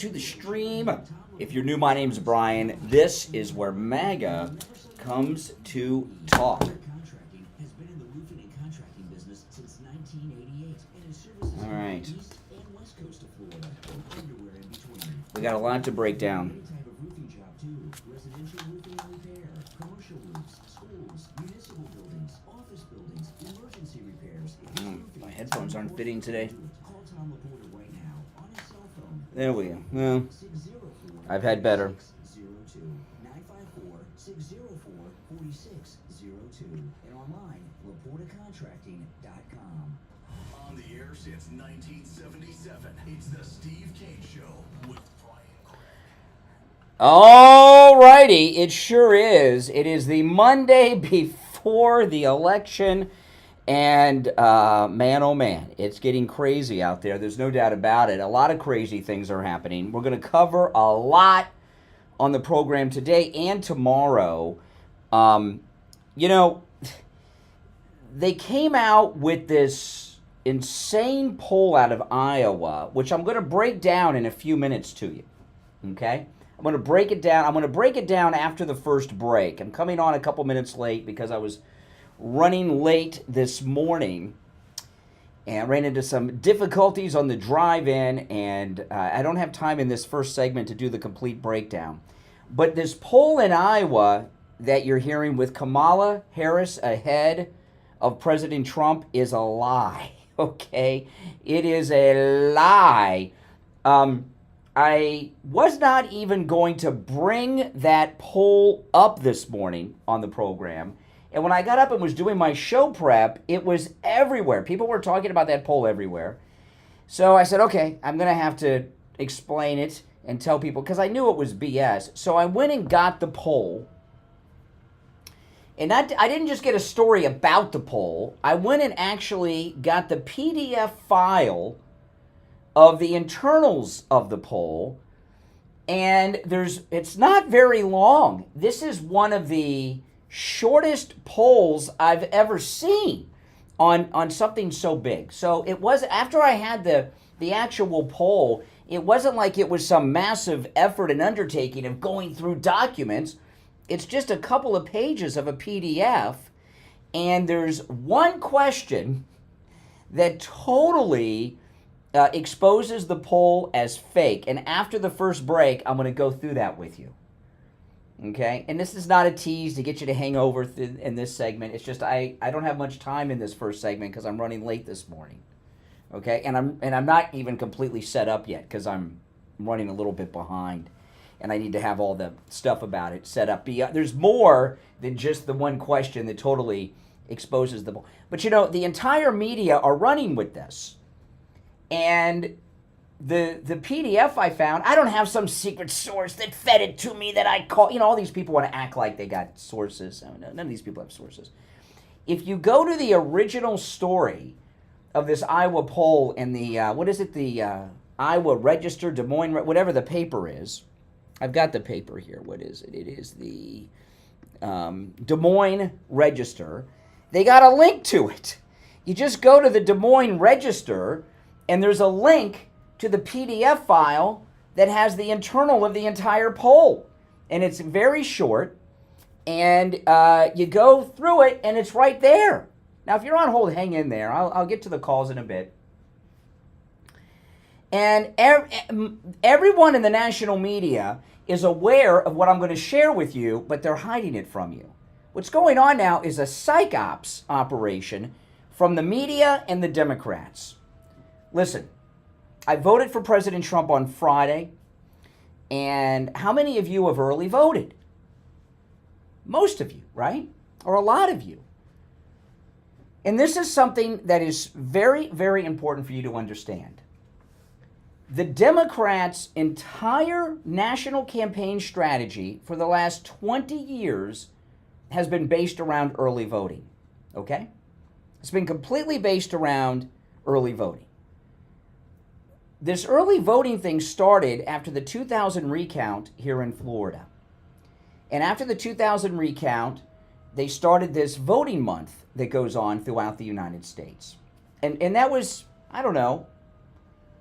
To the stream. If you're new, my name's Brian. This is where MAGA comes to talk. All right. We got a lot to break down. My headphones aren't fitting today. There we go. Well, I've had better. On the air since 1977, it's the Steve Kane Show with Brian. All righty, it sure is. It is the Monday before the election. And man, oh man, it's getting crazy out there. There's no doubt about it. A lot of crazy things are happening. We're going to cover a lot on the program today and tomorrow. They came out with this insane poll out of Iowa, which I'm going to break down in a few minutes to you. Okay? I'm going to break it down. I'm going to break it down after the first break. I'm coming on a couple minutes late because I was running late this morning and ran into some difficulties on the drive-in, and I don't have time in this first segment to do the complete breakdown. But this poll in Iowa that you're hearing with Kamala Harris ahead of President Trump is a lie, okay? It is a lie. I was not even going to bring that poll up this morning on the program. And when I got up and was doing my show prep, it was everywhere. People were talking about that poll everywhere. So I said, okay, I'm going to have to explain it and tell people, because I knew it was BS. So I went and got the poll. And I didn't just get a story about the poll. I went and actually got the PDF file of the internals of the poll. And it's not very long. This is one of the shortest polls I've ever seen on something so big. So it was, after I had the actual poll, it wasn't like it was some massive effort and undertaking of going through documents. It's just a couple of pages of a PDF, and there's one question that totally exposes the poll as fake. And after the first break, I'm going to go through that with you. Okay, and this is not a tease to get you to hang over in this segment. It's just I don't have much time in this first segment because I'm running late this morning. Okay, and I'm not even completely set up yet because I'm running a little bit behind, and I need to have all the stuff about it set up. There's more than just the one question that totally exposes the. But the entire media are running with this, and the PDF I found, I don't have some secret source that fed it to me that I call. All these people want to act like they got sources. None of these people have sources. If you go to the original story of this Iowa poll in the, the Iowa Register, Des Moines, whatever the paper is. I've got the paper here. What is it? It is the Des Moines Register. They got a link to it. You just go to the Des Moines Register, and there's a link to the PDF file that has the internal of the entire poll. And it's very short, and you go through it, and it's right there. Now, if you're on hold, hang in there. I'll get to the calls in a bit. And everyone in the national media is aware of what I'm going to share with you, but they're hiding it from you. What's going on now is a psych ops operation from the media and the Democrats. Listen, I voted for President Trump on Friday, and how many of you have early voted? Most of you, right? Or a lot of you. And this is something that is very, very important for you to understand. The Democrats' entire national campaign strategy for the last 20 years has been based around early voting, okay? It's been completely based around early voting. This early voting thing started after the 2000 recount here in Florida. And after the 2000 recount, they started this voting month that goes on throughout the United States. And that was, I don't know,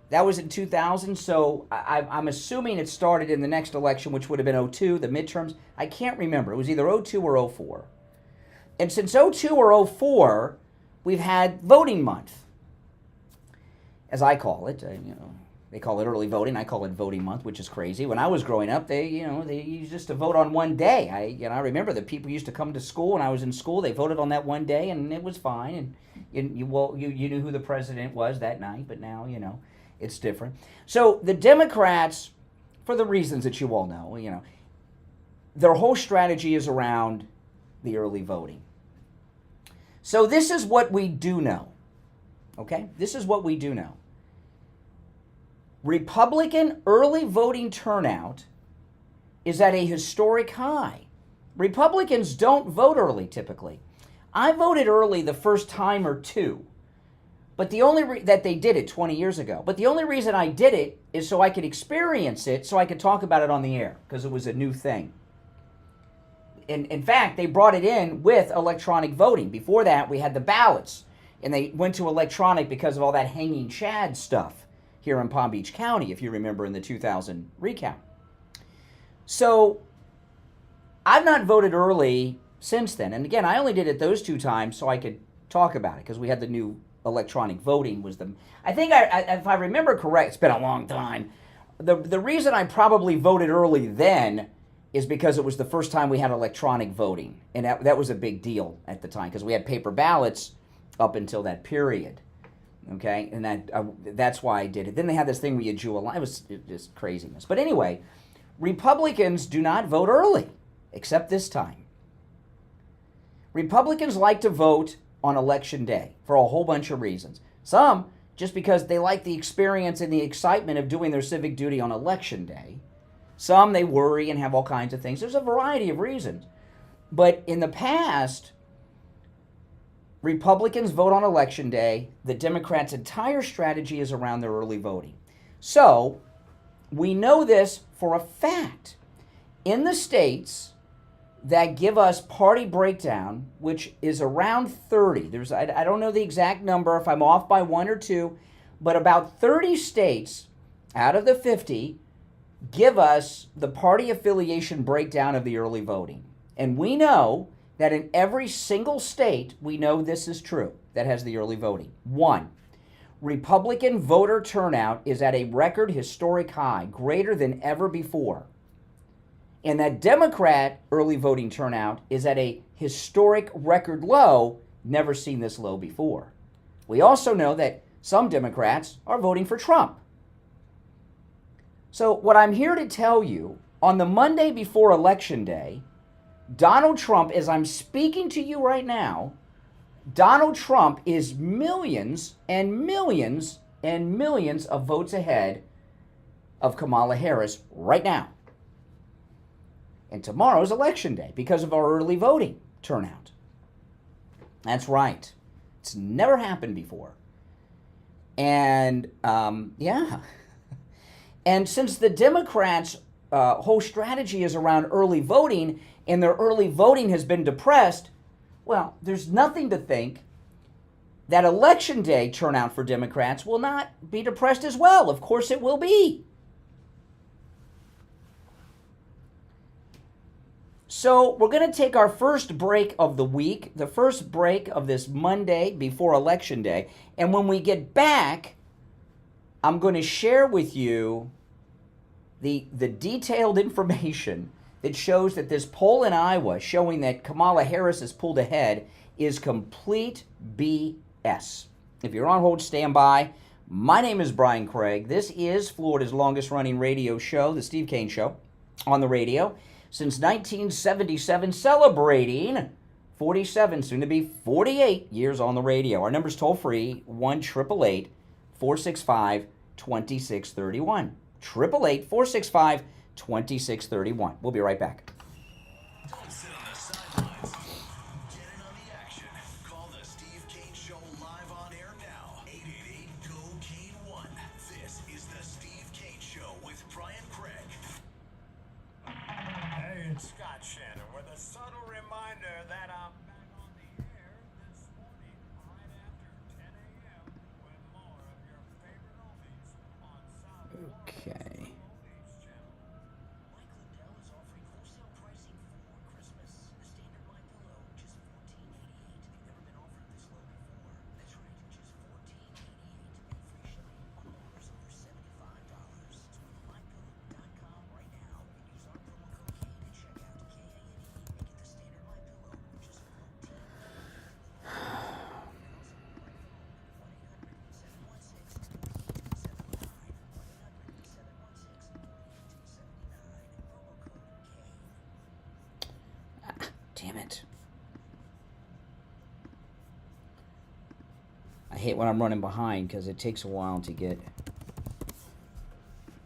That was in 2000, so I'm assuming it started in the next election, which would have been '02, the midterms. I can't remember. It was either '02 or '04. And since '02 or '04, we've had voting month, as I call it. They call it early voting. I call it voting month, which is crazy. When I was growing up, they used just to vote on one day. I remember that people used to come to school when I was in school. They voted on that one day, and it was fine. And you knew who the president was that night. But now, it's different. So the Democrats, for the reasons that you all know, their whole strategy is around the early voting. So this is what we do know. Okay? This is what we do know. Republican early voting turnout is at a historic high. Republicans don't vote early typically. I voted early the first time or two, but the only that they did it 20 years ago. But the only reason I did it is so I could experience it, so I could talk about it on the air, because it was a new thing. In fact, they brought it in with electronic voting. Before that, we had the ballots, and they went to electronic because of all that hanging chad stuff here in Palm Beach County, if you remember in the 2000 recount. So I've not voted early since then. And again, I only did it those two times so I could talk about it, because we had the new electronic voting was the... I think, if I remember correct, it's been a long time. The reason I probably voted early then is because it was the first time we had electronic voting. And that was a big deal at the time, because we had paper ballots up until that period. Okay, and that's why I did it. Then they had this thing where you drew a line. It was just craziness. But anyway, Republicans do not vote early, except this time. Republicans like to vote on Election Day for a whole bunch of reasons. Some just because they like the experience and the excitement of doing their civic duty on Election Day. Some they worry and have all kinds of things. There's a variety of reasons. But in the past, Republicans vote on Election Day. The Democrats' entire strategy is around their early voting. So, we know this for a fact. In the states that give us party breakdown, which is around 30, I don't know the exact number, if I'm off by 1 or 2, but about 30 states out of the 50 give us the party affiliation breakdown of the early voting. And we know that in every single state, we know this is true, that has the early voting. 1, Republican voter turnout is at a record historic high, greater than ever before. And that Democrat early voting turnout is at a historic record low, never seen this low before. We also know that some Democrats are voting for Trump. So what I'm here to tell you, on the Monday before Election Day, Donald Trump, as I'm speaking to you right now, Donald Trump is millions and millions and millions of votes ahead of Kamala Harris right now. And tomorrow's Election Day because of our early voting turnout. That's right. It's never happened before. And, yeah. And since the Democrats' whole strategy is around early voting, and their early voting has been depressed, well, there's nothing to think that Election Day turnout for Democrats will not be depressed as well. Of course it will be. So we're going to take our first break of the week, the first break of this Monday before Election Day. And when we get back, I'm going to share with you the detailed information that shows that this poll in Iowa showing that Kamala Harris has pulled ahead is complete BS. If you're on hold, stand by. My name is Brian Craig. This is Florida's longest running radio show, The Steve Kane Show, on the radio since 1977, celebrating 47, soon to be 48 years on the radio. Our number's toll free, 1-888-465-2631. 888-465-2631. We'll be right back. Don't sit on the sidelines. Get in on the action. Call the Steve Kane Show live on air now. 888-GO-KANE-1. This is the Steve Kane Show with Brian Craig. Hey, it's Scott Shannon with a subtle reminder that I'm back on the air this morning right after 10 a.m. with more of your favorite oldies hate when I'm running behind because it takes a while to get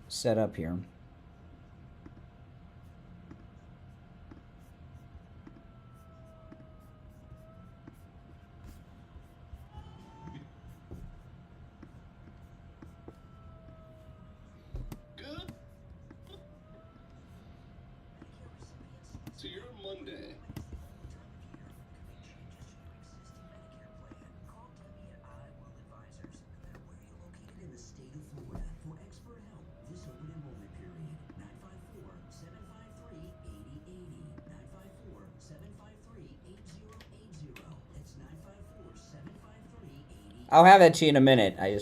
set up here. Good. So you're Monday. I'll have that to you in a minute. I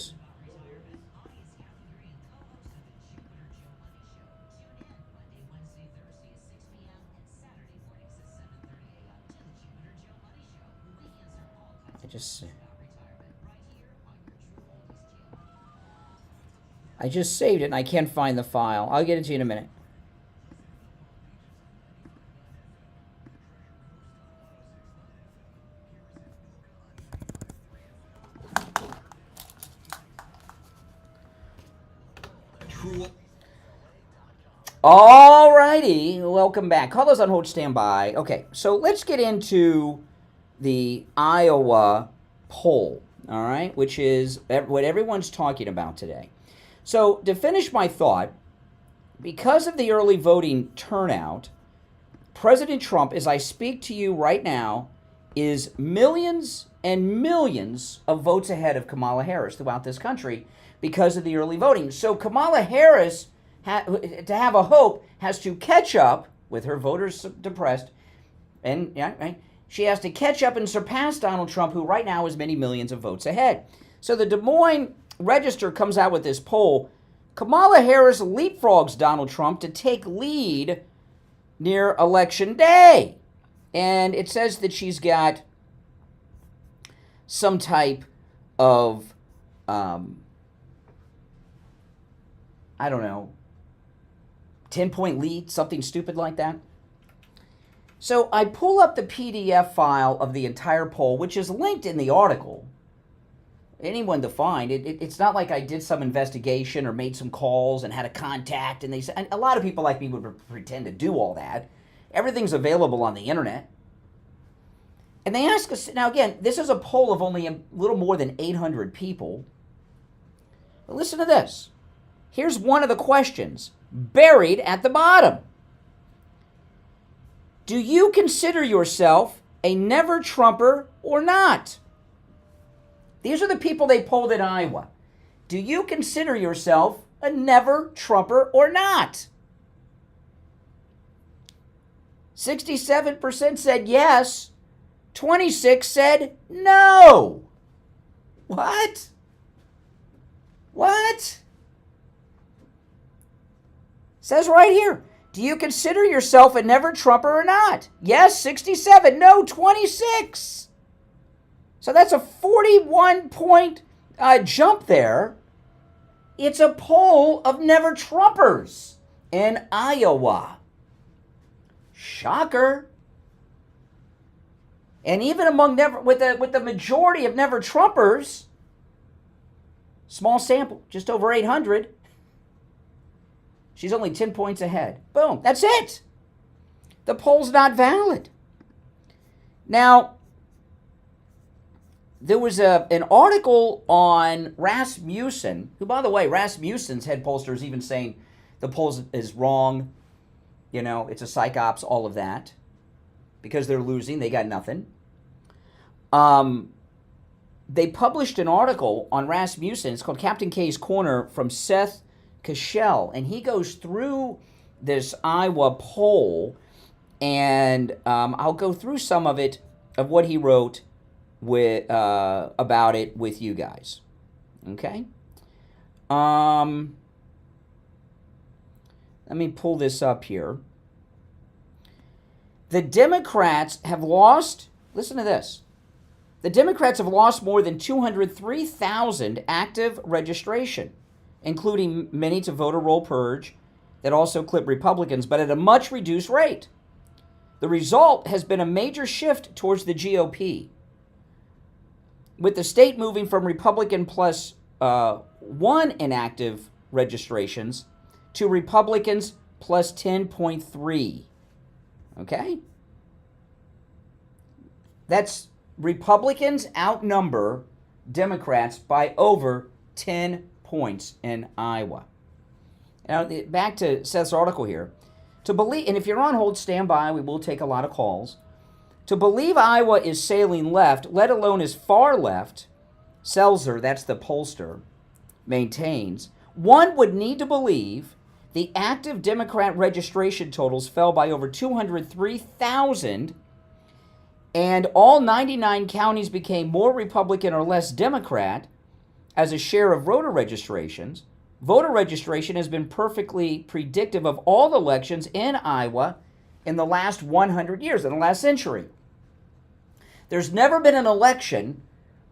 just saved it and I can't find the file. I'll get it to you in a minute. Alrighty, welcome back. Call those on hold, stand by. Okay, so let's get into the Iowa poll, all right, which is what everyone's talking about today. So to finish my thought, because of the early voting turnout, President Trump, as I speak to you right now, is millions and millions of votes ahead of Kamala Harris throughout this country because of the early voting. So Kamala Harris, to have a hope, has to catch up with her voters depressed, and she has to catch up and surpass Donald Trump, who right now is many millions of votes ahead. So the Des Moines Register comes out with this poll. Kamala Harris leapfrogs Donald Trump to take lead near Election Day. And it says that she's got some type of, I don't know, 10-point lead, something stupid like that. So I pull up the PDF file of the entire poll, which is linked in the article. Anyone to find. It's not like I did some investigation or made some calls and had a contact. And a lot of people like me would pretend to do all that. Everything's available on the internet. And they ask us, now again, this is a poll of only a little more than 800 people. But listen to this. Here's one of the questions buried at the bottom. Do you consider yourself a never-Trumper or not? These are the people they polled in Iowa. Do you consider yourself a never-Trumper or not? 67% said yes. 26% said no. What? What? Says right here. Do you consider yourself a never-Trumper or not? Yes, 67. No, 26. So that's a 41-point jump there. It's a poll of never-Trumpers in Iowa. Shocker. And even among with the majority of never-Trumpers, small sample, just over 800, she's only 10 points ahead. Boom, that's it. The poll's not valid. Now, there was an article on Rasmussen, who, by the way, Rasmussen's head pollster is even saying the poll is wrong. You know, it's a psyops, all of that. Because they're losing, they got nothing. They published an article on Rasmussen. It's called Captain K's Corner from Seth Cashel. And he goes through this Iowa poll. And I'll go through some of it, of what he wrote about it with you guys. Okay? Let me pull this up here. The Democrats have lost, listen to this. The Democrats have lost more than 203,000 active registration, including many to voter roll purge that also clip Republicans, but at a much reduced rate. The result has been a major shift towards the GOP. with the state moving from Republican plus 1 inactive registrations to Republicans plus 10.3. Okay? That's Republicans outnumber Democrats by over 10 points in Iowa. Now, back to Seth's article here. To believe, and if you're on hold, stand by. We will take a lot of calls. To believe Iowa is sailing left, let alone as far left, Selzer, that's the pollster, maintains, one would need to believe the active Democrat registration totals fell by over 203,000, and all 99 counties became more Republican or less Democrat as a share of voter registrations. Voter registration has been perfectly predictive of all elections in Iowa in the last 100 years, in the last century. There's never been an election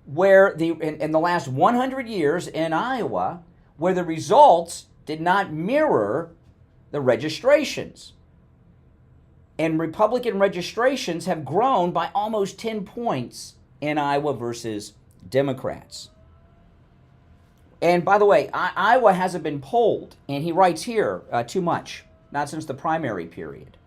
where in the last 100 years in Iowa where the results did not mirror the registrations. And Republican registrations have grown by almost 10 points in Iowa versus Democrats. And by the way, Iowa hasn't been polled, and he writes here, too much, not since the primary period.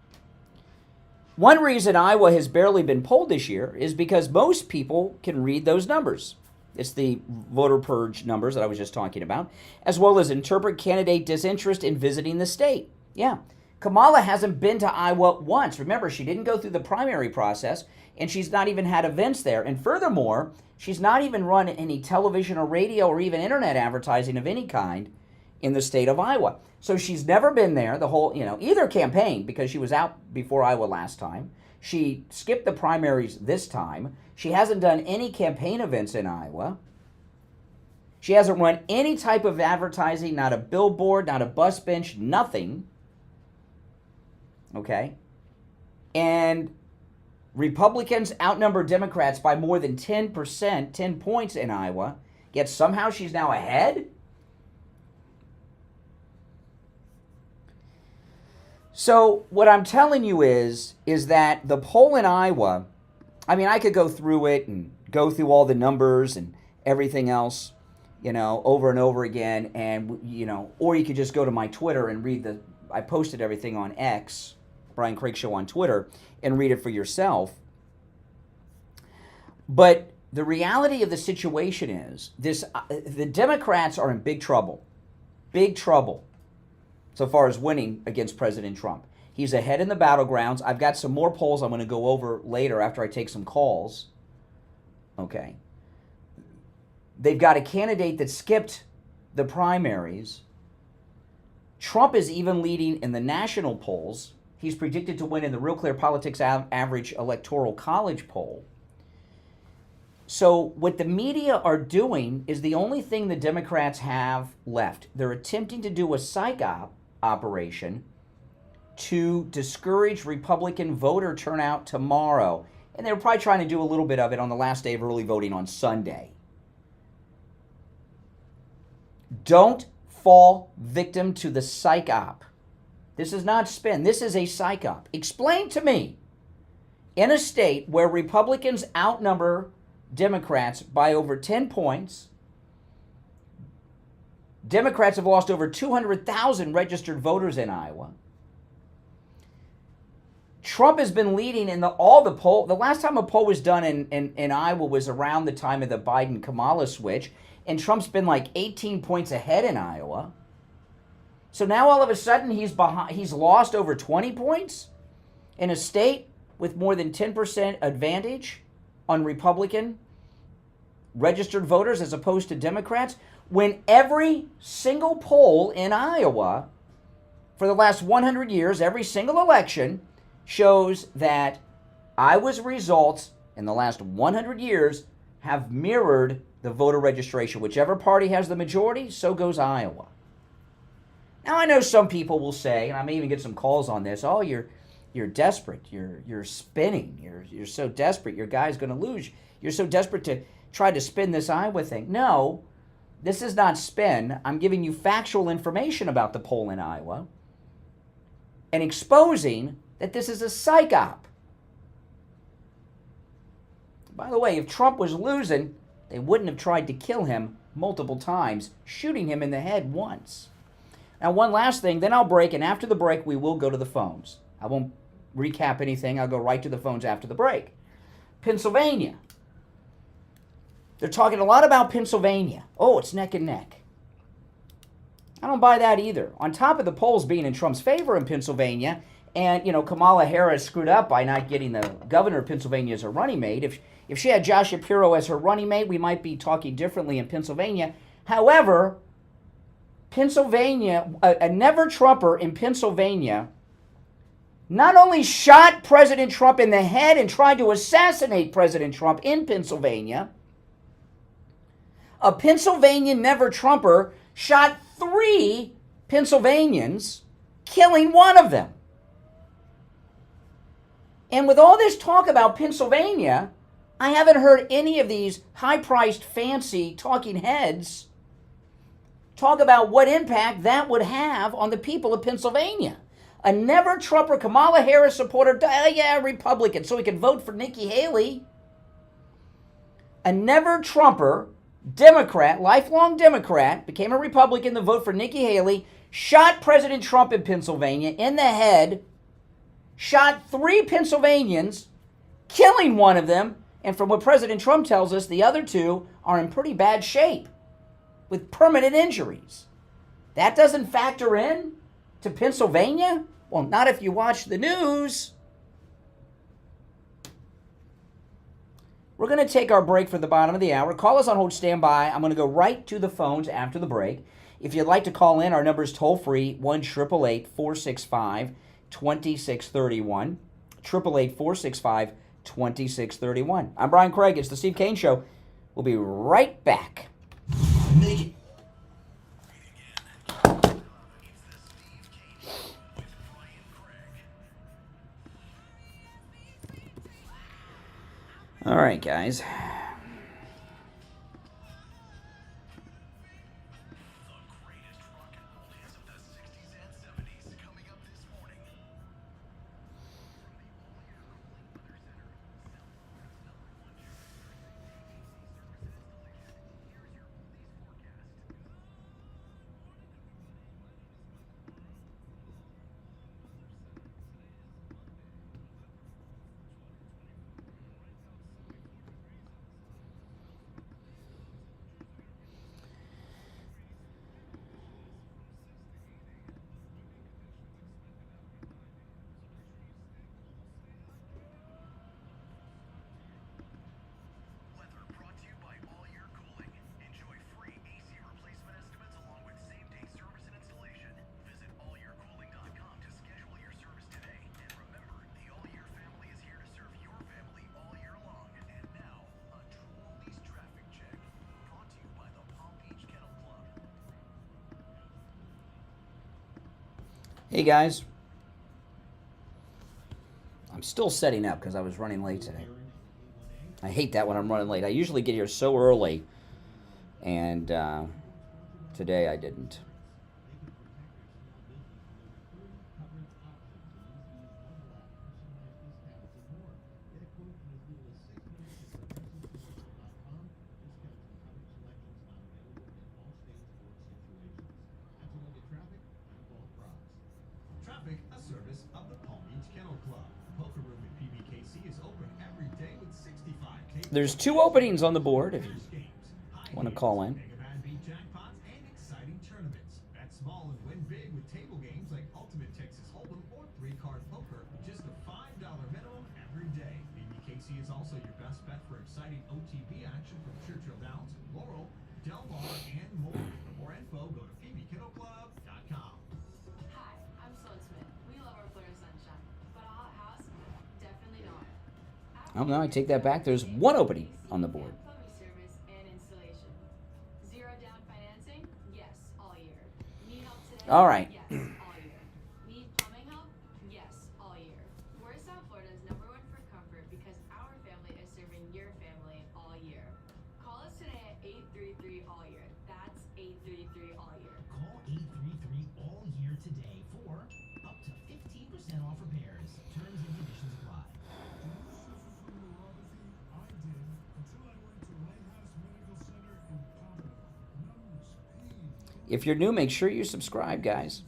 One reason Iowa has barely been polled this year is because most people can read those numbers. It's the voter purge numbers that I was just talking about, as well as interpret candidate disinterest in visiting the state. Yeah, Kamala hasn't been to Iowa once. Remember, she didn't go through the primary process, and she's not even had events there. And furthermore, she's not even run any television or radio or even internet advertising of any kind in the state of Iowa. So she's never been there, the whole, either campaign, because she was out before Iowa last time. She skipped the primaries this time. She hasn't done any campaign events in Iowa. She hasn't run any type of advertising, not a billboard, not a bus bench, nothing. Okay? And Republicans outnumber Democrats by more than 10%, 10 points in Iowa, yet somehow she's now ahead? So what I'm telling you is that the poll in Iowa, I mean, I could go through it and go through all the numbers and everything else, over and over again, and, or you could just go to my Twitter and read I posted everything on X, Brian Craig Show on Twitter, and read it for yourself. But the reality of the situation is the Democrats are in big trouble so far as winning against President Trump. He's ahead in the battlegrounds. I've got some more polls I'm going to go over later after I take some calls. Okay. They've got a candidate that skipped the primaries. Trump is even leading in the national polls. He's predicted to win in the Real Clear Politics Average Electoral College poll. So what the media are doing is the only thing the Democrats have left. They're attempting to do a psych operation to discourage Republican voter turnout tomorrow. And they're probably trying to do a little bit of it on the last day of early voting on Sunday. Don't fall victim to the psych op. This is not spin. This is a psych op. Explain to me, in a state where Republicans outnumber Democrats by over 10 points, Democrats have lost over 200,000 registered voters in Iowa. Trump has been leading in all the poll. The last time a poll was done in Iowa was around the time of the Biden-Kamala switch, and Trump's been like 18 points ahead in Iowa. So now all of a sudden he's lost over 20 points in a state with more than 10% advantage on Republican registered voters as opposed to Democrats, when every single poll in Iowa for the last 100 years, every single election, shows that Iowa's results in the last 100 years have mirrored the voter registration. Whichever party has the majority, so goes Iowa. Now, I know some people will say, and I may even get some calls on this, oh, you're desperate, you're spinning, you're so desperate, your guy's going to lose. You're so desperate to try to spin this Iowa thing. No, this is not spin. I'm giving you factual information about the poll in Iowa and exposing that this is a psych op. By the way, if Trump was losing, they wouldn't have tried to kill him multiple times, shooting him in the head once. Now, one last thing, then I'll break, and after the break, we will go to the phones. I won't recap anything. I'll go right to the phones after the break. Pennsylvania. They're talking a lot about Pennsylvania. Oh, it's neck and neck. I don't buy that either. On top of the polls being in Trump's favor in Pennsylvania, and, Kamala Harris screwed up by not getting the governor of Pennsylvania as her running mate. If she had Josh Shapiro as her running mate, we might be talking differently in Pennsylvania. However, Pennsylvania, a never-Trumper in Pennsylvania, not only shot President Trump in the head and tried to assassinate President Trump in Pennsylvania, a Pennsylvania never-Trumper shot 3 Pennsylvanians, killing one of them. And with all this talk about Pennsylvania, I haven't heard any of these high-priced, fancy talking heads talk about what impact that would have on the people of Pennsylvania. A never-Trumper Kamala Harris supporter, Republican, so he could vote for Nikki Haley. A never-Trumper Democrat, lifelong Democrat, became a Republican to vote for Nikki Haley, shot President Trump in Pennsylvania in the head, shot 3 Pennsylvanians, killing one of them, and from what President Trump tells us, the other 2 are in pretty bad shape with permanent injuries. That doesn't factor in to Pennsylvania? Well, not if you watch the news. We're going to take our break for the bottom of the hour. Call us on hold, stand by. I'm going to go right to the phones after the break. If you'd like to call in, our number is toll-free, 1-888-465-2631. 888-465-2631. I'm Brian Craig. It's the Steve Kane Show. We'll be right back. Make it. All right, guys. Hey guys, I'm still setting up because I was running late today. I hate that when I'm running late. I usually get here so early, and today I didn't. A service of the Palm Beach Kennel Club. Poker room at PBKC is open every day with 65 tables. There's 2 openings on the board if you want to call in. Jackpots and exciting tournaments. Bet small and win big with table games like Ultimate Texas Hold'em or 3-card poker. Just a $5 minimum every day. PBKC is also your best bet for exciting OTB action from Churchill Downs, Laurel, Del Mar, and more. For more info, go to pbkennelclub.com. Oh, no, I take that back. There's 1 opening on the board. All right. If you're new, make sure you subscribe, guys.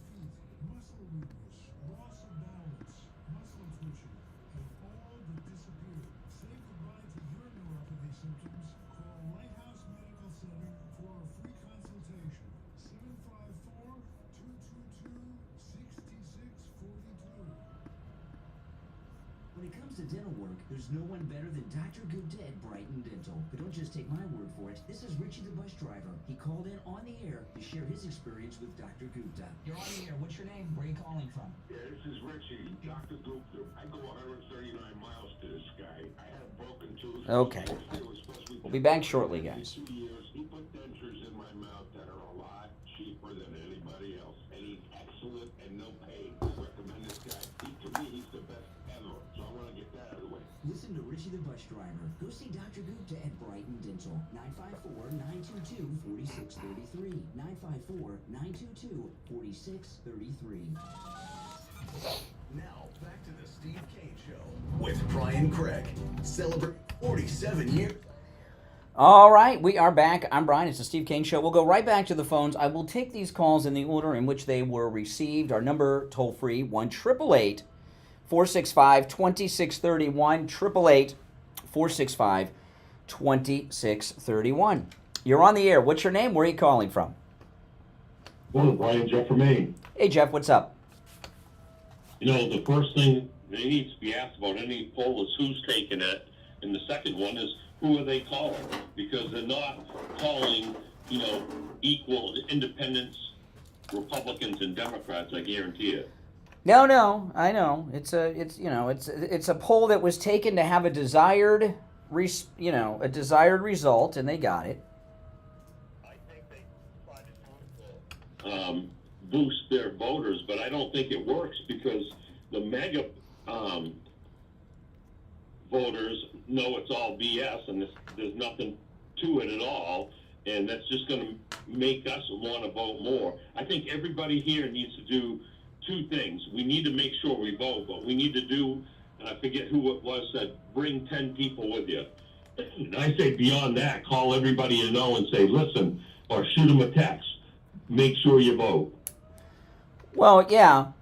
When it comes to dental work, there's no one better than Dr. Gupta at Brighton Dental. But don't just take my word for it. This is Richie the bus driver. He called in on the air to share his experience with Dr. Gupta. You're on the air. What's your name? Where are you calling from? Yeah, this is Richie, Dr. Gupta. I go 139 miles to this guy. I had a broken tooth. Okay. We'll be back shortly, guys. 2 years. He put dentures in my mouth that are a lot cheaper than anybody else. And he's excellent and no pain. I recommend this guy. To me, he's the best ever. So I want to get that out of the way. Listen to Richie the bus driver. Go see Dr. Gupta at Brighton Dental. 954-922-4633. 954-922-4633. Now, back to the Steve Kane Show with Brian Craig. Celebrate 47 years. All right, we are back. I'm Brian. It's the Steve Kane Show. We'll go right back to the phones. I will take these calls in the order in which they were received. Our number, toll-free, 1-888-465-2631, 888-465-2631. You're on the air. What's your name? Where are you calling from? Hello, Brian, Jeff from Maine. Hey, Jeff, what's up? You know, the first thing that needs to be asked about any poll is who's taking it, and the second one is who are they calling? Because they're not calling, you know, equal independents, Republicans, and Democrats. I guarantee it. No, I know. It's a poll that was taken to have a desired result, and they got it. I think they tried to boost their voters, but I don't think it works because the mega voters know it's all BS and there's nothing to it at all, and that's just going to make us want to vote more. I think everybody here needs to do two things. We need to make sure we vote, but we need to do, and I forget who it was, said bring 10 people with you. And I say beyond that, call everybody you know and say, listen, or shoot them a text. Make sure you vote. Well, yeah,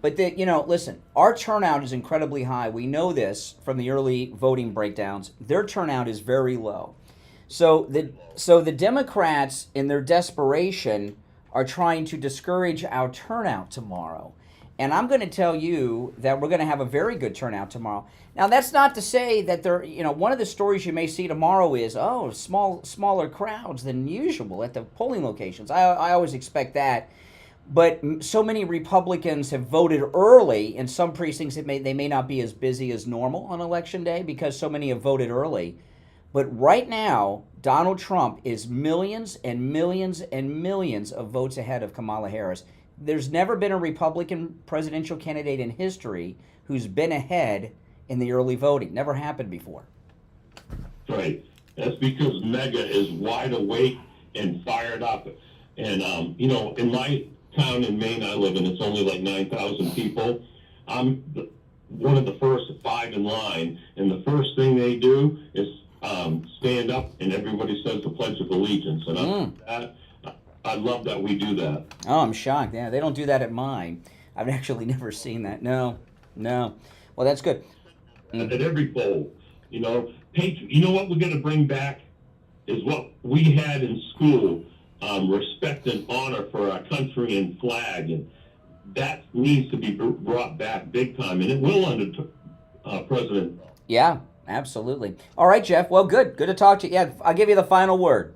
but listen, our turnout is incredibly high. We know this from the early voting breakdowns. Their turnout is very low. So the Democrats, in their desperation, are trying to discourage our turnout tomorrow. And I'm going to tell you that we're going to have a very good turnout tomorrow. Now, that's not to say that one of the stories you may see tomorrow is, smaller crowds than usual at the polling locations. I always expect that. But so many Republicans have voted early in some precincts. They may not be as busy as normal on Election Day because so many have voted early. But right now, Donald Trump is millions and millions and millions of votes ahead of Kamala Harris. There's never been a Republican presidential candidate in history who's been ahead in the early voting. Never happened before. Right. That's because MAGA is wide awake and fired up. And, in my town in Maine I live in, it's only like 9,000 people. I'm one of the first 5 in line, and the first thing they do is stand up and everybody says the Pledge of Allegiance. And I love that we do that. Oh, I'm shocked. Yeah, they don't do that at mine. I've actually never seen that. No. Well, that's good. At every poll, you know what we're going to bring back is what we had in school, respect and honor for our country and flag, and that needs to be brought back big time, and it will under President. Yeah, absolutely. All right, Jeff. Well, good to talk to you. Yeah, I'll give you the final word.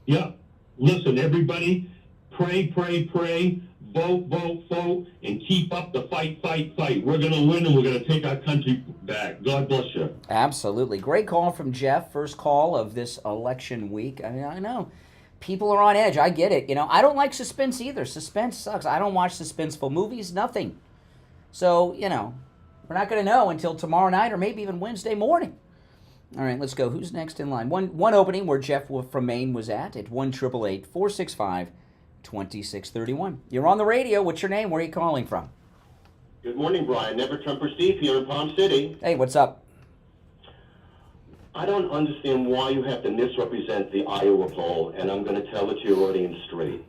Yeah. Listen, everybody, pray, vote, and keep up the fight. We're going to win, and we're going to take our country back. God bless you. Absolutely. Great call from Jeff. First call of this election week. I mean, I know. People are on edge. I get it. I don't like suspense either. Suspense sucks. I don't watch suspenseful movies, nothing. So, we're not going to know until tomorrow night or maybe even Wednesday morning. All right, let's go. Who's next in line? One opening where Jeff from Maine was at 1-888-465-2631. You're on the radio. What's your name? Where are you calling from? Good morning, Brian. Never Trumper Steve here in Palm City. Hey, what's up? I don't understand why you have to misrepresent the Iowa poll, and I'm going to tell it to your audience straight.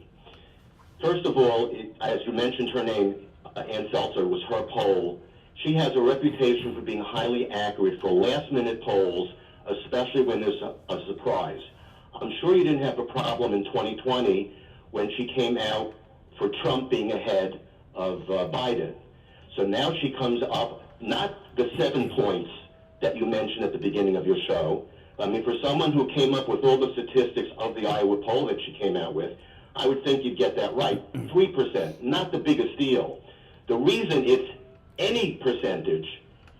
First of all, as you mentioned her name, Ann Seltzer, was her poll. She has a reputation for being highly accurate for last-minute polls, especially when there's a surprise. I'm sure you didn't have a problem in 2020 when she came out for Trump being ahead of Biden. So now she comes up, not the 7 points that you mentioned at the beginning of your show. I mean, for someone who came up with all the statistics of the Iowa poll that she came out with, I would think you'd get that right. 3%, not the biggest deal. The reason it's any percentage,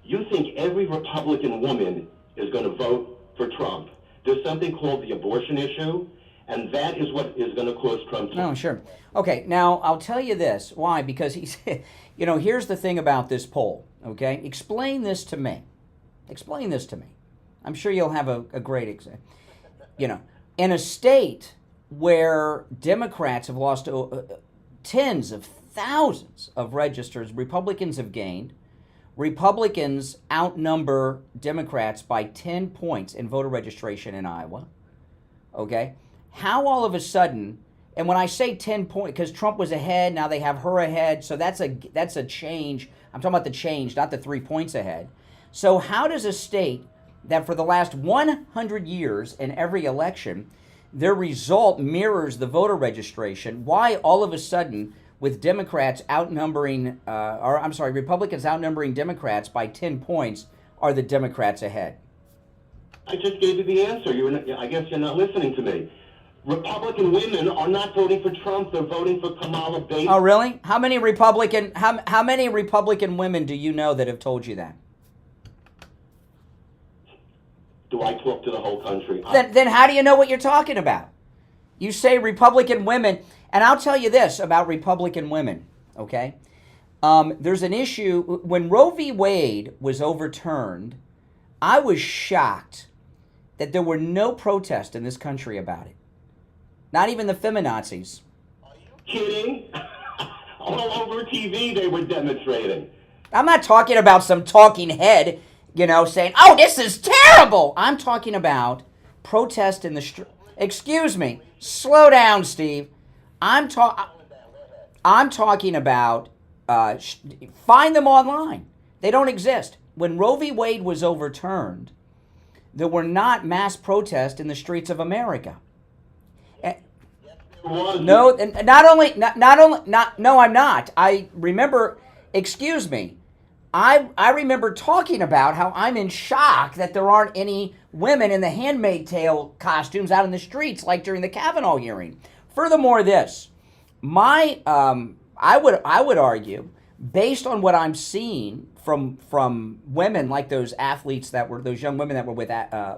you think every Republican woman is going to vote for Trump. There's something called the abortion issue, and that is what is going to cause Trump to... Oh, sure. Okay, now I'll tell you this. Why? Because he's, here's the thing about this poll, okay? Explain this to me. Explain this to me. I'm sure you'll have a great example. In a state where Democrats have lost tens of thousands of registers, Republicans have gained. Republicans outnumber Democrats by 10 points in voter registration in Iowa. Okay? How all of a sudden, and when I say 10 points, because Trump was ahead, now they have her ahead, so that's a change. I'm talking about the change, not the 3 points ahead. So how does a state that for the last 100 years in every election, their result mirrors the voter registration, why all of a sudden, with Democrats outnumbering, Republicans outnumbering Democrats by 10 points, are the Democrats ahead? I just gave you the answer. I guess you're not listening to me. Republican women are not voting for Trump. They're voting for Kamala. Oh, really? How many Republican women do you know that have told you that? Do I talk to the whole country? Then how do you know what you're talking about? You say Republican women, and I'll tell you this about Republican women, okay? There's an issue. When Roe v. Wade was overturned, I was shocked that there were no protests in this country about it. Not even the feminazis. Are you kidding? All over TV they were demonstrating. I'm not talking about some talking head, saying, oh, this is terrible. I'm talking about protest in the street. Excuse me. Slow down, Steve. I'm talking about, find them online. They don't exist. When Roe v. Wade was overturned, there were not mass protests in the streets of America. No, I'm not. I remember, excuse me, I remember talking about how I'm in shock that there aren't any women in the Handmaid's Tale costumes out in the streets like during the Kavanaugh hearing. Furthermore, I would argue, based on what I'm seeing from women like those young women that were with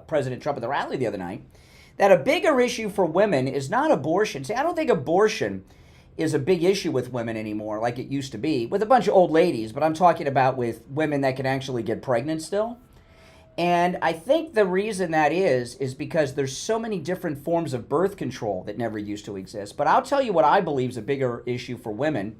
President Trump at the rally the other night, that a bigger issue for women is not abortion. See, I don't think abortion is a big issue with women anymore like it used to be with a bunch of old ladies, but I'm talking about with women that can actually get pregnant still. And I think the reason that is because there's so many different forms of birth control that never used to exist. But I'll tell you what I believe is a bigger issue for women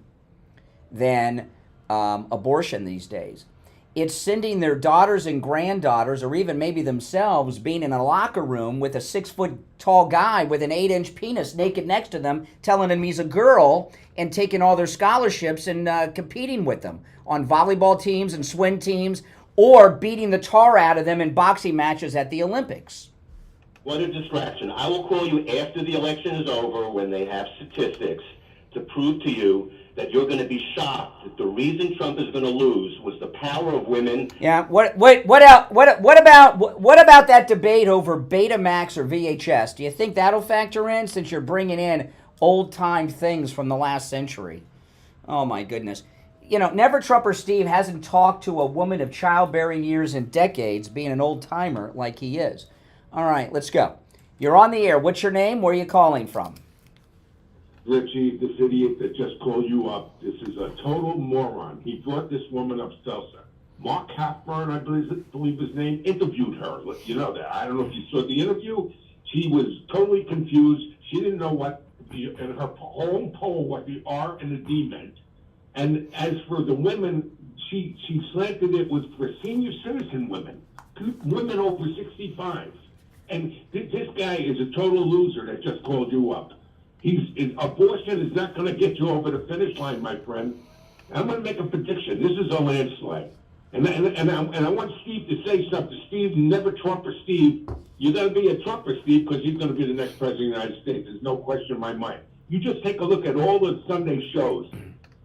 than abortion these days. It's sending their daughters and granddaughters, or even maybe themselves, being in a locker room with a 6-foot-tall guy with an 8-inch penis naked next to them, telling them he's a girl, and taking all their scholarships and competing with them on volleyball teams and swim teams, or beating the tar out of them in boxing matches at the Olympics. What a distraction. I will call you after the election is over when they have statistics to prove to you that you're going to be shocked that the reason Trump is going to lose was the power of women. Yeah. What about that debate over Betamax or VHS? Do you think that'll factor in, since you're bringing in old time things from the last century? Oh my goodness. Never Trumper Steve hasn't talked to a woman of childbearing years in decades, being an old timer like he is. All right, let's go. You're on the air. What's your name? Where are you calling from? Richie, this idiot that just called you up, this is a total moron. He brought this woman up Seltzer. Mark Halfburn, I believe his name, interviewed her. You know that. I don't know if you saw the interview. She was totally confused. She didn't know what, in her own poll, what the R and the D meant. And as for the women, she slanted it was for senior citizen women over 65. And this guy is a total loser that just called you up. Abortion is not going to get you over the finish line, my friend. I'm going to make a prediction. This is a landslide. And I want Steve to say something. Steve, never Trumper Steve. You're going to be a Trumper, Steve, because he's going to be the next president of the United States. There's no question in my mind. You just take a look at all the Sunday shows.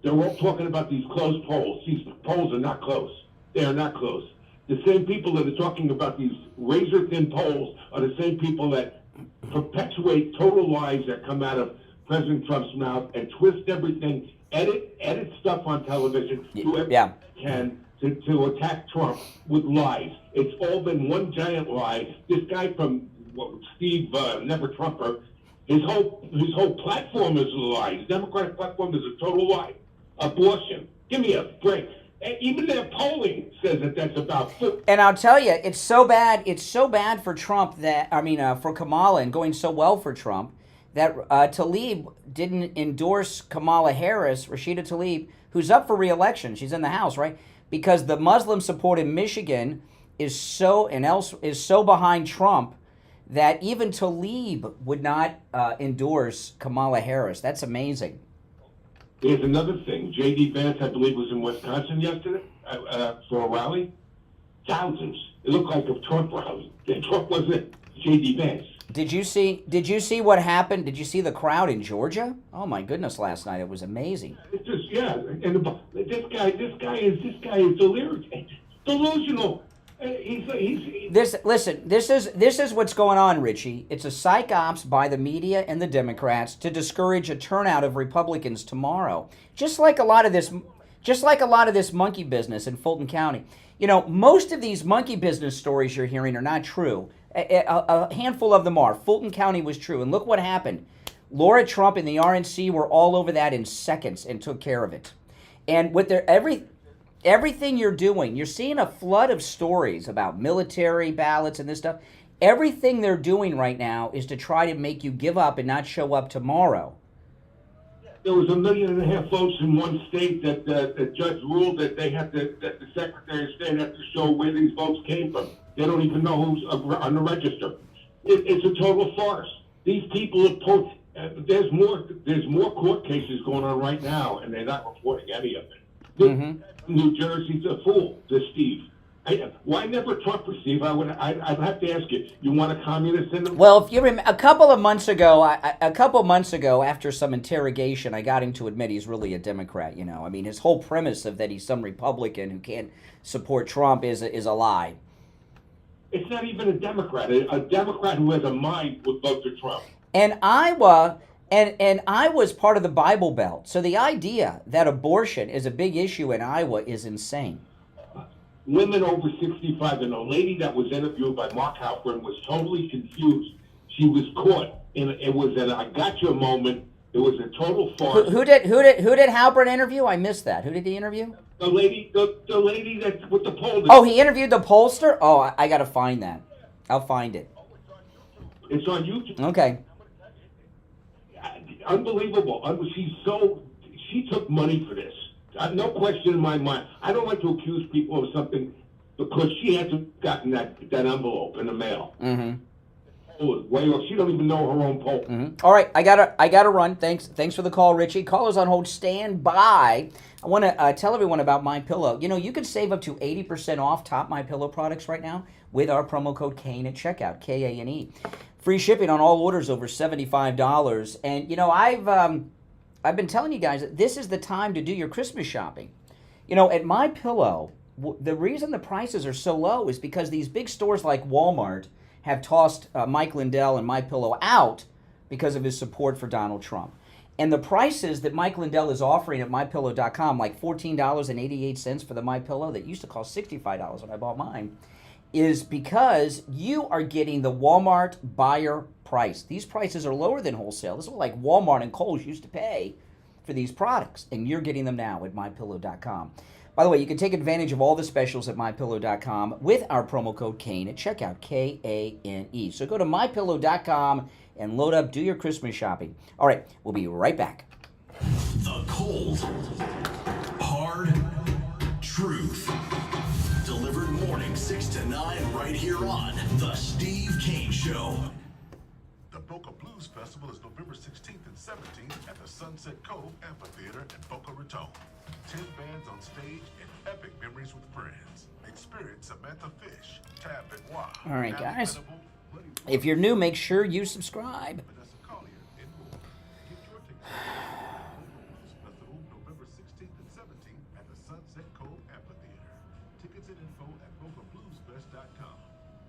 They're all talking about these closed polls. These polls are not close. They are not close. The same people that are talking about these razor-thin polls are the same people that perpetuate total lies that come out of President Trump's mouth and twist everything, edit stuff on television, do everything they can to attack Trump with lies. It's all been one giant lie. This guy from Steve, Never Trumper, his whole platform is a lie. His Democratic platform is a total lie. Abortion. Give me a break. Even their polling says that that's about food. And I'll tell you, it's so bad. It's so bad for Trump for Kamala and going so well for Trump that Tlaib didn't endorse Kamala Harris, Rashida Tlaib, who's up for re-election. She's in the House, right? Because the Muslim support in Michigan is so behind Trump that even Tlaib would not endorse Kamala Harris. That's amazing. There's another thing. J.D. Vance, I believe, was in Wisconsin yesterday for a rally. Thousands. It looked like a Trump rally. Trump wasn't J.D. Vance. Did you see what happened? Did you see the crowd in Georgia? Oh my goodness! Last night it was amazing. It's just and this guy is delirious, delusional. This is what's going on, Richie. It's a psych ops by the media and the Democrats to discourage a turnout of Republicans tomorrow. Just like a lot of this monkey business in Fulton County. You know, most of these monkey business stories you're hearing are not true. A handful of them are. Fulton County was true, and look what happened. Laura Trump and the RNC were all over that in seconds and took care of it. And with everything you're doing, you're seeing a flood of stories about military ballots and this stuff. Everything they're doing right now is to try to make you give up and not show up tomorrow. There was 1.5 million votes in one state that the judge ruled that that the Secretary of State had to show where these votes came from. They don't even know who's on the register. It's a total farce. These people are there's more court cases going on right now, and they're not reporting any of it. Mm-hmm. New Jersey's a fool, this Steve. Why never Trump for Steve? I'd have to ask you. You want a communist in them? Well, if you remember, a couple months ago, after some interrogation, I got him to admit he's really a Democrat. You know, I mean, his whole premise of that he's some Republican who can't support Trump is a lie. It's not even a Democrat. A Democrat who has a mind would vote for Trump. And Iowa. And Iowa's part of the Bible Belt. So the idea that abortion is a big issue in Iowa is insane. Women over 65, and a lady that was interviewed by Mark Halperin was totally confused. She was caught. It was an I got you moment. It was a total farce. Who did Halperin interview? I missed that. Who did he interview? The lady that's with the poll. Oh, he interviewed the pollster? Oh, I got to find that. I'll find it. It's on YouTube. Okay. Unbelievable. She took money for this. No question in my mind. I don't like to accuse people of something because she hasn't gotten that envelope in the mail. Mm-hmm. She don't even know her own poll. Mm-hmm. All right, I gotta run. Thanks for the call, Richie. Callers on hold, stand by. I want to tell everyone about MyPillow. You know, you can save up to 80% off top MyPillow products right now with our promo code Kane at checkout, K-A-N-E. Free shipping on all orders over $75. And, you know, I've been telling you guys that this is the time to do your Christmas shopping. You know, at MyPillow, the reason the prices are so low is because these big stores like Walmart have tossed Mike Lindell and MyPillow out because of his support for Donald Trump. And the prices that Mike Lindell is offering at MyPillow.com, like $14.88 for the MyPillow that used to cost $65 when I bought mine, is because you are getting the Walmart buyer price. These prices are lower than wholesale. This is what like Walmart and Kohl's used to pay for these products, and you're getting them now at MyPillow.com. By the way, you can take advantage of all the specials at MyPillow.com with our promo code Kane at checkout, K-A-N-E. So go to MyPillow.com and load up, do your Christmas shopping. All right, we'll be right back. The cold, hard truth. Delivered morning 6 to 9 right here on The Steve Kane Show. The book Boca Blues Festival is November 16th and 17th at the Sunset Cove Amphitheater in Boca Raton. 10 bands on stage and epic memories with friends. Experience Samantha Fish, Tab Benoit. All right, guys. If you're new, make sure you subscribe. November 16th and 17th at the Sunset Cove Amphitheater. Tickets and info at BocaBluesFest.com.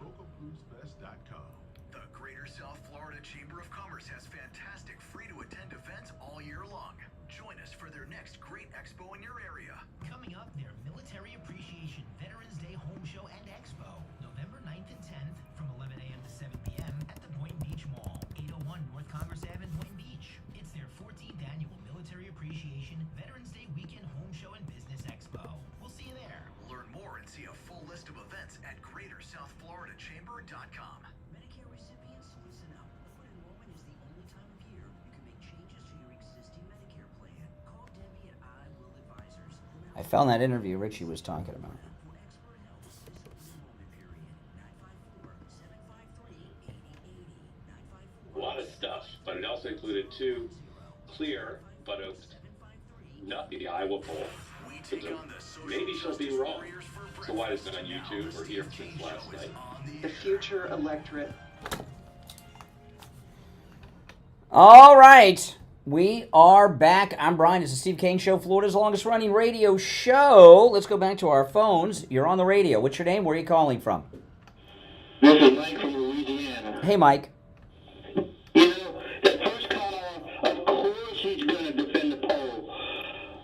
BocaBluesFest.com. The Greater South Florida Chamber of Commerce has fantastic free-to-attend events all year long. Join us for their next great expo in your area. Coming up, their Military Appreciation Veterans Day Home Show and Expo, November 9th and 10th from 11 a.m. to 7 p.m. at the Point Beach Mall, 801 North Congress Ave in Point Beach. It's their 14th annual Military Appreciation Veterans Day Weekend Home Show and Business Expo. We'll see you there. Learn more and see a full list of events at GreaterSouthFloridaChamber.com. Medicare recipients, listen up. Open enrollment is the only time of year you can make changes to your existing Medicare plan. Call Debbie at I Will Advisors. I found that interview Richie was talking about. For expert help, this open enrollment period. 954-753-8080. 954. A lot of stuff, but it also included 2 clear but not the Iowa poll. So maybe she'll be wrong. So why is it on YouTube or here since last night? The future electorate. All right. We are back. I'm Brian. It's the Steve Kane Show, Florida's longest running radio show. Let's go back to our phones. You're on the radio. What's your name? Where are you calling from? This is Mike from Louisiana. Hey, Mike. You know, that first caller, of course he's going to defend the poll.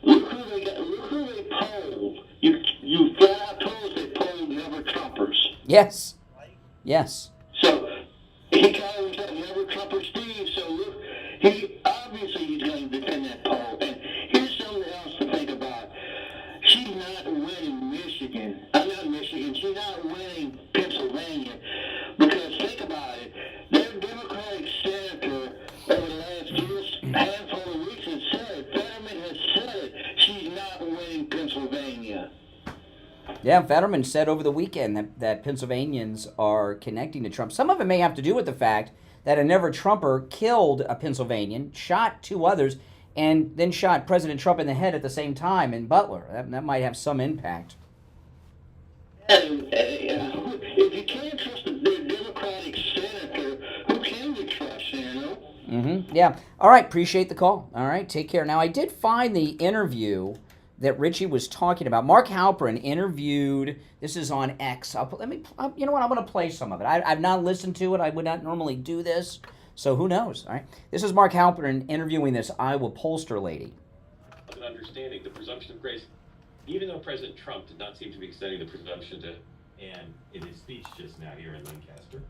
Look who they polled. You flat out told us they polled never Trumpers. Yes. Yes. So he called himself never Trumper Steve. So look, obviously he's going to defend that poll. And here's something else to think about. She's not winning Michigan. Not Michigan. She's not winning Pennsylvania. Because think about it. Their Democratic senator over the last handful of weeks has said it. Fetterman has said it. She's not winning Pennsylvania. Yeah, Fetterman said over the weekend that Pennsylvanians are connecting to Trump. Some of it may have to do with the fact that a never-Trumper killed a Pennsylvanian, shot 2 others, and then shot President Trump in the head at the same time in Butler. That might have some impact. If you can't trust the Democratic senator, who can you trust, you know? Mm-hmm. Yeah. All right. Appreciate the call. All right. Take care. Now, I did find the interview that Richie was talking about. Mark Halperin interviewed, this is on X. You know what? I'm going to play some of it. I've not listened to it. I would not normally do this. So who knows? All right. This is Mark Halperin interviewing this Iowa pollster lady. An understanding, the presumption of grace, even though President Trump did not seem to be extending the presumption to, and in his speech just now here in Lancaster,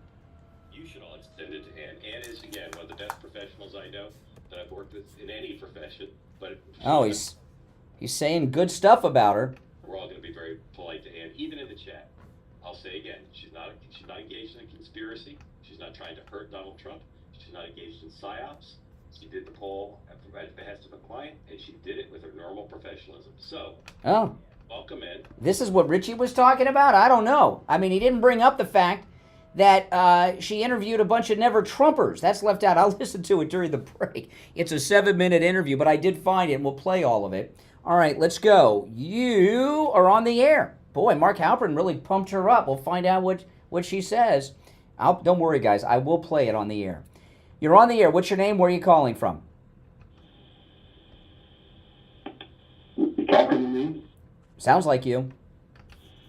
you should all extend it to Ann. Ann is, again, one of the best professionals I know that I've worked with in any profession. But he's saying good stuff about her. We're all going to be very polite to Ann, even in the chat. I'll say again, she's not engaged in a conspiracy. She's not trying to hurt Donald Trump. She's not engaged in psyops. She did the poll at the behest of a client, and she did it with her normal professionalism. So, welcome in. This is what Richie was talking about? I don't know. I mean, he didn't bring up the fact that she interviewed a bunch of never-Trumpers. That's left out. I'll listen to it during the break. It's a 7-minute interview, but I did find it, and we'll play all of it. All right, let's go. You are on the air. Boy, Mark Halperin really pumped her up. We'll find out what she says. Don't worry, guys. I will play it on the air. You're on the air. What's your name? Where are you calling from? You talking to me? Sounds like you.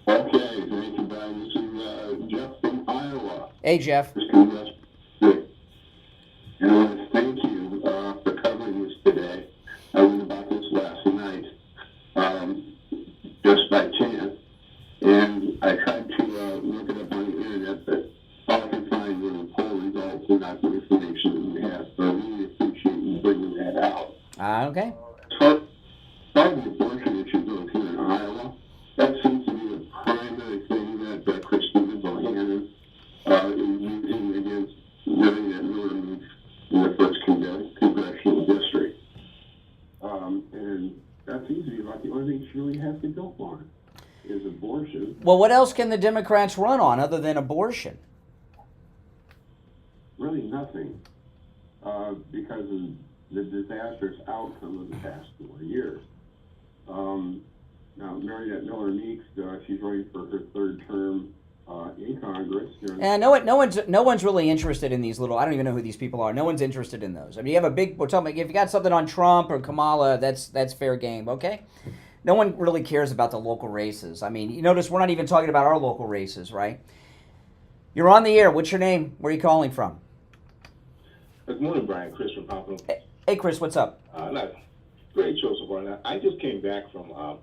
Okay, thank you, Brian. This is Jeff from Iowa. Hey, Jeff. And I want to thank you for covering this today. I read about this last night, just by chance, and I tried to look it up on the internet, but all I could find were the poll results and not the information that we have. So I really appreciate you bringing that out. Okay. So, the abortion issue goes here in Iowa. That seems to be the primary thing that Christy is using against women that live in the first congressional district. And that seems to be about the only thing she really has to go on is abortion. Well, what else can the Democrats run on other than abortion? Really nothing. because of the disastrous outcome of the past 4 years. Now, Mariette Miller Meeks, she's running for her third term in Congress. And no one's really interested in these little. I don't even know who these people are. No one's interested in those. I mean, you have a big. We're talking. If you got something on Trump or Kamala, that's fair game. Okay. No one really cares about the local races. I mean, you notice we're not even talking about our local races, right? You're on the air. What's your name? Where are you calling from? Good morning, Brian. Chris from Pamela. Hey, Chris. What's up? Great show so far. Now, I just came back from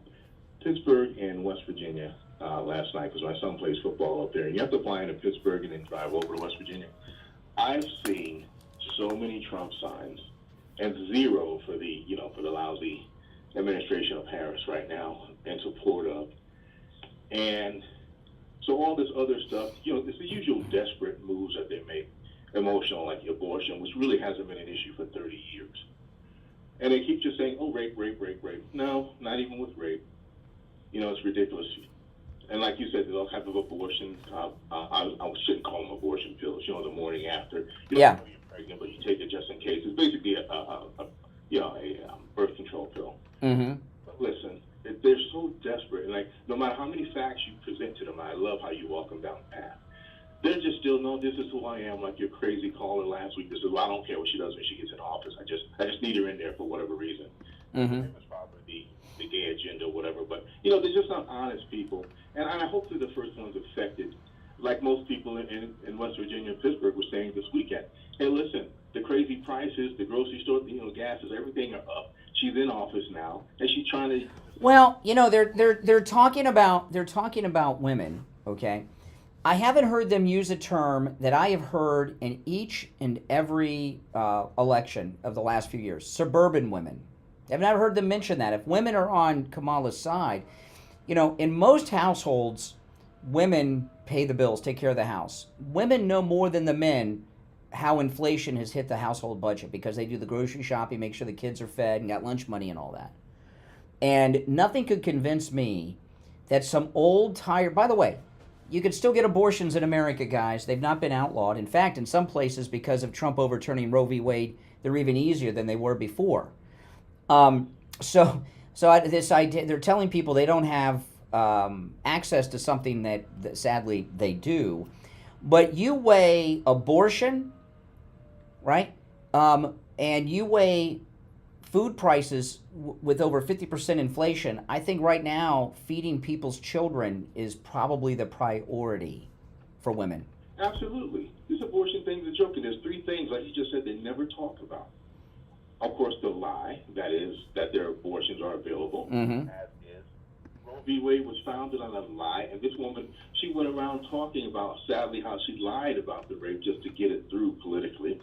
Pittsburgh and West Virginia last night because my son plays football up there. And you have to fly into Pittsburgh and then drive over to West Virginia. I've seen so many Trump signs and zero for the lousy administration of Harris right now in support of. And so all this other stuff, it's the usual desperate moves that they make, emotional, like abortion, which really hasn't been an issue for 30 years. And they keep just saying, oh, rape, rape, rape, rape. No, not even with rape. It's ridiculous. And like you said, they'll have abortion. I shouldn't call them abortion pills, the morning after. You don't know you're pregnant, but you take it just in case. It's basically a birth control pill. Mm-hmm. But listen, they're so desperate. And no matter how many facts you present to them, I love how you walk them down the path. They're just still, no, this is who I am, like your crazy caller last week. This is, I don't care what she does when she gets in office. I just need her in there for whatever reason. Mm-hmm. It's probably the gay agenda or whatever. But, they're just not honest people. And I hope they're the first ones affected. Like most people in West Virginia and Pittsburgh were saying this weekend. Hey, listen, the crazy prices, the grocery store, gases, everything are up. She's in office now, and she's trying to. Well, they're talking about women. Okay, I haven't heard them use a term that I have heard in each and every election of the last few years. Suburban women. I've never heard them mention that. If women are on Kamala's side, in most households, women pay the bills, take care of the house. Women know more than the men how inflation has hit the household budget because they do the grocery shopping, make sure the kids are fed, and got lunch money and all that. And nothing could convince me that some old, tired... By the way, you can still get abortions in America, guys. They've not been outlawed. In fact, in some places, because of Trump overturning Roe v. Wade, they're even easier than they were before. So this idea, they're telling people they don't have access to something that sadly they do. But you weigh abortion, right? And you weigh food prices with over 50% inflation. I think right now feeding people's children is probably the priority for women. Absolutely. This abortion thing is a joke, and there's three things, like you just said, they never talk about. Of course, the lie, that is, that their abortions are available. Mm-hmm. As is. Roe v. Wade was founded on a lie, and this woman, she went around talking about, sadly, how she lied about the rape just to get it through politically.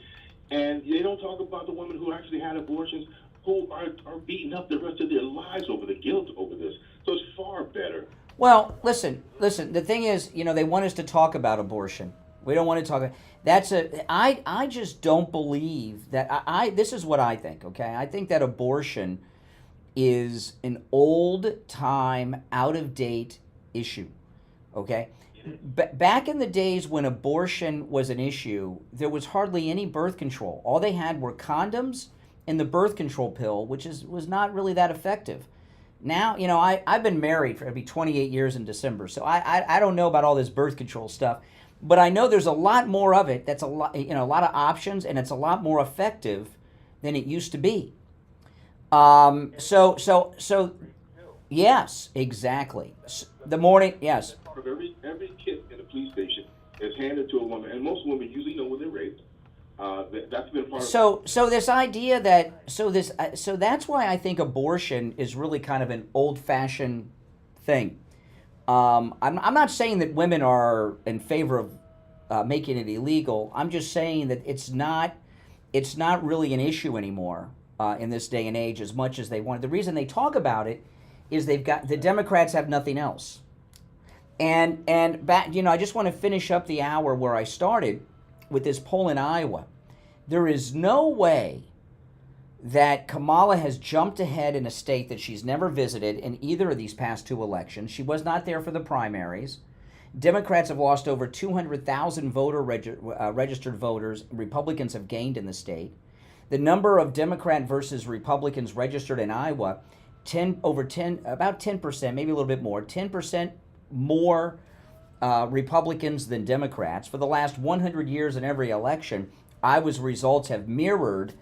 And they don't talk about the women who actually had abortions, who are beaten up the rest of their lives over the guilt over this. So it's far better. Well, listen. The thing is, they want us to talk about abortion. We don't want to talk. I just don't believe that. This is what I think. Okay, I think that abortion is an old time, out of date issue. Okay, back in the days when abortion was an issue, there was hardly any birth control. All they had were condoms and the birth control pill, which was not really that effective. Now, I've been married for 28 years in December, so I don't know about all this birth control stuff. But I know there's a lot more of it. That's a lot of options, and it's a lot more effective than it used to be. So, yes, exactly. The morning, yes. Part of every kit in a police station is handed to a woman, and most women usually know when they're raped. That's been part of. So this idea that so that's why I think abortion is really kind of an old-fashioned thing. I'm not saying that women are in favor of making it illegal. I'm just saying that it's not really an issue anymore in this day and age as much as they want. The reason they talk about it is the Democrats have nothing else. And back, I just want to finish up the hour where I started with this poll in Iowa. There is no way that Kamala has jumped ahead in a state that she's never visited in either of these past two elections. She was not there for the primaries. Democrats have lost over 200,000 registered voters. Republicans have gained in the state. The number of Democrat versus Republicans registered in Iowa, about 10%, maybe a little bit more, 10% more Republicans than Democrats. For the last 100 years in every election, Iowa's results have mirrored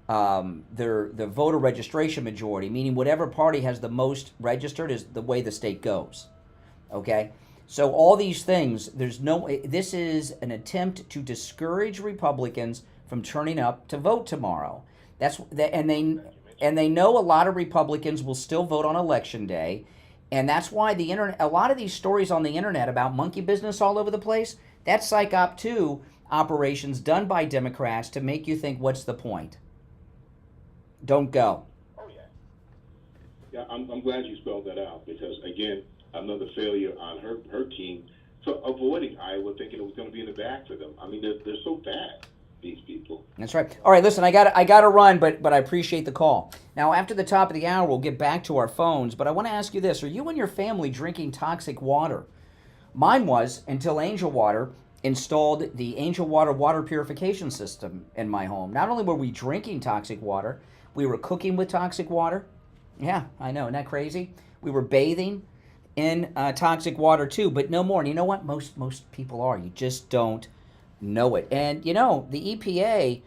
the voter registration majority, meaning whatever party has the most registered is the way the state goes. Okay? So all these things, this is an attempt to discourage Republicans from turning up to vote tomorrow. And they know a lot of Republicans will still vote on Election Day, and that's why the internet, a lot of these stories on the internet about monkey business all over the place, that's Psych Op 2 operations done by Democrats to make you think, what's the point? Don't go. Oh, yeah. Yeah, I'm glad you spelled that out because, again, another failure on her team for avoiding Iowa, thinking it was going to be in the bag for them. I mean, they're so bad, these people. That's right. All right, listen, I got to run, but I appreciate the call. Now, after the top of the hour, we'll get back to our phones, but I want to ask you this. Are you and your family drinking toxic water? Mine was until Angel Water installed the Angel Water water purification system in my home. Not only were we drinking toxic water, we were cooking with toxic water. Yeah, I know, isn't that crazy? We were bathing in toxic water too, but no more. And you know what? Most people are. You just don't know it. And you know, the EPA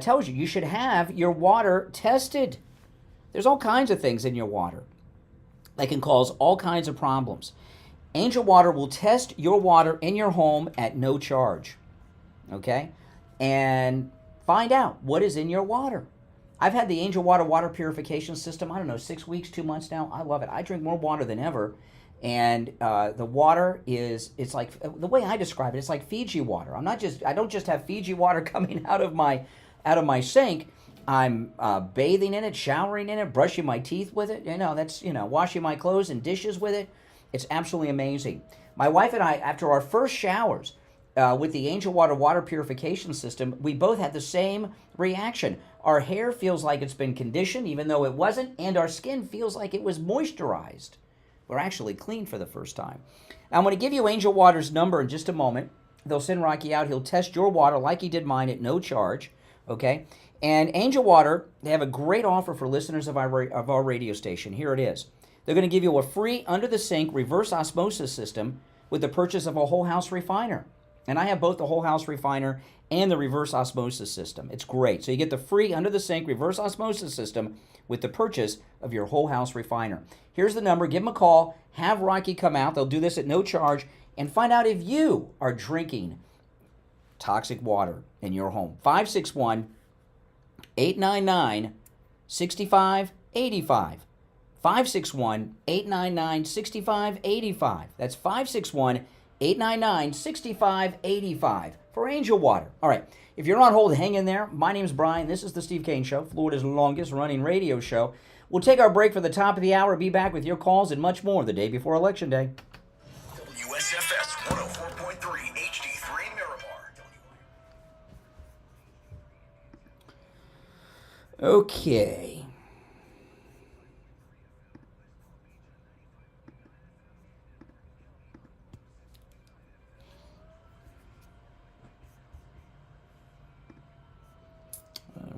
tells you should have your water tested. There's all kinds of things in your water that can cause all kinds of problems. Angel Water will test your water in your home at no charge, okay? And find out what is in your water. I've had the Angel Water water purification system, I don't know, 6 weeks, 2 months now. I love it. I drink more water than ever. And the water it's like, the way I describe it, it's like Fiji water. I don't just have Fiji water coming out of my sink. I'm bathing in it, showering in it, brushing my teeth with it. Washing my clothes and dishes with it. It's absolutely amazing. My wife and I, after our first showers with the Angel Water water purification system, we both had the same reaction. Our hair feels like it's been conditioned, even though it wasn't, and our skin feels like it was moisturized. We're actually clean for the first time. Now, I'm going to give you Angel Water's number in just a moment. They'll send Rocky out. He'll test your water like he did mine at no charge, okay? And Angel Water, they have a great offer for listeners of our radio station. Here it is. They're going to give you a free under-the-sink reverse osmosis system with the purchase of a whole house refiner. And I have both the whole house refiner and the reverse osmosis system. It's great. So you get the free under-the-sink reverse osmosis system with the purchase of your whole house refiner. Here's the number. Give them a call. Have Rocky come out. They'll do this at no charge. And find out if you are drinking toxic water in your home. 561-899-6585. 561-899-6585. That's 561-899-6585 for Angel Water. All right. If you're on hold, hang in there. My name's Brian. This is the Steve Kane Show, Florida's longest running radio show. We'll take our break for the top of the hour. Be back with your calls and much more the day before Election Day. WSFS 104.3 HD3 Miramar. Okay.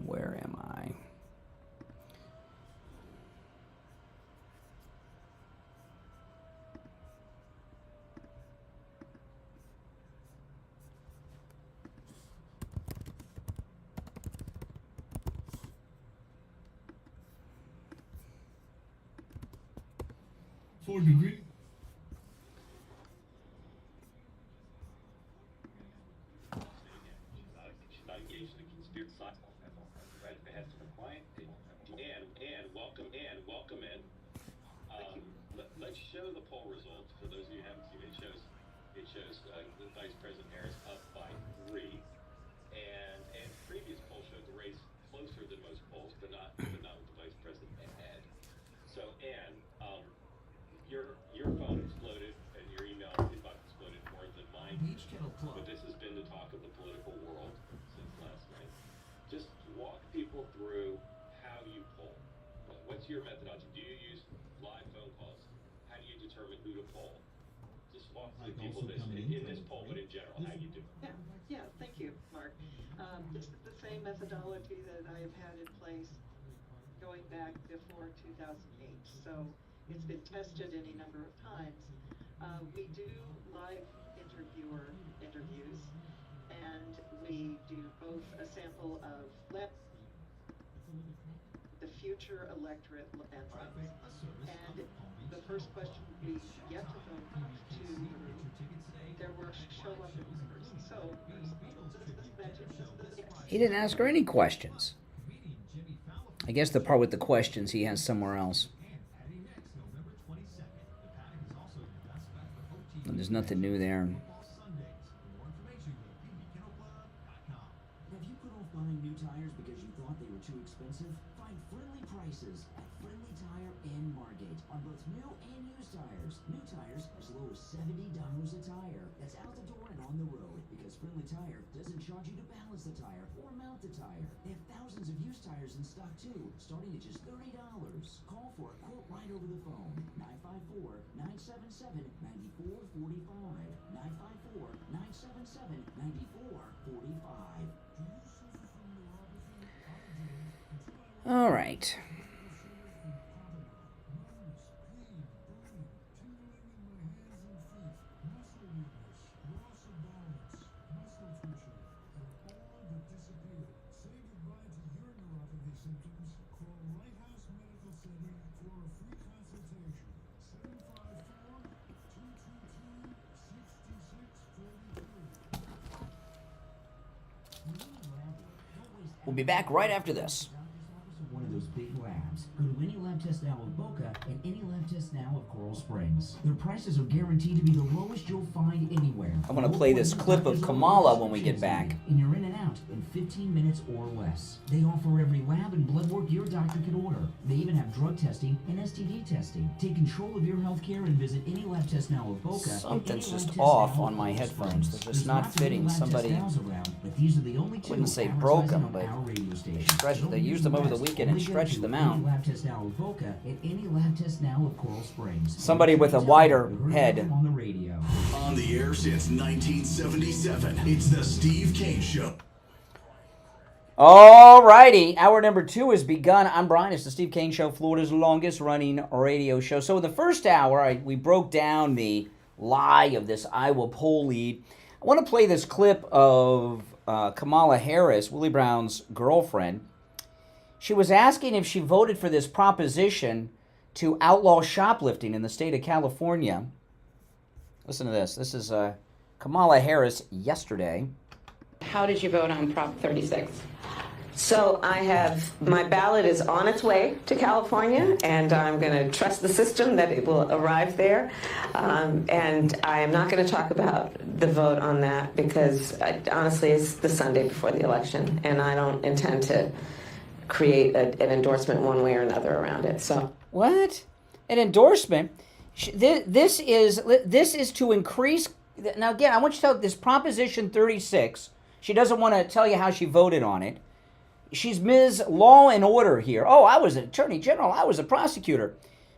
Where am I? For degree. She's not engaged in a conspiracy. Right at the behest of a client. And welcome in. Let's show the poll results for those of you who haven't seen it. It shows the Vice President Harris up by 3, and previous polls showed the race closer than most polls, but not with the Vice President ahead. So, Ann, your phone exploded and your email inbox exploded more than mine. But this has been the talk of the political world since last night. Just walk people through how you poll. What's your methodology? Do you use live phone calls? How do you determine who to poll? Just talk to people in this poll, but in general, how you do. Yeah, thank you, Mark. This is the same methodology that I have had in place going back before 2008. So it's been tested any number of times. We do live interviews, and we do both a sample of the future electorate anthems, and the first question we get to vote to their work show up in numbers. So He didn't ask her any questions. I guess the part with the questions he has somewhere else. And there's nothing new there. Have you put off buying new tires because you thought they were too expensive? Find friendly prices at Friendly Tire and Margate on both new and used tires. New tires as low as $70 a tire. That's out the door and on the road, because Friendly Tire doesn't charge you to balance the tire or mount the tire. They have thousands of used tires in stock too, starting at just $30. Call for a quote right over the phone. 954-977-9445. 954-977-9445. All right. We'll be back right after this. One of those big labs. Go to any lab test now of Boca and any lab test now of Coral Springs. Their prices are guaranteed to be the lowest you'll find anywhere. I'm going to play this clip of Kamala when we get back. And you're in and out in 15 minutes or less. They offer every lab and blood work your doctor could order. They even have drug testing and STD testing. Take control of your health care and visit any lab test now of Boca. Something's just off on my headphones. They're just not fitting. Somebody, these are the only two wouldn't say broke them, but they used them over the weekend and stretched them out. Lab test now of Boca and any lab test now of Coral Springs. Somebody with a wider head. On the radio. On the air since 1977, it's the Steve Kane Show. All righty, hour number 2 has begun. I'm Brian. It's the Steve Kane Show, Florida's longest running radio show. So in the first hour, we broke down the lie of this Iowa poll lead. I want to play this clip of Kamala Harris, Willie Brown's girlfriend. She was asking if she voted for this proposition to outlaw shoplifting in the state of California. Listen to this. This is Kamala Harris yesterday. How did you vote on Prop 36? So my ballot is on its way to California, and I'm going to trust the system that it will arrive there. And I am not going to talk about the vote on that because, honestly, it's the Sunday before the election, and I don't intend to create an endorsement one way or another around it. So what? An endorsement? This is to increase. Now again, I want you to tell this Proposition 36. She doesn't want to tell you how she voted on it. She's Ms. Law and Order here. Oh, I was an attorney general. I was a prosecutor.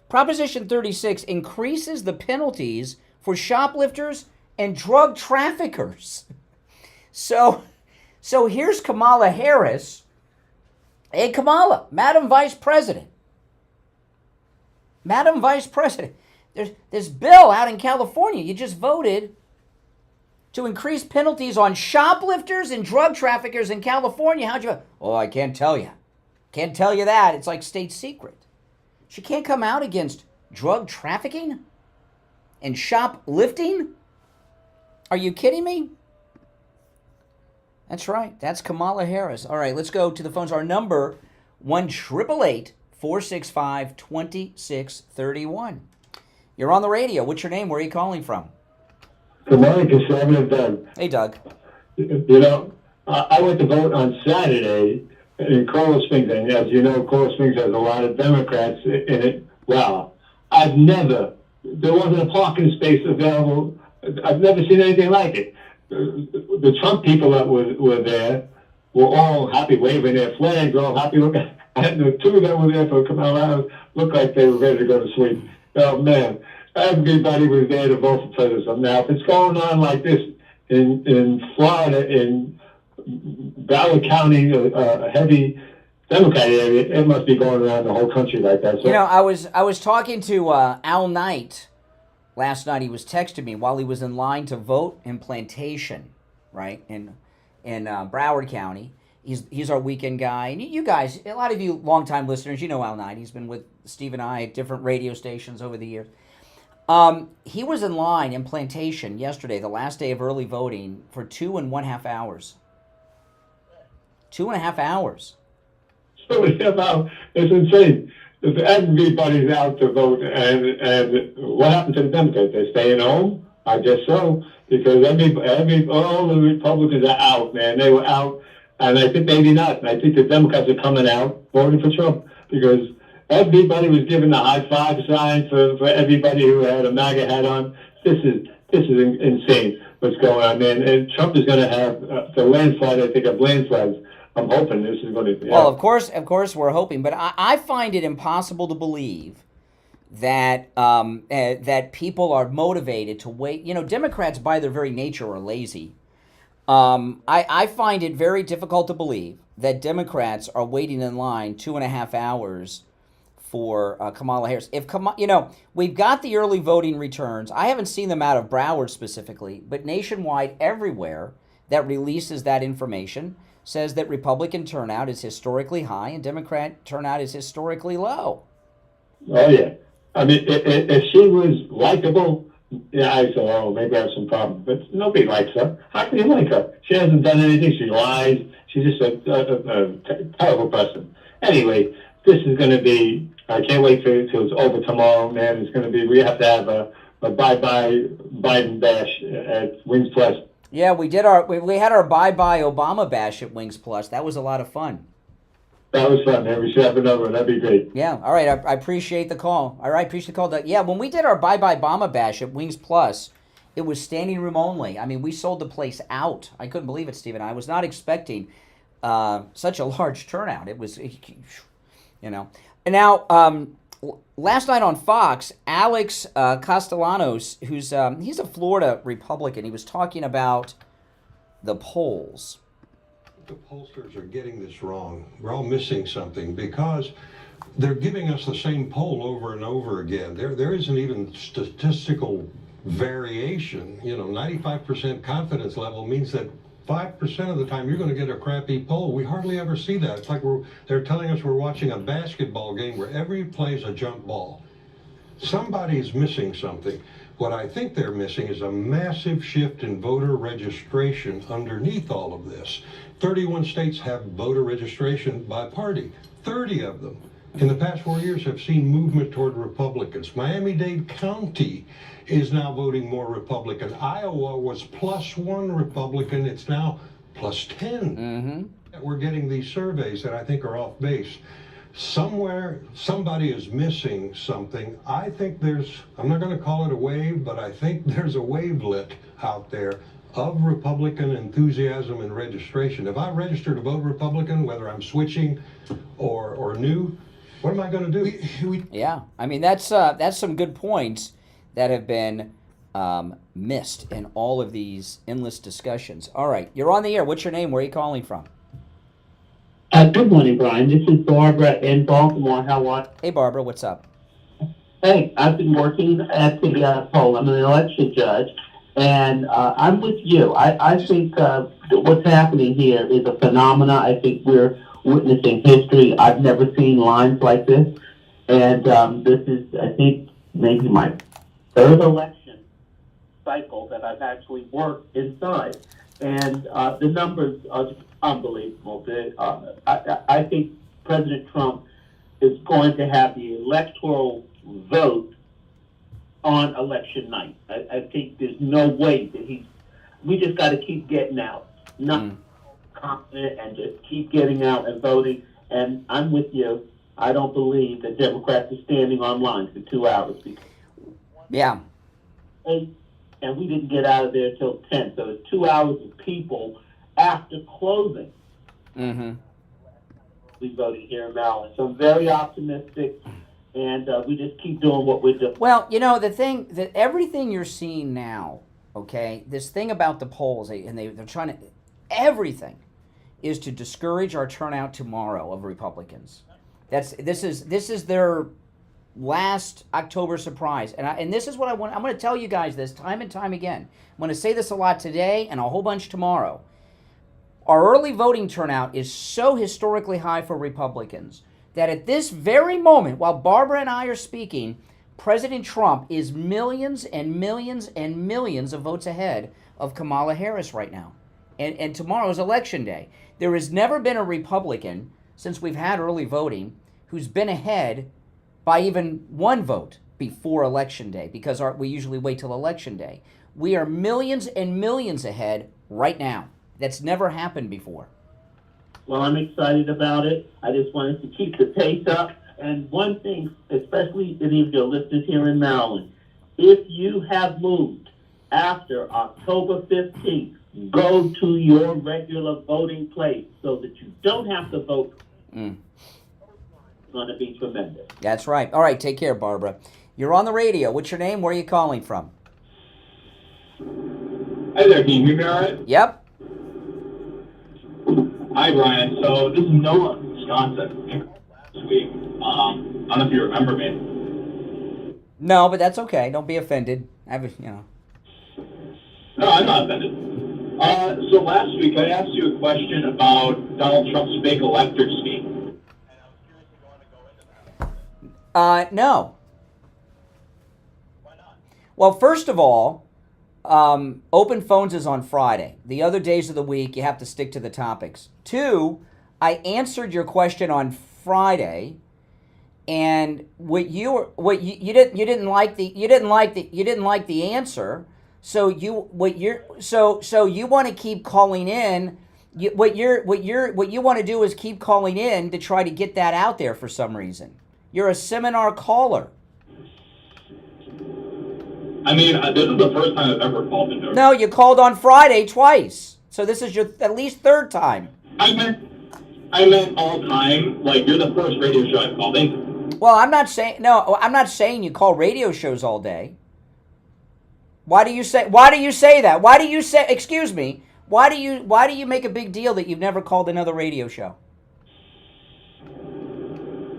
Proposition 36 increases the penalties for shoplifters and drug traffickers. So here's Kamala Harris. Hey, Kamala, Madam Vice President. Madam Vice President, there's this bill out in California. You just voted to increase penalties on shoplifters and drug traffickers in California. How'd you vote? Oh, I can't tell you. Can't tell you that. It's like state secret. She can't come out against drug trafficking and shoplifting? Are you kidding me? That's right. That's Kamala Harris. All right, let's go to the phones. Our number, 1-888-465-2631. You're on the radio. What's your name? Where are you calling from? Good morning, Conservative Doug. Hey, Doug. You know, I went to vote on Saturday in Coral Springs, and as you know, Coral Springs has a lot of Democrats in it. Well, there wasn't a parking space available. I've never seen anything like it. The Trump people that were there were all happy, waving their flags, all happy looking. And the two that were there for Kamala looked like they were ready to go to sleep. Oh, man. everybody was there to vote for president. Now, if it's going on like this in Florida, in Broward County, a heavy Democrat area, it must be going around the whole country like that. So, I was talking to Al Knight last night. He was texting me while he was in line to vote in Plantation, right, in Broward County. He's our weekend guy. And you guys, a lot of you longtime listeners, you know Al Knight. He's been with Steve and I at different radio stations over the years. He was in line in Plantation yesterday, the last day of early voting, for 2.5 hours. 2.5 hours. So it's insane. If everybody's out to vote, and what happened to the Democrats? They're staying home? I guess so, because all the Republicans are out, man. They were out, and I think maybe not. And I think the Democrats are coming out voting for Trump, because everybody was giving the high five sign for everybody who had a MAGA hat on. This is insane what's going on, man. And Trump is going to have the landslide, I think, of landslides. I'm hoping this is going to... Yeah. Well, of course, we're hoping. But I find it impossible to believe that that people are motivated to wait. Democrats, by their very nature, are lazy. I find it very difficult to believe that Democrats are waiting in line 2.5 hours for Kamala Harris. We've got the early voting returns. I haven't seen them out of Broward specifically, but nationwide, everywhere that releases that information says that Republican turnout is historically high and Democrat turnout is historically low. Oh, yeah. I mean, if she was likable, yeah, I say, oh, maybe I have some problem. But nobody likes her. How can you like her? She hasn't done anything. She lies. She's just a terrible person. Anyway, this is going to be, I can't wait till it's over tomorrow, man. It's going to be, we have to have a bye-bye Biden bash at Wings Plus. Yeah, we had our bye-bye Obama bash at Wings Plus. That was a lot of fun. That was fun, man. We should have another one. That'd be great. Yeah, all right. I appreciate the call. All right, appreciate the call. Yeah, when we did our bye-bye Obama bash at Wings Plus, it was standing room only. I mean, we sold the place out. I couldn't believe it, Stephen. I was not expecting such a large turnout. It was, And now, last night on Fox, Alex Castellanos, he's a Florida Republican, he was talking about the polls. The pollsters are getting this wrong. We're all missing something because they're giving us the same poll over and over again. There isn't even statistical variation. 95% confidence level means that 5% of the time you're going to get a crappy poll. We hardly ever see that. It's like they're telling us we're watching a basketball game where every play is a jump ball. Somebody's missing something. What I think they're missing is a massive shift in voter registration underneath all of this. 31 states have voter registration by party. 30 of them in the past 4 years have seen movement toward Republicans. Miami-Dade County is now voting more Republican. Iowa was +1 Republican. It's now +10. Mm-hmm. We're getting these surveys that I think are off base. Somewhere, somebody is missing something. I think I'm not going to call it a wave, but I think there's a wavelet out there of Republican enthusiasm and registration. If I register to vote Republican, whether I'm switching or new, what am I going to do? Yeah, I mean, that's some good points that have been missed in all of these endless discussions. All right, you're on the air. What's your name? Where are you calling from? Good morning, Brian. This is Barbara in Baltimore. How are you? Hey, Barbara, what's up? Hey, I've been working at the poll. I'm an election judge, and I'm with you. I think what's happening here is a phenomena. I think we're witnessing history. I've never seen lines like this, and this is, I think, maybe my third election cycle that I've actually worked inside, and the numbers are unbelievable. I think President Trump is going to have the electoral vote on election night. I think there's no way that we just got to keep getting out, not confident, and just keep getting out and voting. And I'm with you. I don't believe that Democrats are standing online for 2 hours. Yeah. And we didn't get out of there till 10. So it's 2 hours of people after closing. Mm-hmm. We voted here in Maryland. So I'm very optimistic, and we just keep doing what we're doing. Well, you know, the thing that everything you're seeing now, okay, this thing about the polls, they're trying to, everything is to discourage our turnout tomorrow of Republicans. This is their last October surprise, and this is what I want. I'm going to tell you guys this time and time again. I'm going to say this a lot today and a whole bunch tomorrow. Our early voting turnout is so historically high for Republicans that at this very moment, while Barbara and I are speaking, President Trump is millions and millions and millions of votes ahead of Kamala Harris right now. And tomorrow is Election Day. There has never been a Republican, since we've had early voting, who's been ahead by even one vote before Election Day, because we usually wait till Election Day. We are millions and millions ahead right now. That's never happened before. Well, I'm excited about it. I just wanted to keep the pace up. And one thing, especially any of your listeners here in Maryland, if you have moved after October 15th, go to your regular voting place so that you don't have to vote. It's going to be tremendous. That's right. All right, take care, Barbara. You're on the radio. What's your name? Where are you calling from? Hi there, can you hear me all right? Yep. Hi, Brian. So this is Noah from Wisconsin. Last week, I don't know if you remember me. No, but that's okay. Don't be offended. No, I'm not offended. So last week I asked you a question about Donald Trump's fake elector scheme. No. Why not? Well, first of all, open phones is on Friday. The other days of the week, you have to stick to the topics. 2, I answered your question on Friday, and you didn't like the answer. So you want to keep calling in. What you want to do is keep calling in to try to get that out there for some reason. You're a seminar caller. I mean, this is the first time I've ever called in. No, you called on Friday twice. So this is your at least third time. I meant all time. Like, you're the first radio show I've called in. Well, I'm not saying you call radio shows all day. Why do you say that? Excuse me, why do you make a big deal that you've never called another radio show?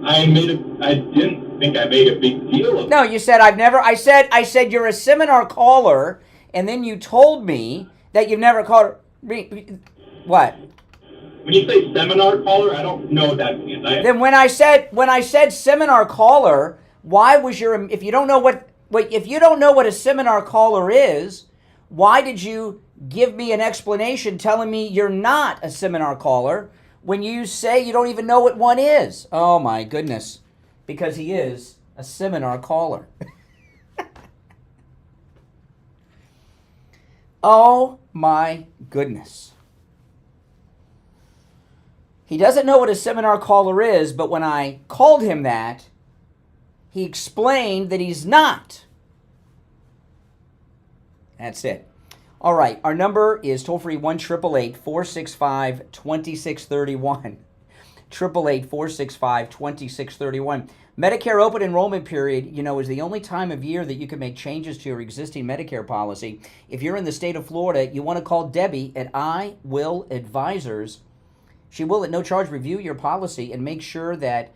I didn't think I made a big deal of it. No, you said I've never. I said you're a seminar caller, and then you told me that you've never called. What? When you say seminar caller, I don't know what that means. Then when I said seminar caller, why was your? If you don't know what a seminar caller is, why did you give me an explanation telling me you're not a seminar caller when you say you don't even know what one is? Oh my goodness. Because he is a seminar caller. Oh my goodness. He doesn't know what a seminar caller is, but when I called him that, he explained that he's not. That's it. All right, our number is toll-free 1-888-465-2631. 888-465-2631. Medicare open enrollment period, is the only time of year that you can make changes to your existing Medicare policy. If you're in the state of Florida, you want to call Debbie at I Will Advisors. She will at no charge review your policy and make sure that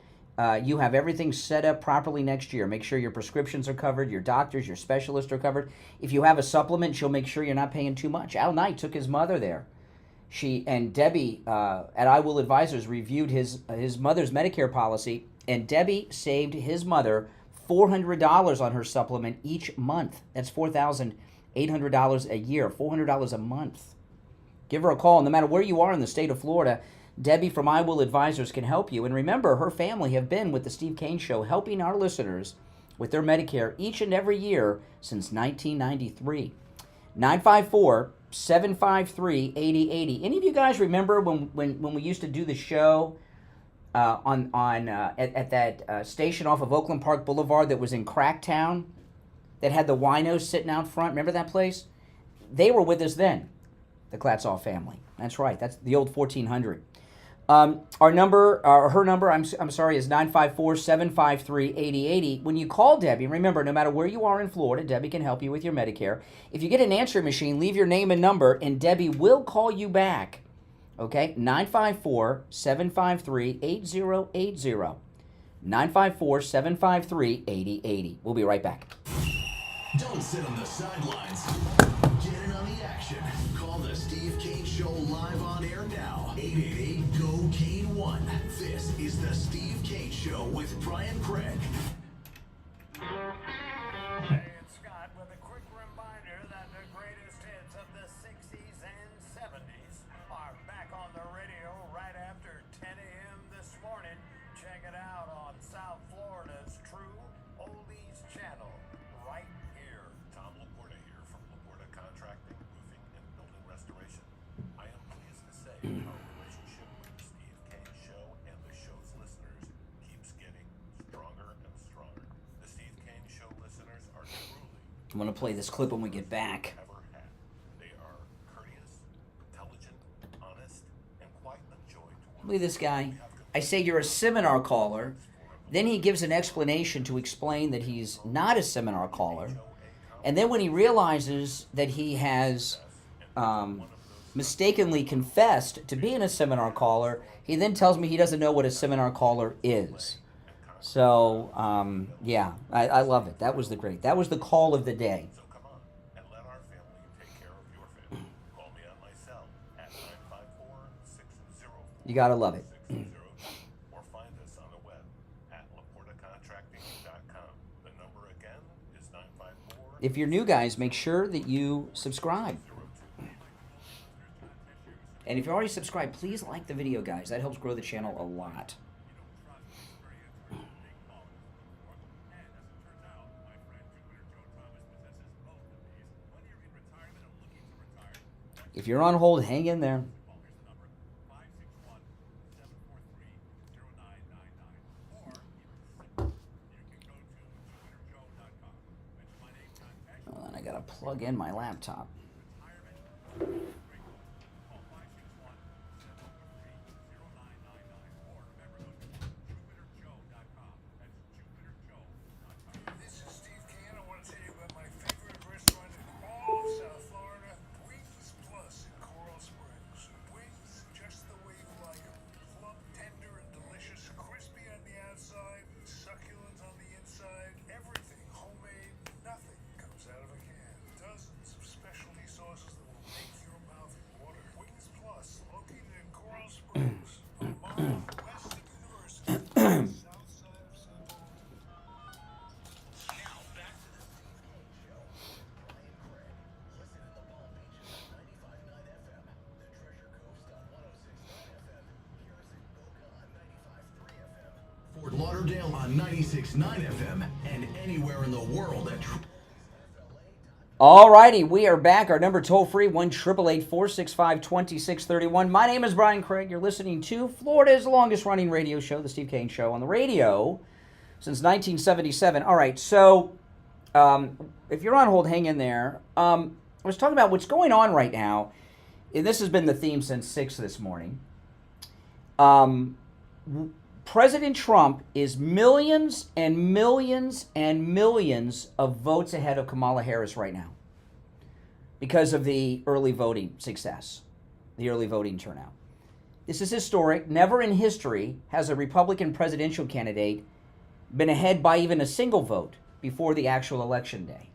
you have everything set up properly next year. Make sure your prescriptions are covered, your doctors, your specialists are covered. If you have a supplement, she'll make sure you're not paying too much. Al Knight took his mother there. She and Debbie at I Will Advisors reviewed his mother's Medicare policy, and Debbie saved his mother $400 on her supplement each month. That's $4,800 a year, $400 a month. Give her a call. No matter where you are in the state of Florida, Debbie from I Will Advisors can help you. And remember, her family have been with the Steve Kane Show, helping our listeners with their Medicare each and every year since 1993. 954-753-8080. Any of you guys remember when we used to do the show at that station off of Oakland Park Boulevard that was in Cracktown, that had the winos sitting out front? Remember that place? They were with us then, the Klatzoff family. That's right. That's the old 1400. Our number, her number, I'm sorry, is 954-753-8080. When you call Debbie, remember, no matter where you are in Florida, Debbie can help you with your Medicare. If you get an answering machine, leave your name and number, and Debbie will call you back. Okay? 954-753-8080. 954-753-8080. We'll be right back. Don't sit on the sidelines. Get in on the action. Call the Steve Kane Show live on air now. 888-GO-KANE-1. This is the Steve Kane Show with Brian Craig. Hey, it's Scott with a quick reminder that the greatest hits of the 60s and 70s are back on the radio right after 10 a.m. this morning. Check it out on South Florida's True Oldies channel right here. Tom Laporta here from Laporta Contracting, Roofing, and Building Restoration. I am pleased to say our relationship with the Steve Kane Show and the show's listeners keeps getting stronger and stronger. The Steve Kane Show listeners are truly I'm going to play this clip when we get back. ever had. They are courteous, intelligent, honest, and quite a joy to work Look at this guy. I say you're a seminar caller. Then he gives an explanation to explain that he's not a seminar caller. And then when he realizes that he has mistakenly confessed to being a seminar caller, he then tells me he doesn't know what a seminar caller is. So, yeah, I love it. That was that was the call of the day. So come on and let our family take care of your family. Call me on my cell at 954-604. You gotta love it. Or find us on the web at laportacontracting.com. The number again is 954. If you're new, guys, make sure that you subscribe. And if you're already subscribed, please like the video, guys. That helps grow the channel a lot. If you're on hold, hang in there. Oh, and I gotta plug in my laptop. This is Steve Kane. I want to tell you about my favorite restaurant in all of South Florida, Wings Plus in Coral Springs. Wings just the way you like them. Plump, tender, and delicious. Crispy on the outside, succulent on the inside. Everything homemade. Nothing comes out of a can. Dozens of specialty sauces that will make your mouth water. Wings Plus, located in Coral Springs, a mile west of University. South side of San Paulo. Now back to the Steve Kane Show. Brian Craig. Listen in the Palm Beaches on 95.9 FM, the Treasure Coast on 106.9 FM, hear us in Boca on 95.3 FM, Fort Lauderdale on 96.9 FM, and anywhere in the world at All righty, we are back. Our number toll-free, 1-888-465-2631. My name is Brian Craig. You're listening to Florida's longest-running radio show, The Steve Kane Show, on the radio since 1977. All right, so if you're on hold, hang in there. I was talking about what's going on right now, and this has been the theme since 6 this morning. President Trump is millions and millions and millions of votes ahead of Kamala Harris right now because of the early voting success, the early voting turnout. This is historic. Never in history has a Republican presidential candidate been ahead by even a single vote before the actual election day.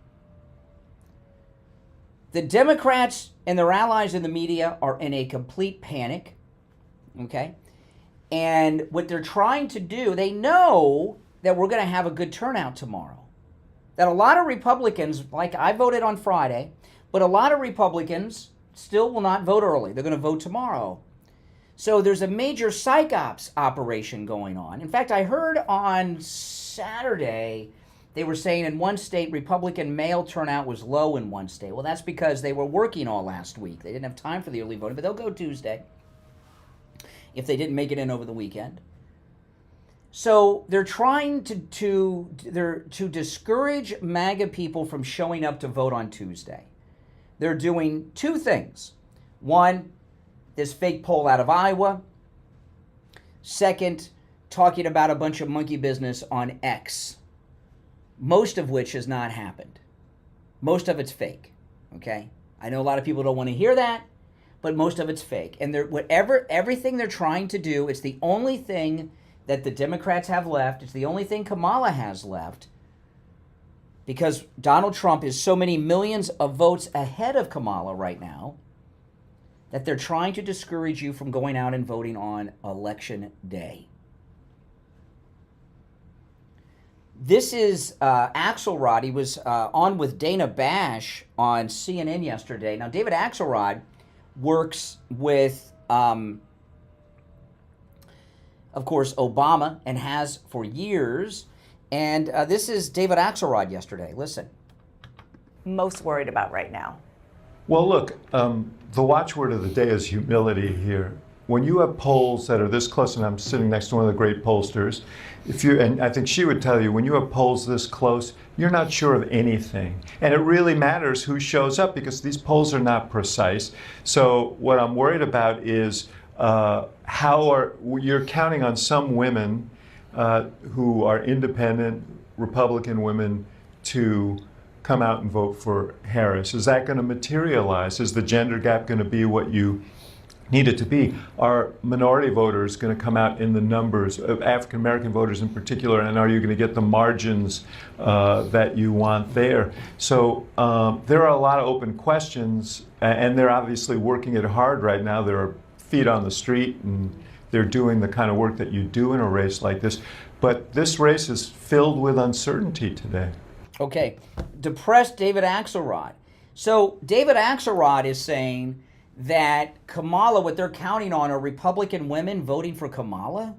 The Democrats and their allies in the media are in a complete panic, okay? And what they're trying to do, they know that we're going to have a good turnout tomorrow. That a lot of Republicans, like I voted on Friday, but a lot of Republicans still will not vote early. They're going to vote tomorrow. So there's a major psych ops operation going on. In fact, I heard on Saturday they were saying in one state Republican mail turnout was low in one state. Well, that's because they were working all last week. They didn't have time for the early voting, but they'll go Tuesday if they didn't make it in over the weekend. So they're trying to discourage MAGA people from showing up to vote on Tuesday. They're doing two things. One, this fake poll out of Iowa. Second, talking about a bunch of monkey business on X, most of which has not happened. Most of it's fake, okay? I know a lot of people don't want to hear that, but most of it's fake. And everything they're trying to do, it's the only thing that the Democrats have left. It's the only thing Kamala has left, because Donald Trump is so many millions of votes ahead of Kamala right now that they're trying to discourage you from going out and voting on Election Day. This is Axelrod. He was on with Dana Bash on CNN yesterday. Now, David Axelrod works with, of course, Obama, and has for years. And this is David Axelrod yesterday. Listen. Most worried about right now? Well, look, the watchword of the day is humility here. When you have polls that are this close, and I'm sitting next to one of the great pollsters, and I think she would tell you, when you have polls this close, you're not sure of anything. And it really matters who shows up, because these polls are not precise. So what I'm worried about is you're counting on some women who are independent Republican women to come out and vote for Harris. Is that going to materialize? Is the gender gap going to be what you need it to be? Are minority voters going to come out in the numbers of African American voters in particular, and are you going to get the margins that you want there? So there are a lot of open questions, and they're obviously working it hard right now. There are feet on the street, and they're doing the kind of work that you do in a race like this. But this race is filled with uncertainty today. Okay, depressed David Axelrod. So David Axelrod is saying that Kamala, what they're counting on are Republican women voting for Kamala?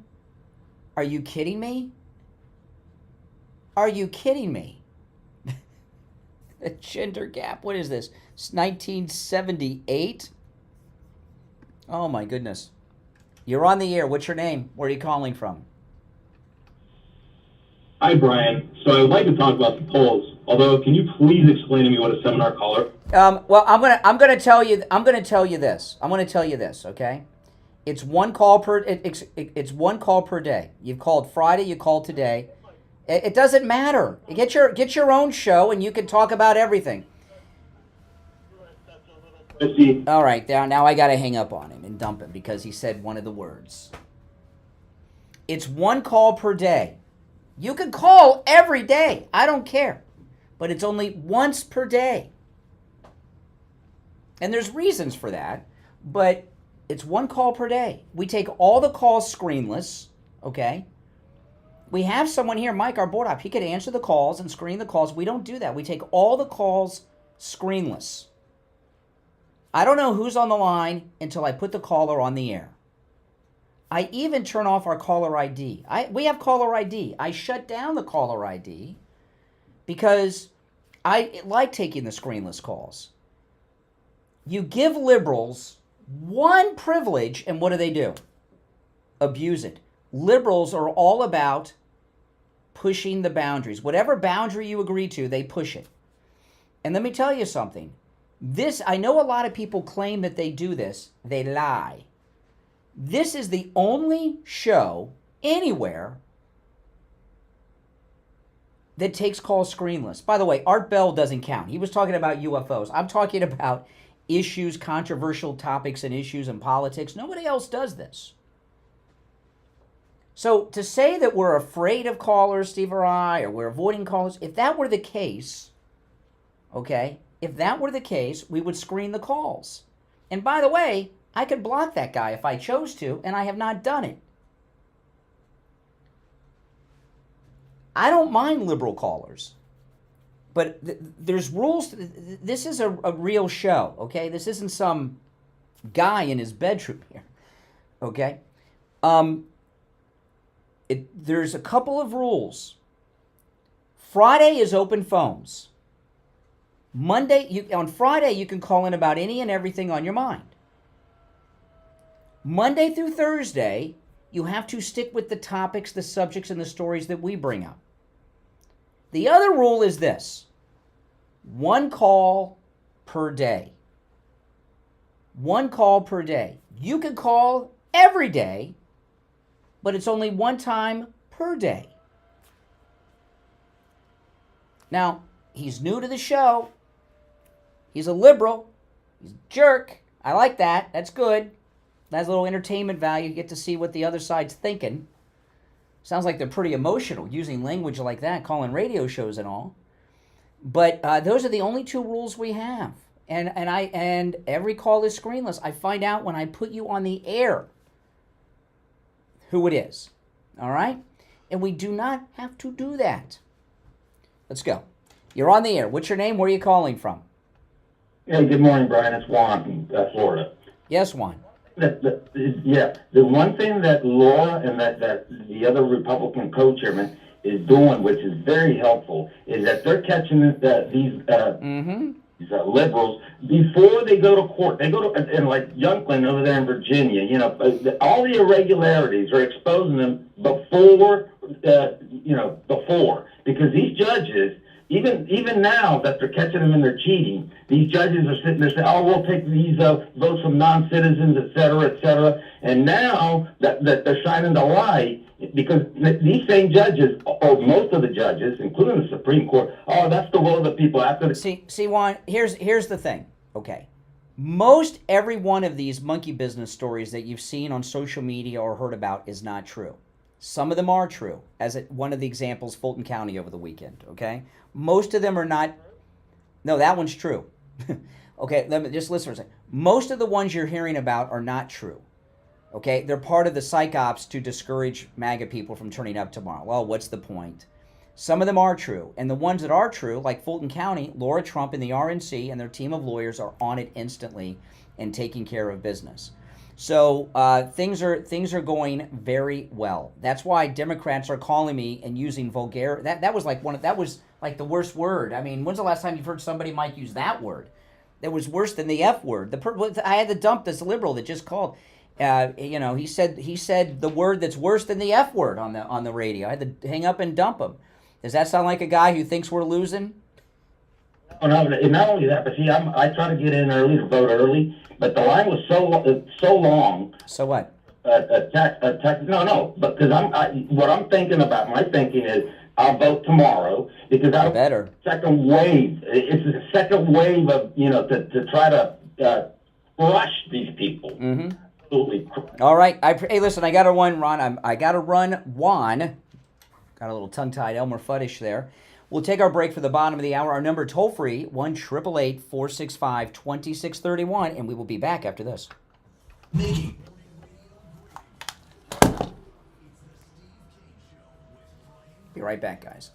Are you kidding me? Are you kidding me? The gender gap, what is this? It's 1978? Oh my goodness. You're on the air. What's your name? Where are you calling from? Hi, Brian. So I would like to talk about the polls. Although, can you please explain to me what a seminar caller? Well, I'm gonna tell you this. Okay? It's one call per. It's one call per day. You've called Friday. You called today. It doesn't matter. Get your own show, and you can talk about everything. All right. Now I got to hang up on him and dump him because he said one of the words. It's one call per day. You can call every day. I don't care. But it's only once per day. And there's reasons for that, but it's one call per day. We take all the calls screenless, okay? We have someone here, Mike, our board op. He could answer the calls and screen the calls. We don't do that. We take all the calls screenless. I don't know who's on the line until I put the caller on the air. I even turn off our caller ID. We have caller ID. I shut down the caller ID because I like taking the screenless calls. You give liberals one privilege, and what do? Abuse it. Liberals are all about pushing the boundaries. Whatever boundary you agree to, they push it. And let me tell you something. I know a lot of people claim that they do this. They lie. This is the only show anywhere that takes calls screenless. By the way, Art Bell doesn't count. He was talking about UFOs. I'm talking about issues, controversial topics and issues in politics. Nobody else does this. So to say that we're afraid of callers, Steve or I, or we're avoiding callers, if that were the case, okay, if that were the case, we would screen the calls. And by the way, I could block that guy if I chose to, and I have not done it. I don't mind liberal callers, but there's rules. This is a real show, okay? This isn't some guy in his bedroom here, okay? There's a couple of rules. Friday is open phones. On Friday, you can call in about any and everything on your mind. Monday through Thursday, you have to stick with the topics, the subjects, and the stories that we bring up. The other rule is this: one call per day. One call per day. You can call every day, but it's only one time per day. Now, he's new to the show. He's a liberal. He's a jerk. I like that. That's good. That's a little entertainment value. You get to see what the other side's thinking. Sounds like they're pretty emotional using language like that, calling radio shows and all. But those are the only two rules we have. And every call is screenless. I find out when I put you on the air who it is. All right? And we do not have to do that. Let's go. You're on the air. What's your name? Where are you calling from? Hey, good morning, Brian. It's Juan from Florida. Yes, Juan. The one thing that Laura and that the other Republican co-chairman is doing, which is very helpful, is that they're catching these liberals before they go to court. They go to, and like Youngkin over there in Virginia, you know, all the irregularities are exposing them before, because these judges, even now that they're catching them and they're cheating, these judges are sitting there saying, oh, we'll take these votes from non-citizens, et cetera, and now that they're shining the light, because these same judges, or most of the judges, including the Supreme Court, oh, that's the will of the people. After See, Juan, here's the thing, okay? Most every one of these monkey business stories that you've seen on social media or heard about is not true. Some of them are true, as one of the examples, Fulton County over the weekend, okay? Most of them are not. No, that one's true. Okay, let me just listen for a second. Most of the ones you're hearing about are not true. Okay, they're part of the psych ops to discourage MAGA people from turning up tomorrow. Well, what's the point? Some of them are true. And the ones that are true, like Fulton County, Laura Trump and the RNC and their team of lawyers are on it instantly and taking care of business. So things are going very well. That's why Democrats are calling me and using vulgar. That was like the worst word. I mean, when's the last time you've heard somebody, Mike, use that word? That was worse than the F word. I had to dump this liberal that just called. He said the word that's worse than the F word on the radio. I had to hang up and dump him. Does that sound like a guy who thinks we're losing? Oh, no, not only that, but see, I try to get in early to vote early, but the line was so long. So what? No, because what I'm thinking about, my thinking is I'll vote tomorrow because I better second wave. It's a second wave of to try to crush these people. Mm-hmm. Absolutely. All right. Hey, listen, I got to run, Ron. I got to run, Juan. Got a little tongue-tied Elmer Fuddish there. We'll take our break for the bottom of the hour. Our number toll-free, 1-888-465-2631, and we will be back after this. Making Be right back, guys.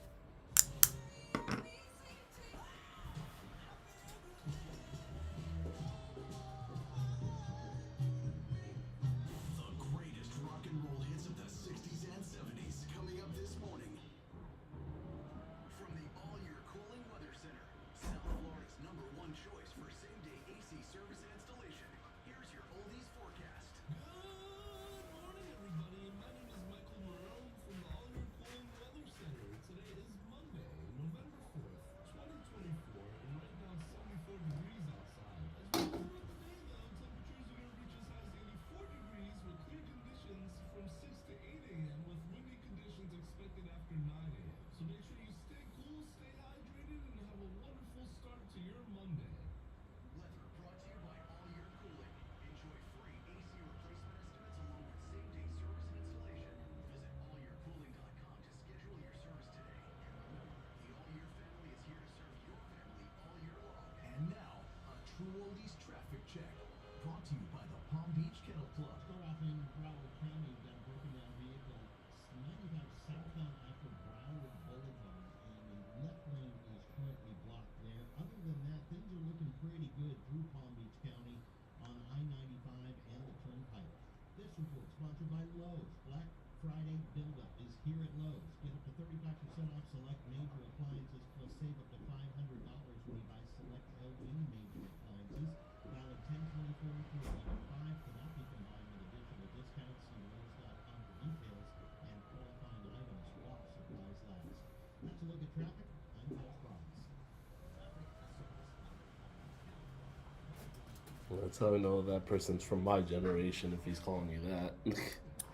That's how I know that person's from my generation if he's calling you that.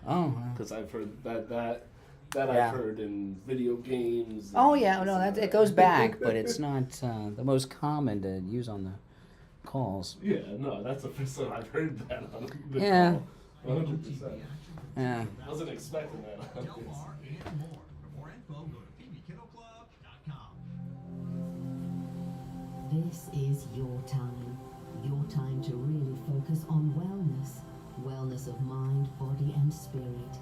Oh. Because I've heard that Yeah. I've heard in video games. Oh yeah, no, it goes back, but it's not the most common to use on the calls. Yeah, no, that's the first time I've heard that on the Yeah. call. 100%. Yeah. I wasn't expecting that. This is your time to really focus on wellness of mind, body and spirit.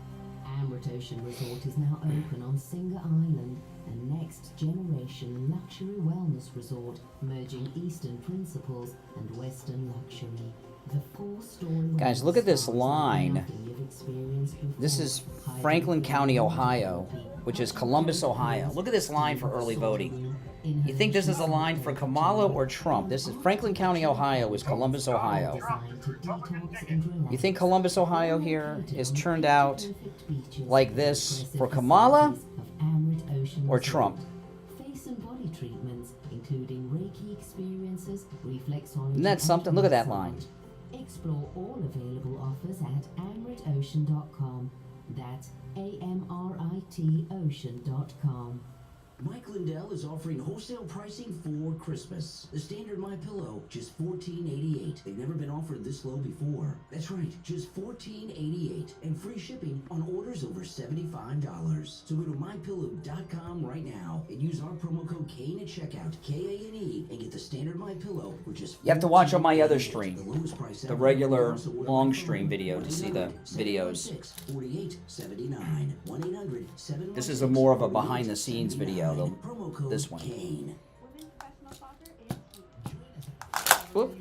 Amrit Ocean Resort is now open on Singer Island, a next-generation luxury wellness resort merging Eastern principles and Western luxury. The four-story Guys, look at this line. This is Franklin County, Ohio, which is Columbus, Ohio. Look at this line for early voting. You think this is a line for Kamala or Trump? This is Franklin County, Ohio, is Columbus, Ohio. You think Columbus, Ohio here is turned out like this for Kamala or Trump? Face and body treatments, including Reiki experiences, reflexology. Isn't that something? Look at that line. Explore all available offers at amritocean.com. That's AMRIT ocean.com. Mike Lindell is offering wholesale pricing for Christmas. The standard MyPillow, just $14.88. They've never been offered this low before. That's right, just $14.88. And free shipping on orders over $75. So go to MyPillow.com right now and use our promo code KANE at checkout, K-A-N-E, and get the standard MyPillow for just You have to watch on my other stream, lowest price the ever. regular Also order long by phone, stream video to see the videos. 4879 1-800-716. This is a more of a behind the scenes video, though. This one. Whoop.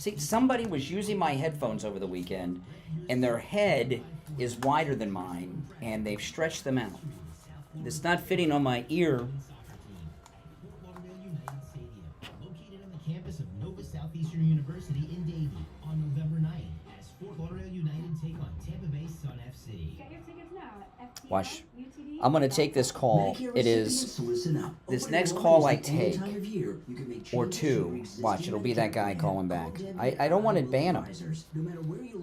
See, somebody was using my headphones over the weekend, and their head is wider than mine, and they've stretched them out. It's not fitting on my ear. Located on the campus of Nova Southeastern University in Davie on November 9th as Fort Lauderdale United take on Tampa Bay Sun FC. Get your tickets now at Watch. I'm going to take this call. It is this next call I take, or two. Watch, it'll be that guy calling back. I don't want to ban him.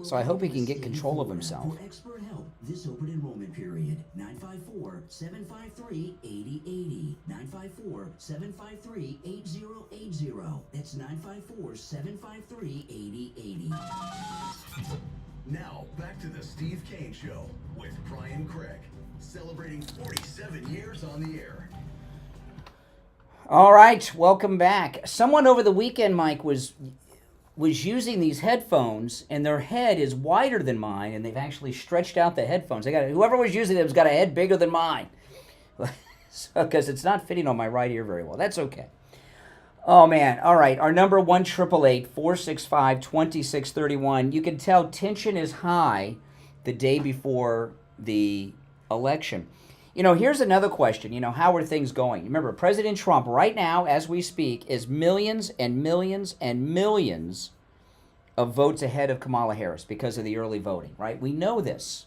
So I hope he can get control of himself. Expert help this open enrollment period. 954-753-8080. 954-753-8080. That's 954-753-8080. Now, back to the Steve Kane Show with Brian Craig, celebrating 47 years on the air. All right, welcome back. Someone over the weekend, Mike, was using these headphones, and their head is wider than mine, and they've actually stretched out the headphones. Whoever was using them has got a head bigger than mine, because it's not fitting on my right ear very well. That's okay. Oh, man. All right. Our number, 1-888-465-2631. You can tell tension is high the day before the election. You know, here's another question. You know, how are things going? Remember, President Trump right now, as we speak, is millions and millions and millions of votes ahead of Kamala Harris because of the early voting, right? We know this.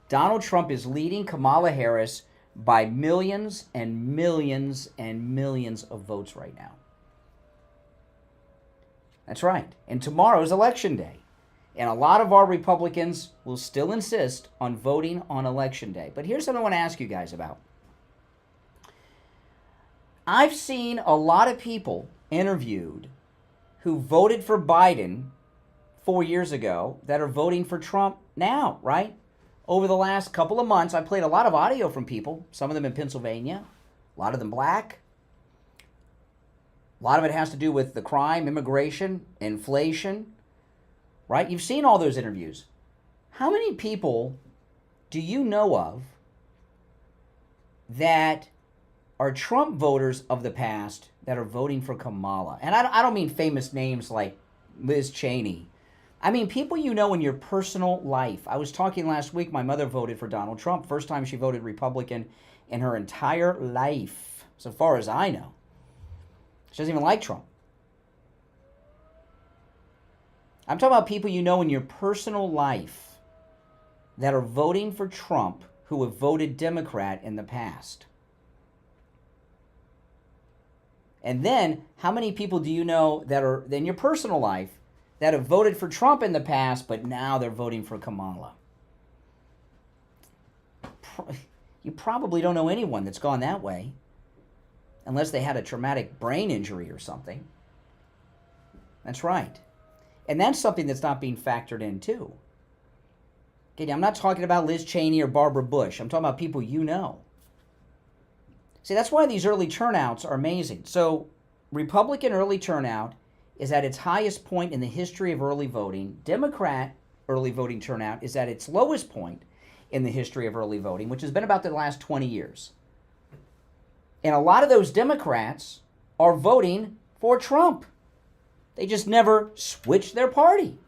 Donald Trump is leading Kamala Harris by millions and millions and millions of votes right now. That's right. And tomorrow's election day. And a lot of our Republicans will still insist on voting on election day. But here's what I want to ask you guys about. I've seen a lot of people interviewed who voted for Biden 4 years ago that are voting for Trump now, right? Over the last couple of months, I played a lot of audio from people, some of them in Pennsylvania, a lot of them black. A lot of it has to do with the crime, immigration, inflation, right? You've seen all those interviews. How many people do you know of that are Trump voters of the past that are voting for Kamala? And I don't mean famous names like Liz Cheney. I mean people you know in your personal life. I was talking last week, my mother voted for Donald Trump. First time she voted Republican in her entire life, so far as I know. She doesn't even like Trump. I'm talking about people you know in your personal life that are voting for Trump who have voted Democrat in the past. And then, how many people do you know that are in your personal life that have voted for Trump in the past, but now they're voting for Kamala? you probably don't know anyone that's gone that way, unless they had a traumatic brain injury or something. That's right. And that's something that's not being factored in, too. Okay, I'm not talking about Liz Cheney or Barbara Bush. I'm talking about people you know. See, that's why these early turnouts are amazing. So, Republican early turnout is at its highest point in the history of early voting. Democrat early voting turnout is at its lowest point in the history of early voting, which has been about the last 20 years. And a lot of those Democrats are voting for Trump. They just never switched their party.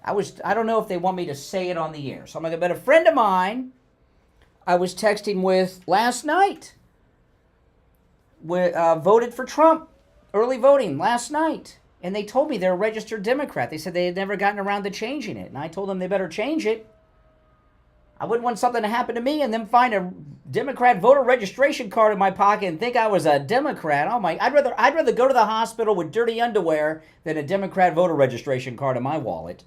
I don't know if they want me to say it on the air. So but a friend of mine I was texting with last night voted for Trump, early voting last night. And they told me they're a registered Democrat. They said they had never gotten around to changing it. And I told them they better change it. I wouldn't want something to happen to me and then find a Democrat voter registration card in my pocket and think I was a Democrat. Oh my! I'd rather go to the hospital with dirty underwear than a Democrat voter registration card in my wallet.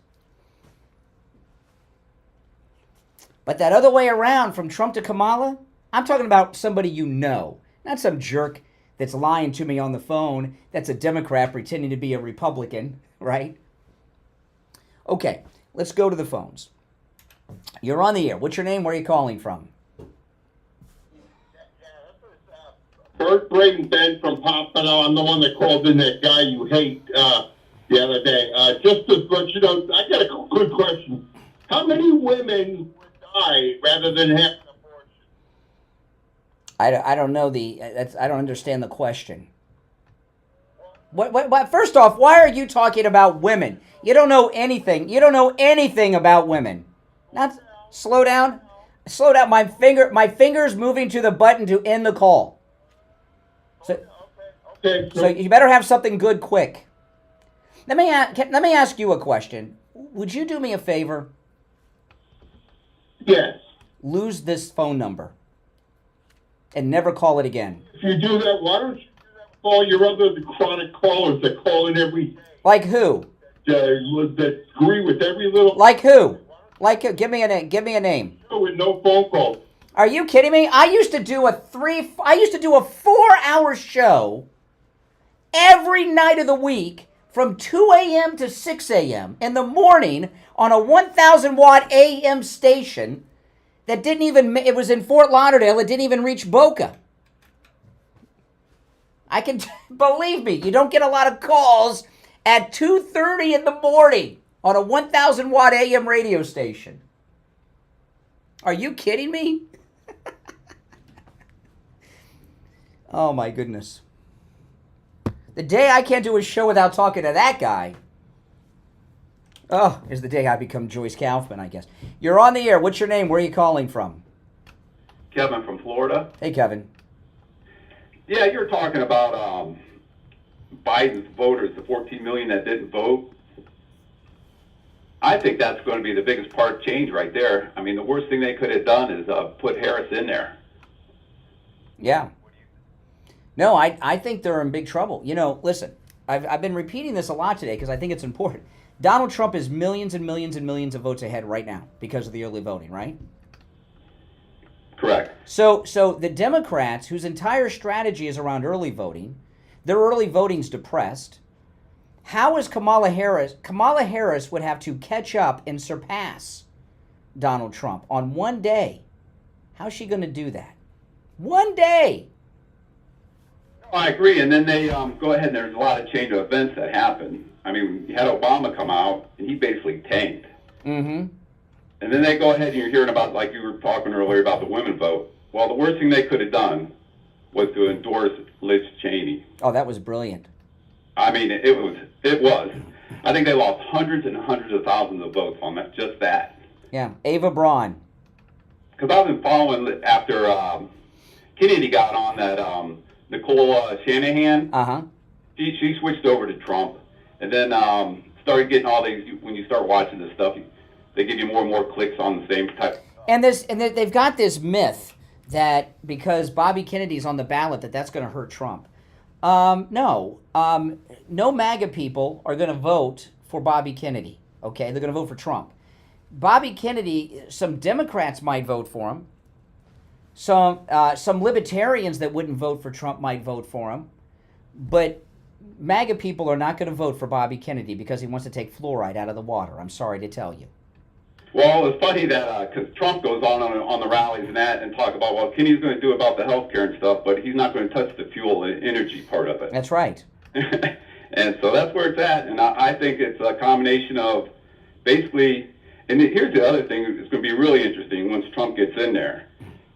But that other way around, from Trump to Kamala, I'm talking about somebody you know, not some jerk that's lying to me on the phone that's a Democrat pretending to be a Republican, right? Okay, let's go to the phones. You're on the air. What's your name? Where are you calling from? Bert Bradenton from Pompano. I'm the one that called in that guy you hate the other day. Just to let you know, I got a good question. How many women would die rather than have an abortion? I don't know I don't understand the question. What? First off, why are you talking about women? You don't know anything. You don't know anything about women. Slow down. Slow down. My finger's moving to the button to end the call. So you better have something good quick. Let me ask you a question. Would you do me a favor? Yes. Lose this phone number and never call it again. If you do that, why don't you do that with all your other chronic callers that call in every day? Like who? That agree with every little... Like who? Like who? Give me a name. Give me a name. With no phone calls. Are you kidding me? I used to do a 4-hour show every night of the week from 2 a.m. to 6 a.m. in the morning on a 1,000-watt AM station that didn't even, it was in Fort Lauderdale, it didn't even reach Boca. I can, believe me, you don't get a lot of calls at 2:30 in the morning on a 1,000-watt AM radio station. Are you kidding me? Oh my goodness. The day I can't do a show without talking to that guy, is the day I become Joyce Kaufman, I guess. You're on the air. What's your name? Where are you calling from? Kevin from Florida. Hey, Kevin. Yeah, you're talking about Biden's voters, the 14 million that didn't vote. I think that's going to be the biggest part of change right there. I mean, the worst thing they could have done is put Harris in there. Yeah. No, I think they're in big trouble. You know, listen, I've been repeating this a lot today because I think it's important. Donald Trump is millions and millions and millions of votes ahead right now because of the early voting, right? Correct. So the Democrats, whose entire strategy is around early voting, their early voting's depressed. How is Kamala Harris? Kamala Harris would have to catch up and surpass Donald Trump on one day. How's she going to do that? One day. I agree, and then they go ahead and there's a lot of change of events that happen. I mean, you had Obama come out, and he basically tanked. Mm-hmm. And then they go ahead and you're hearing about, like you were talking earlier, about the women vote. Well, the worst thing they could have done was to endorse Liz Cheney. Oh, that was brilliant. I mean, it was. I think they lost hundreds and hundreds of thousands of votes on that, just that. Yeah, Ava Braun. Because I've been following after Kennedy got on that Nicole Shanahan. Uh-huh. She switched over to Trump, and then started getting all these. When you start watching this stuff, they give you more and more clicks on the same type. And they've got this myth that because Bobby Kennedy's on the ballot, that's going to hurt Trump. No MAGA people are going to vote for Bobby Kennedy. Okay, they're going to vote for Trump. Bobby Kennedy, some Democrats might vote for him. Some libertarians that wouldn't vote for Trump might vote for him. But MAGA people are not going to vote for Bobby Kennedy because he wants to take fluoride out of the water. I'm sorry to tell you. Well, it's funny that because Trump goes on the rallies and that and talk about what Kenny's going to do about the healthcare and stuff, but he's not going to touch the fuel and energy part of it. That's right. And so that's where it's at. And I think it's a combination of basically, and here's the other thing that's going to be really interesting once Trump gets in there,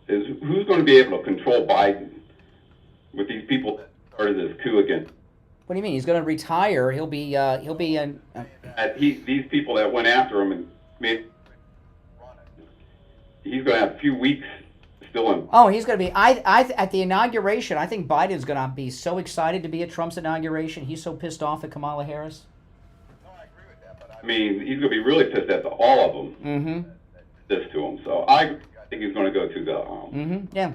is who's going to be able to control Biden with these people that started this coup again. What do you mean? He's going to retire. He'll be these people that went after him and made. He's going to have a few weeks still in. Oh, he's going to be. At the inauguration, I think Biden's going to be so excited to be at Trump's inauguration. He's so pissed off at Kamala Harris. I mean, he's going to be really pissed at all of them. Mm-hmm. This to him. So I think he's going to go to the. Yeah.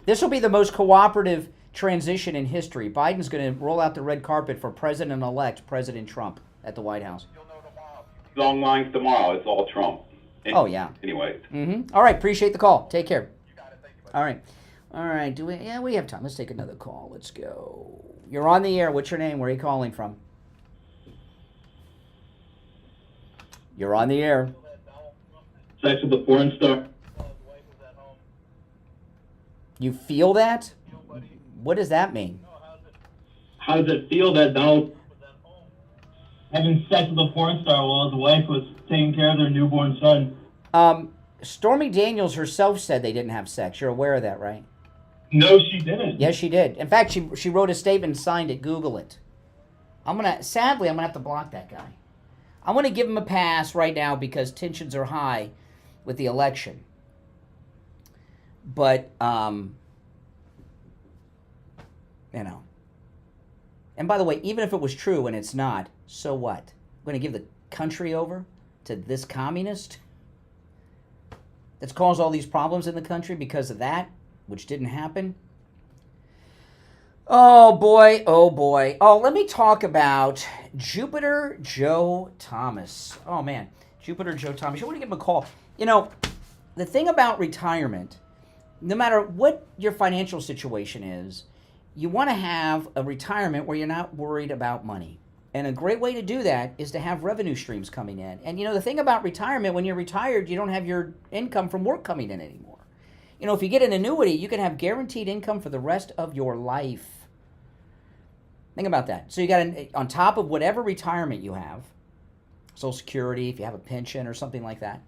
This will be the most cooperative transition in history. Biden's going to roll out the red carpet for President-elect President Trump at the White House. Long lines tomorrow. It's all Trump. Oh, yeah. Anyway. All right. Appreciate the call. Take care. You got it. Thank you, buddy. All right. Do we? Yeah, we have time. Let's take another call. Let's go. You're on the air. What's your name? Where are you calling from? You're on the air. Sex with the porn star. You feel that? What does that mean? How does it feel that Donald having sex with a porn star while his wife was taking care of their newborn son? Stormy Daniels herself said they didn't have sex. You're aware of that, right? No, she didn't. Yes, she did. In fact, she wrote a statement and signed it. Google it. Sadly, I'm gonna have to block that guy. I'm gonna give him a pass right now because tensions are high with the election. But And by the way, even if it was true and it's not, so what? We're going to give the country over to this communist that's caused all these problems in the country because of that, which didn't happen? Oh, boy. Oh, boy. Oh, let me talk about Jupiter Joe Thomas. Oh, man. Jupiter Joe Thomas. You want to give him a call. You know, the thing about retirement, no matter what your financial situation is, you want to have a retirement where you're not worried about money. And a great way to do that is to have revenue streams coming in. And, the thing about retirement, when you're retired, you don't have your income from work coming in anymore. If you get an annuity, you can have guaranteed income for the rest of your life. Think about that. So you got, on top of whatever retirement you have, Social Security, if you have a pension or something like that,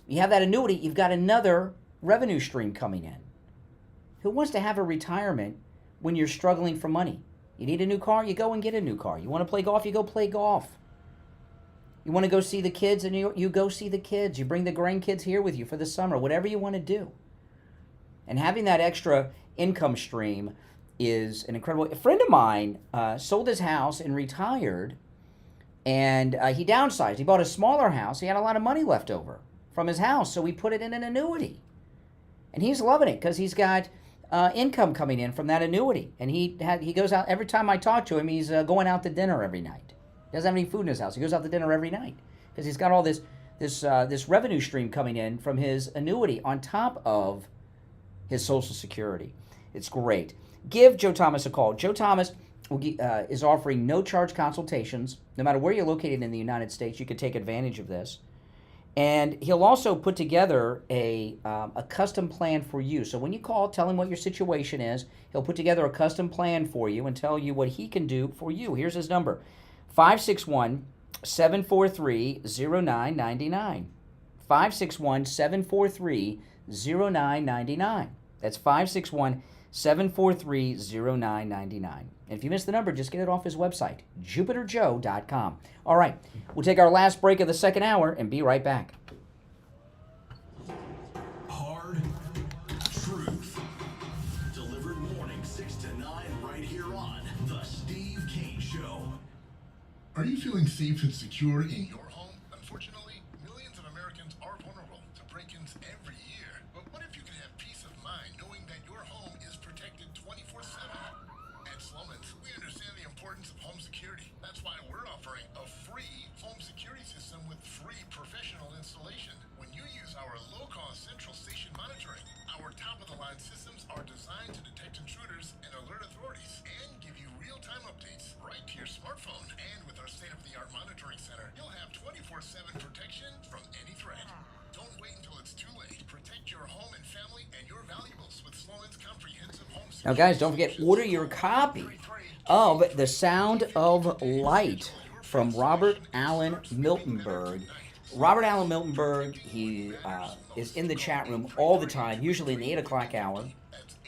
you have that annuity, you've got another revenue stream coming in. Who wants to have a retirement when you're struggling for money? You need a new car, you go and get a new car. You want to play golf, you go play golf. You want to go see the kids, and you go see the kids. You bring the grandkids here with you for the summer, whatever you want to do. And having that extra income stream is an incredible... A friend of mine sold his house and retired, and he downsized. He bought a smaller house. He had a lot of money left over from his house, so he put it in an annuity. And he's loving it because he's got income coming in from that annuity. And he goes out, every time I talk to him, he's going out to dinner every night. He doesn't have any food in his house. He goes out to dinner every night because he's got all this revenue stream coming in from his annuity on top of his Social Security. It's great. Give Joe Thomas a call. Joe Thomas is offering no-charge consultations. No matter where you're located in the United States, you can take advantage of this. And he'll also put together a custom plan for you. So when you call, tell him what your situation is. He'll put together a custom plan for you and tell you what he can do for you. Here's his number, 561-743-0999. 561-743-0999. That's 561-743-0999. And if you missed the number, just get it off his website, jupiterjoe.com. All right, we'll take our last break of the second hour and be right back. Hard Truth. Delivered morning 6 to 9 right here on The Steve Kane Show. Are you feeling safe and secure in your home? Unfortunately, millions of Americans are vulnerable to break-ins every year. But what if you can have peace of mind knowing that your home is protected 24/7? At Sloman's, we understand the importance of home security security. That's why we're offering a free home security system with free professional installation. When you use our low-cost central station monitoring, our top-of-the-line systems are designed to detect intruders and alert authorities and give you real-time updates right to your smartphone. And with our state-of-the-art monitoring center, you'll have 24/7 protection from any threat. Don't wait until it's too late. Protect your home and family and your valuables with Sloan's comprehensive home security. Now, guys, don't forget, order your copy of The Sound of Light from Robert Allen Miltenberg. Robert Allen Miltenberg, he is in the chat room all the time, usually in the 8 o'clock hour.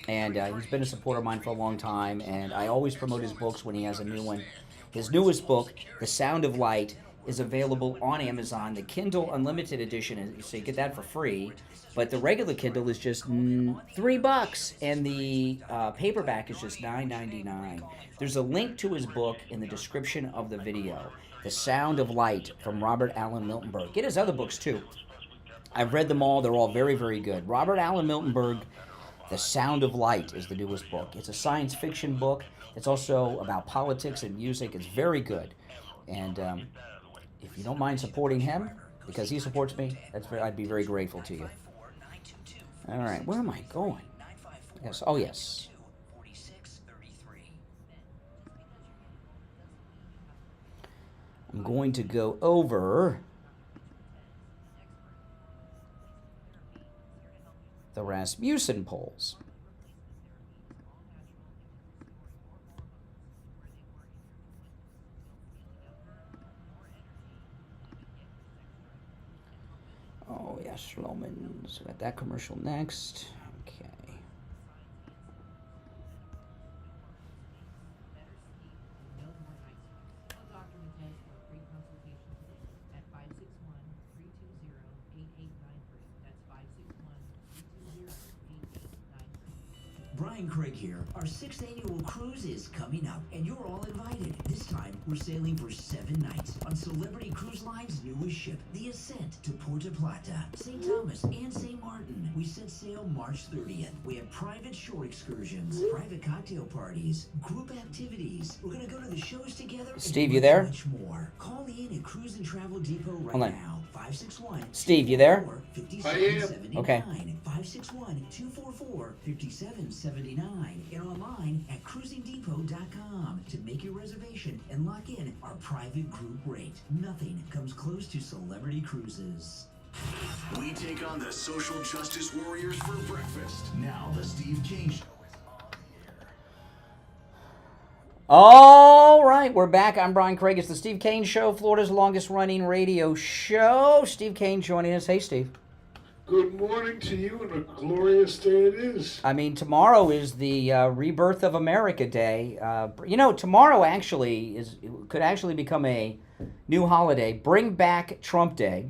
And he's been a supporter of mine for a long time, and I always promote his books when he has a new one. His newest book, The Sound of Light, is available on Amazon. The Kindle Unlimited Edition, so you get that for free. But the regular Kindle is just $3, and the paperback is just $9.99. There's a link to his book in the description of the video. The Sound of Light from Robert Allen Miltenberg. Get his other books too. I've read them all. They're all very, very good. Robert Allen Miltenberg, The Sound of Light is the newest book. It's a science fiction book. It's also about politics and music. It's very good. And if you don't mind supporting him, because he supports me, I'd be very grateful to you. All right, where am I going? Yes. Oh, yes. I'm going to go over the Rasmussen polls. Oh, yes, Romans. Got that commercial next. Okay. Brian Craig here. Our 6th annual cruise is coming up, and you're all invited. This time, we're sailing for 7 nights on Celebrity Cruise Line's newest ship, the Ascent, to Puerto Plata, St. Thomas, and St. Martin. We set sail March 30th. We have private shore excursions, private cocktail parties, group activities. We're going to go to the shows together. Steve, you there? Much more. Call in at Cruise and Travel Depot right Hold on. now. 561. Steve, you there? Okay. 561-244-5779 and online at cruisingdepot.com to make your reservation and lock in our private group rate. Nothing comes close to Celebrity Cruises. We take on the social justice warriors for breakfast. Now the Steve Kane Show. All right, we're back. I'm Brian Craig. It's the Steve Kane Show, Florida's longest-running radio show. Steve Kane joining us. Hey, Steve. Good morning to you, and a glorious day it is. I mean, tomorrow is the Rebirth of America Day. Tomorrow actually could actually become a new holiday. Bring back Trump Day.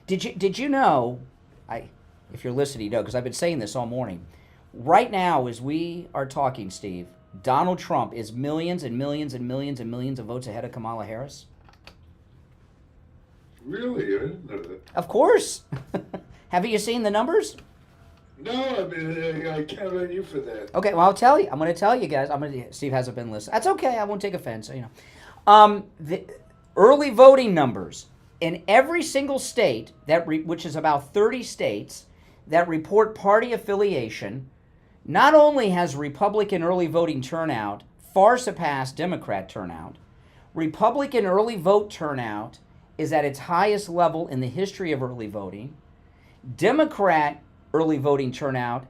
Did you know? If you're listening, you know, because I've been saying this all morning. Right now, as we are talking, Steve, Donald Trump is millions and millions and millions and millions of votes ahead of Kamala Harris. Really? I didn't know that. Of course. Have you seen the numbers? No, I mean, I count on you for that. Okay, well, I'll tell you. I'm going to tell you guys. Steve hasn't been listening. That's okay. I won't take offense. The early voting numbers in every single state, which is about 30 states, that report party affiliation. Not only has Republican early voting turnout far surpassed Democrat turnout, Republican early vote turnout is at its highest level in the history of early voting. Democrat early voting turnout,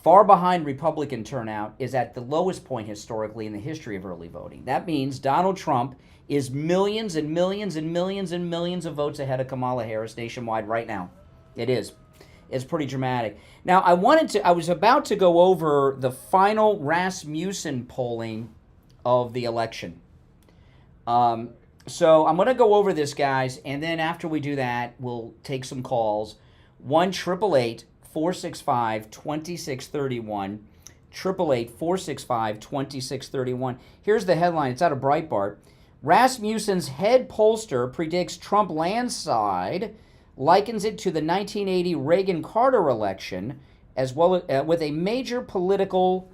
far behind Republican turnout, is at the lowest point historically in the history of early voting. That means Donald Trump is millions and millions and millions and millions of votes ahead of Kamala Harris nationwide right now. It is. It's pretty dramatic. Now, I was about to go over the final Rasmussen polling of the election. So I'm going to go over this, guys, and then after we do that, we'll take some calls. 1-888-465-2631. 888-465-2631. Here's the headline. It's out of Breitbart. Rasmussen's head pollster predicts Trump landslide, likens it to the 1980 Reagan-Carter election, as well as with a major political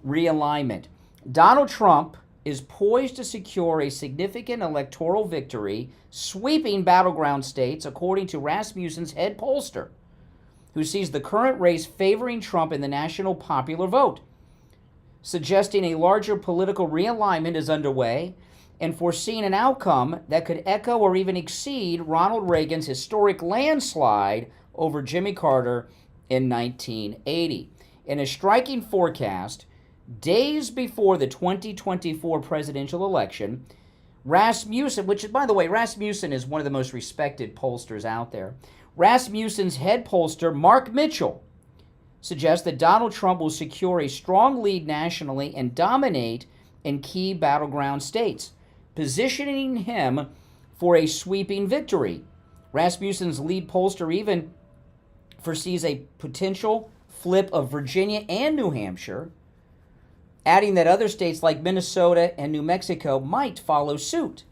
realignment. Donald Trump is poised to secure a significant electoral victory, sweeping battleground states, according to Rasmussen's head pollster, who sees the current race favoring Trump in the national popular vote, suggesting a larger political realignment is underway and foreseeing an outcome that could echo or even exceed Ronald Reagan's historic landslide over Jimmy Carter in 1980. In a striking forecast, days before the 2024 presidential election, Rasmussen, which, by the way, Rasmussen is one of the most respected pollsters out there, Rasmussen's head pollster, Mark Mitchell, suggests that Donald Trump will secure a strong lead nationally and dominate in key battleground states, positioning him for a sweeping victory. Rasmussen's lead pollster even foresees a potential flip of Virginia and New Hampshire, adding that other states like Minnesota and New Mexico might follow suit.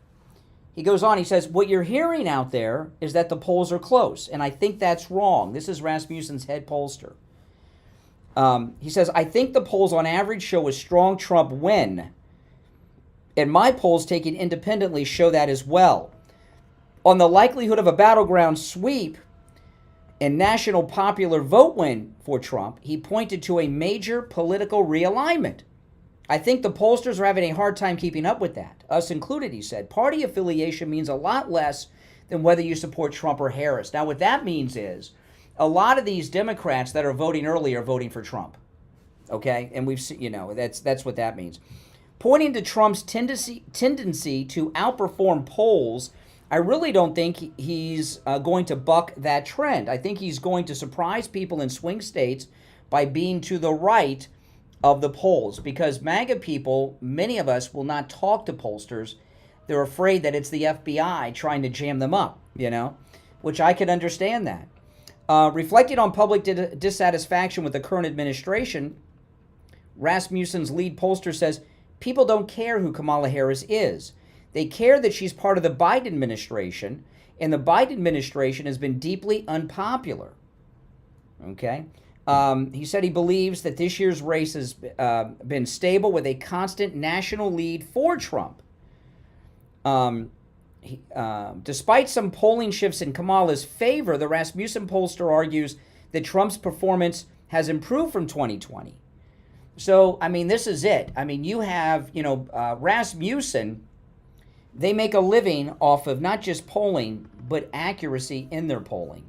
He goes on, he says, what you're hearing out there is that the polls are close, and I think that's wrong. This is Rasmussen's head pollster. He says, I think the polls on average show a strong Trump win, and my polls taken independently show that as well. On the likelihood of a battleground sweep and national popular vote win for Trump, he pointed to a major political realignment. I think the pollsters are having a hard time keeping up with that, us included, he said. Party affiliation means a lot less than whether you support Trump or Harris. Now, what that means is a lot of these Democrats that are voting early are voting for Trump, okay? And we've seen, that's what that means. Pointing to Trump's tendency to outperform polls, I really don't think he's going to buck that trend. I think he's going to surprise people in swing states by being to the right of the polls, because MAGA people, many of us, will not talk to pollsters. They're afraid that it's the FBI trying to jam them up, which I can understand that. Reflecting on public dissatisfaction with the current administration, Rasmussen's lead pollster says, people don't care who Kamala Harris is. They care that she's part of the Biden administration, and the Biden administration has been deeply unpopular. Okay? He said he believes that this year's race has been stable with a constant national lead for Trump. Despite some polling shifts in Kamala's favor, the Rasmussen pollster argues that Trump's performance has improved from 2020. So, this is it. You have, Rasmussen, they make a living off of not just polling, but accuracy in their polling.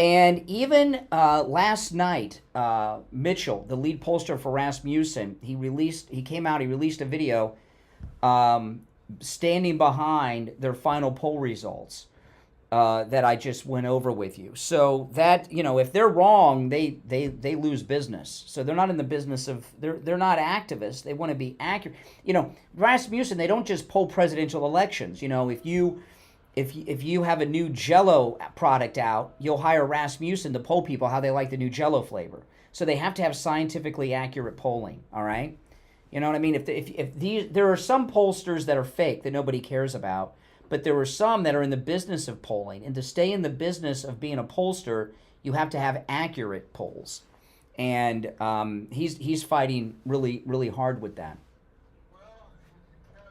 And even last night, Mitchell, the lead pollster for Rasmussen, he released a video standing behind their final poll results that I just went over with you. So that, if they're wrong, they lose business. So they're not in the business of, they're not activists. They want to be accurate. Rasmussen, they don't just poll presidential elections. If you have a new Jell-O product out, you'll hire Rasmussen to poll people how they like the new Jell-O flavor. So they have to have scientifically accurate polling, all right? You know what I mean? There are some pollsters that are fake that nobody cares about, but there are some that are in the business of polling. And to stay in the business of being a pollster, you have to have accurate polls. And he's fighting really, really hard with that.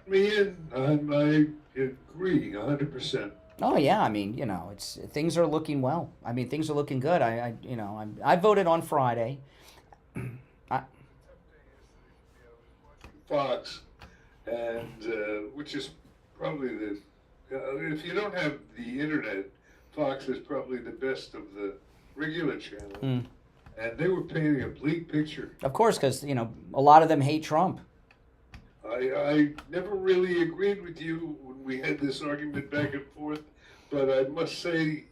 I agree 100%. Oh yeah, things are looking well. Things are looking good. I voted on Friday. Fox, and which is probably if you don't have the internet, Fox is probably the best of the regular channels. And they were painting a bleak picture. Of course, because a lot of them hate Trump. I never really agreed with you when we had this argument back and forth, but I must say,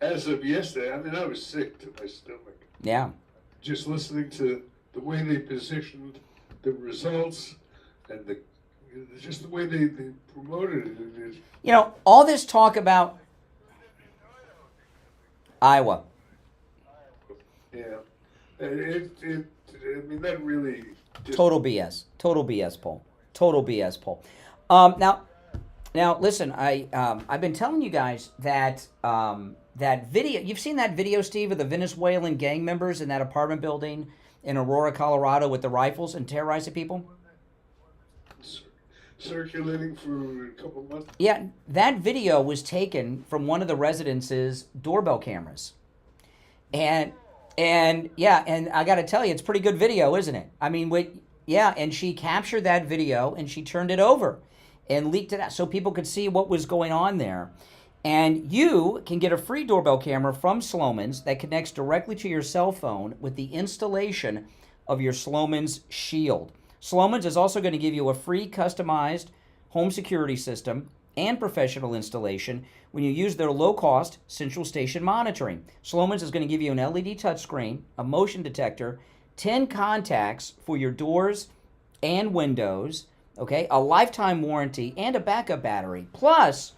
as of yesterday, I was sick to my stomach. Yeah. Just listening to the way they positioned the results and just the way they promoted it. All this talk about Iowa. Yeah. That really... Total BS. Total BS poll. Total BS poll. Now, listen. I've been telling you guys that that video. You've seen that video, Steve, of the Venezuelan gang members in that apartment building in Aurora, Colorado, with the rifles and terrorizing people. circulating for a couple months. Yeah, that video was taken from one of the residence's doorbell cameras. And yeah, and I got to tell you, it's pretty good video, isn't it? I mean, and she captured that video and she turned it over and leaked it out so people could see what was going on there. And you can get a free doorbell camera from Slomin's that connects directly to your cell phone with the installation of your Slomin's Shield. Slomin's is also going to give you a free customized home security system and professional installation when you use their low-cost central station monitoring. Slomin's is going to give you an LED touchscreen, a motion detector, 10 contacts for your doors and windows, okay, a lifetime warranty, and a backup battery, plus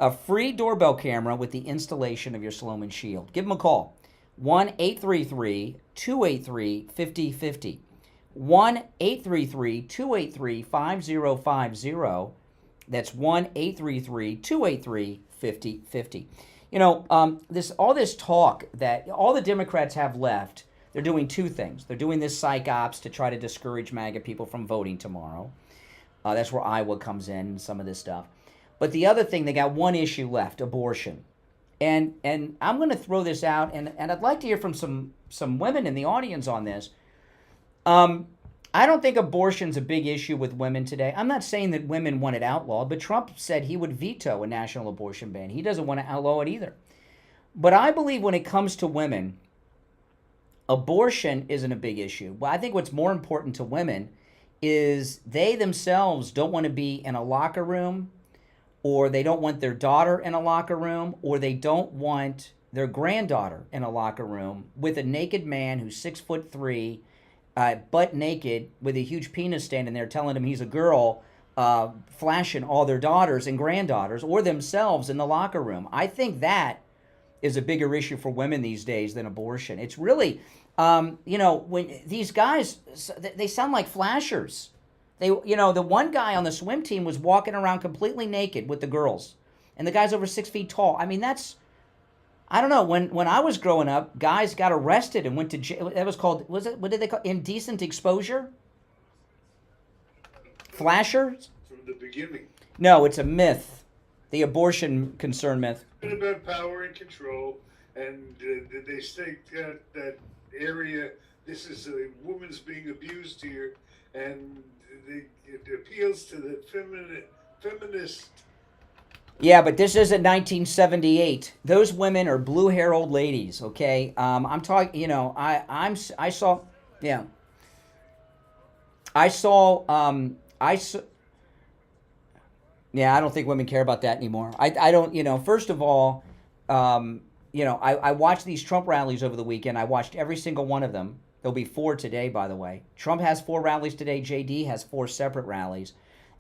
a free doorbell camera with the installation of your Slomin's Shield. Give them a call, 1-833-283-5050. 1-833-283-5050. That's 1-833-283-5050. You know, all this talk that all the Democrats have left, they're doing two things. They're doing this psych ops to try to discourage MAGA people from voting tomorrow. That's where Iowa comes in and some of this stuff. But the other thing, they got one issue left, abortion. And I'm going to throw this out, and I'd like to hear from some women in the audience on this. I don't think abortion's a big issue with women today. I'm not saying that women want it outlawed, but Trump said he would veto a national abortion ban. He doesn't want to outlaw it either. But I believe when it comes to women, abortion isn't a big issue. Well, I think what's more important to women is they themselves don't want to be in a locker room, or they don't want their daughter in a locker room, or they don't want their granddaughter in a locker room with a naked man who's 6'3", butt naked with a huge penis standing there telling him he's a girl, flashing all their daughters and granddaughters or themselves in the locker room. I think that is a bigger issue for women these days than abortion. It's really, when these guys, they sound like flashers. The one guy on the swim team was walking around completely naked with the girls, and the guy's over 6 feet tall. I mean, I don't know. When I was growing up, guys got arrested and went to jail. That was called, what did they call, indecent exposure? Flashers? From the beginning. No, it's a myth. The abortion concern myth. It's about power and control, and they state that area, this is a woman's being abused here, and it appeals to the feminist. Yeah, but this isn't 1978. Those women are blue hair old ladies. Okay, I'm talking. I saw. Yeah. I saw. Yeah, I don't think women care about that anymore. I don't. First of all, I watched these Trump rallies over the weekend. I watched every single one of them. There'll be 4 today, by the way. Trump has 4 rallies today. JD has 4 separate rallies.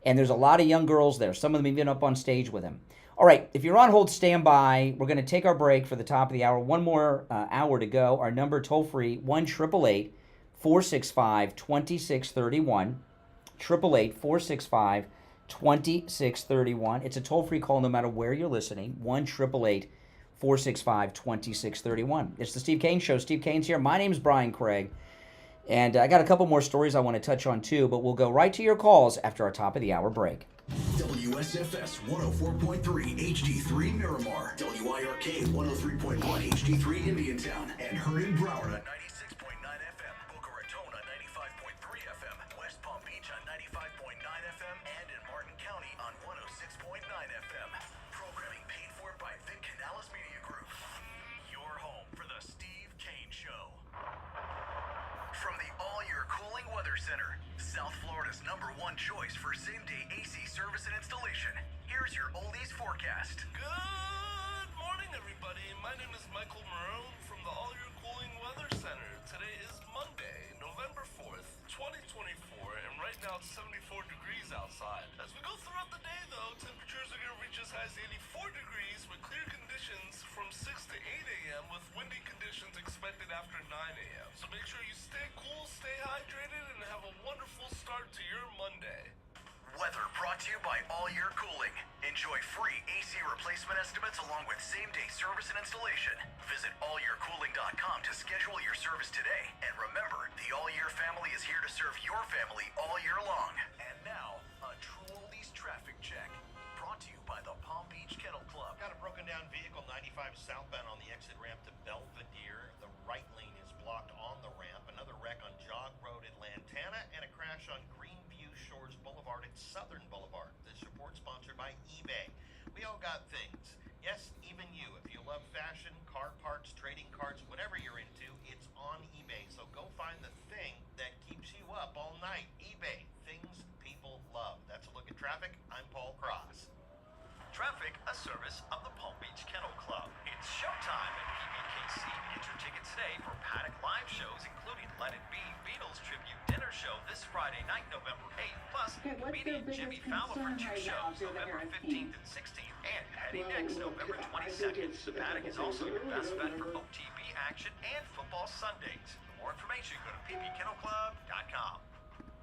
And there's a lot of young girls there. Some of them even up on stage with him. All right, if you're on hold, stand by. We're going to take our break for the top of the hour. One more hour to go. Our number toll-free, 1-888-465-2631. 888-465-2631. It's a toll-free call no matter where you're listening. 1-888-465-2631. It's the Steve Kane Show. Steve Kane's here. My name's Brian Craig. And I got a couple more stories I want to touch on too, but we'll go right to your calls after our top of the hour break. WSFS 104.3 HD3 Miramar, WIRK 103.1 HD3 Indiantown, and heard in Broward on 96.9 FM, Boca Raton on 95.3 FM, West Palm Beach on 95.9 FM, and in Martin County on 106.9 FM. Programming paid for by Vic Canales Media Group. Your home for the Steve Kane Show. From the All Year Cooling Weather Center, South Florida's #1 choice for same-day AC service and installation. Here's your oldies forecast. Good morning, everybody. My name is Michael Marone from the All Year Cooling Weather Center. Today is Monday, November 4th, 2024, and right now it's 74 degrees outside. As we go throughout the day, though, temperatures are going to reach as high as 84 degrees with clear conditions from 6 to 8 a.m. with windy conditions expected after 9 a.m. So make sure you stay cool, stay hydrated, and have a wonderful start to your Monday. Weather brought to you by All Year Cooling. Enjoy free AC replacement estimates along with same-day service and installation. Visit allyearcooling.com to schedule your service today. And remember, the All Year family is here to serve your family all year long. And now, a true oldie I-95 southbound on the exit ramp to Belvedere. The right lane is blocked on the ramp. Another wreck on Jog Road in Lantana, and a crash on Greenview Shores Boulevard at Southern Boulevard. This report sponsored by eBay. We all got things. Yes, even you. If you love fashion, car parts, trading cards, whatever you're into, it's on eBay. So go find the thing that keeps you up all night. eBay. Things people love. That's a look at traffic. I'm Paul Cross. Traffic, a service of the Palm Beach Kennel Club. It's showtime at PBKC. Get your tickets today for Paddock live shows, including Let It Be, Beatles Tribute Dinner Show this Friday night, November 8th. Plus, comedian Jimmy Fallon for 2 shows, November 15th and 16th. And heading next, November 22nd. The Paddock is also your best bet for OTB action and football Sundays. For more information, go to pbkennelclub.com.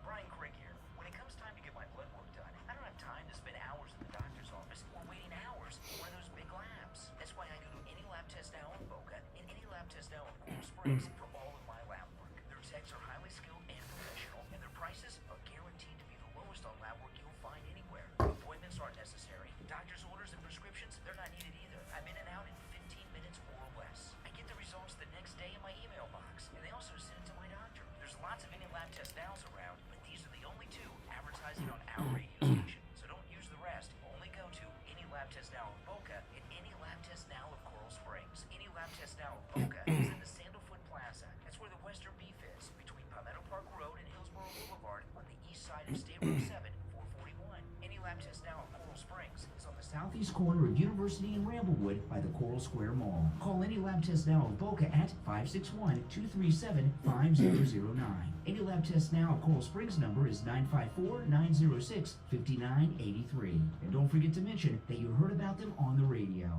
Brian Craig here. When it comes time to get my blood work done, I don't have time to spend hours in the doctor's office or waiting hours for one of those big labs. That's why I go to Any Lab Test Now in Boca and Any Lab Test Now in Coral Springs for all of my lab work. Their techs are highly skilled and professional, and their prices are guaranteed to be the lowest on lab work you'll find anywhere. Appointments aren't necessary. Doctor's orders and prescriptions, they're not needed either. I'm in and out in 15 minutes or less. I get the results the next day in my email box, and they also send it to my doctor. There's lots of Any Lab Test Nows around, but these are the only two advertising on our radio station. So don't use the rest. Only go to Any Lab Test Now of Boca and Any Lab Test Now of Coral Springs. Any Lab Test Now of Boca is in the Sandalfoot Plaza. That's where the Western Beef is, between Palmetto Park Road and Hillsborough Boulevard on the east side of State Road 7, 441. Any Lab Test Now of Coral Springs is on the southeast corner of University and Ramblewood by the Coral Square Mall. Call Any Lab Test Now of Boca at 561-237-5009. Any Lab Test Now of Coral Springs number is 954-906-5983. And don't forget to mention that you heard about them on the radio.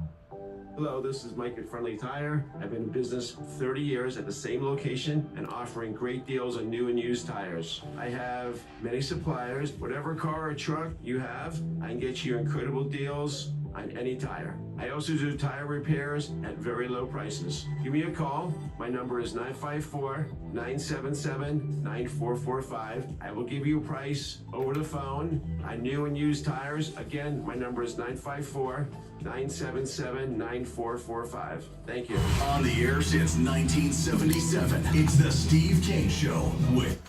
Hello, this is Mike at Friendly Tire. I've been in business 30 years at the same location and offering great deals on new and used tires. I have many suppliers. Whatever car or truck you have, I can get you incredible deals on any tire. I also do tire repairs at very low prices. Give me a call. My number is 954-977-9445. I will give you a price over the phone on new and used tires. Again, my number is 954-977-9445. Thank you. On the air since 1977, it's the Steve Kane Show with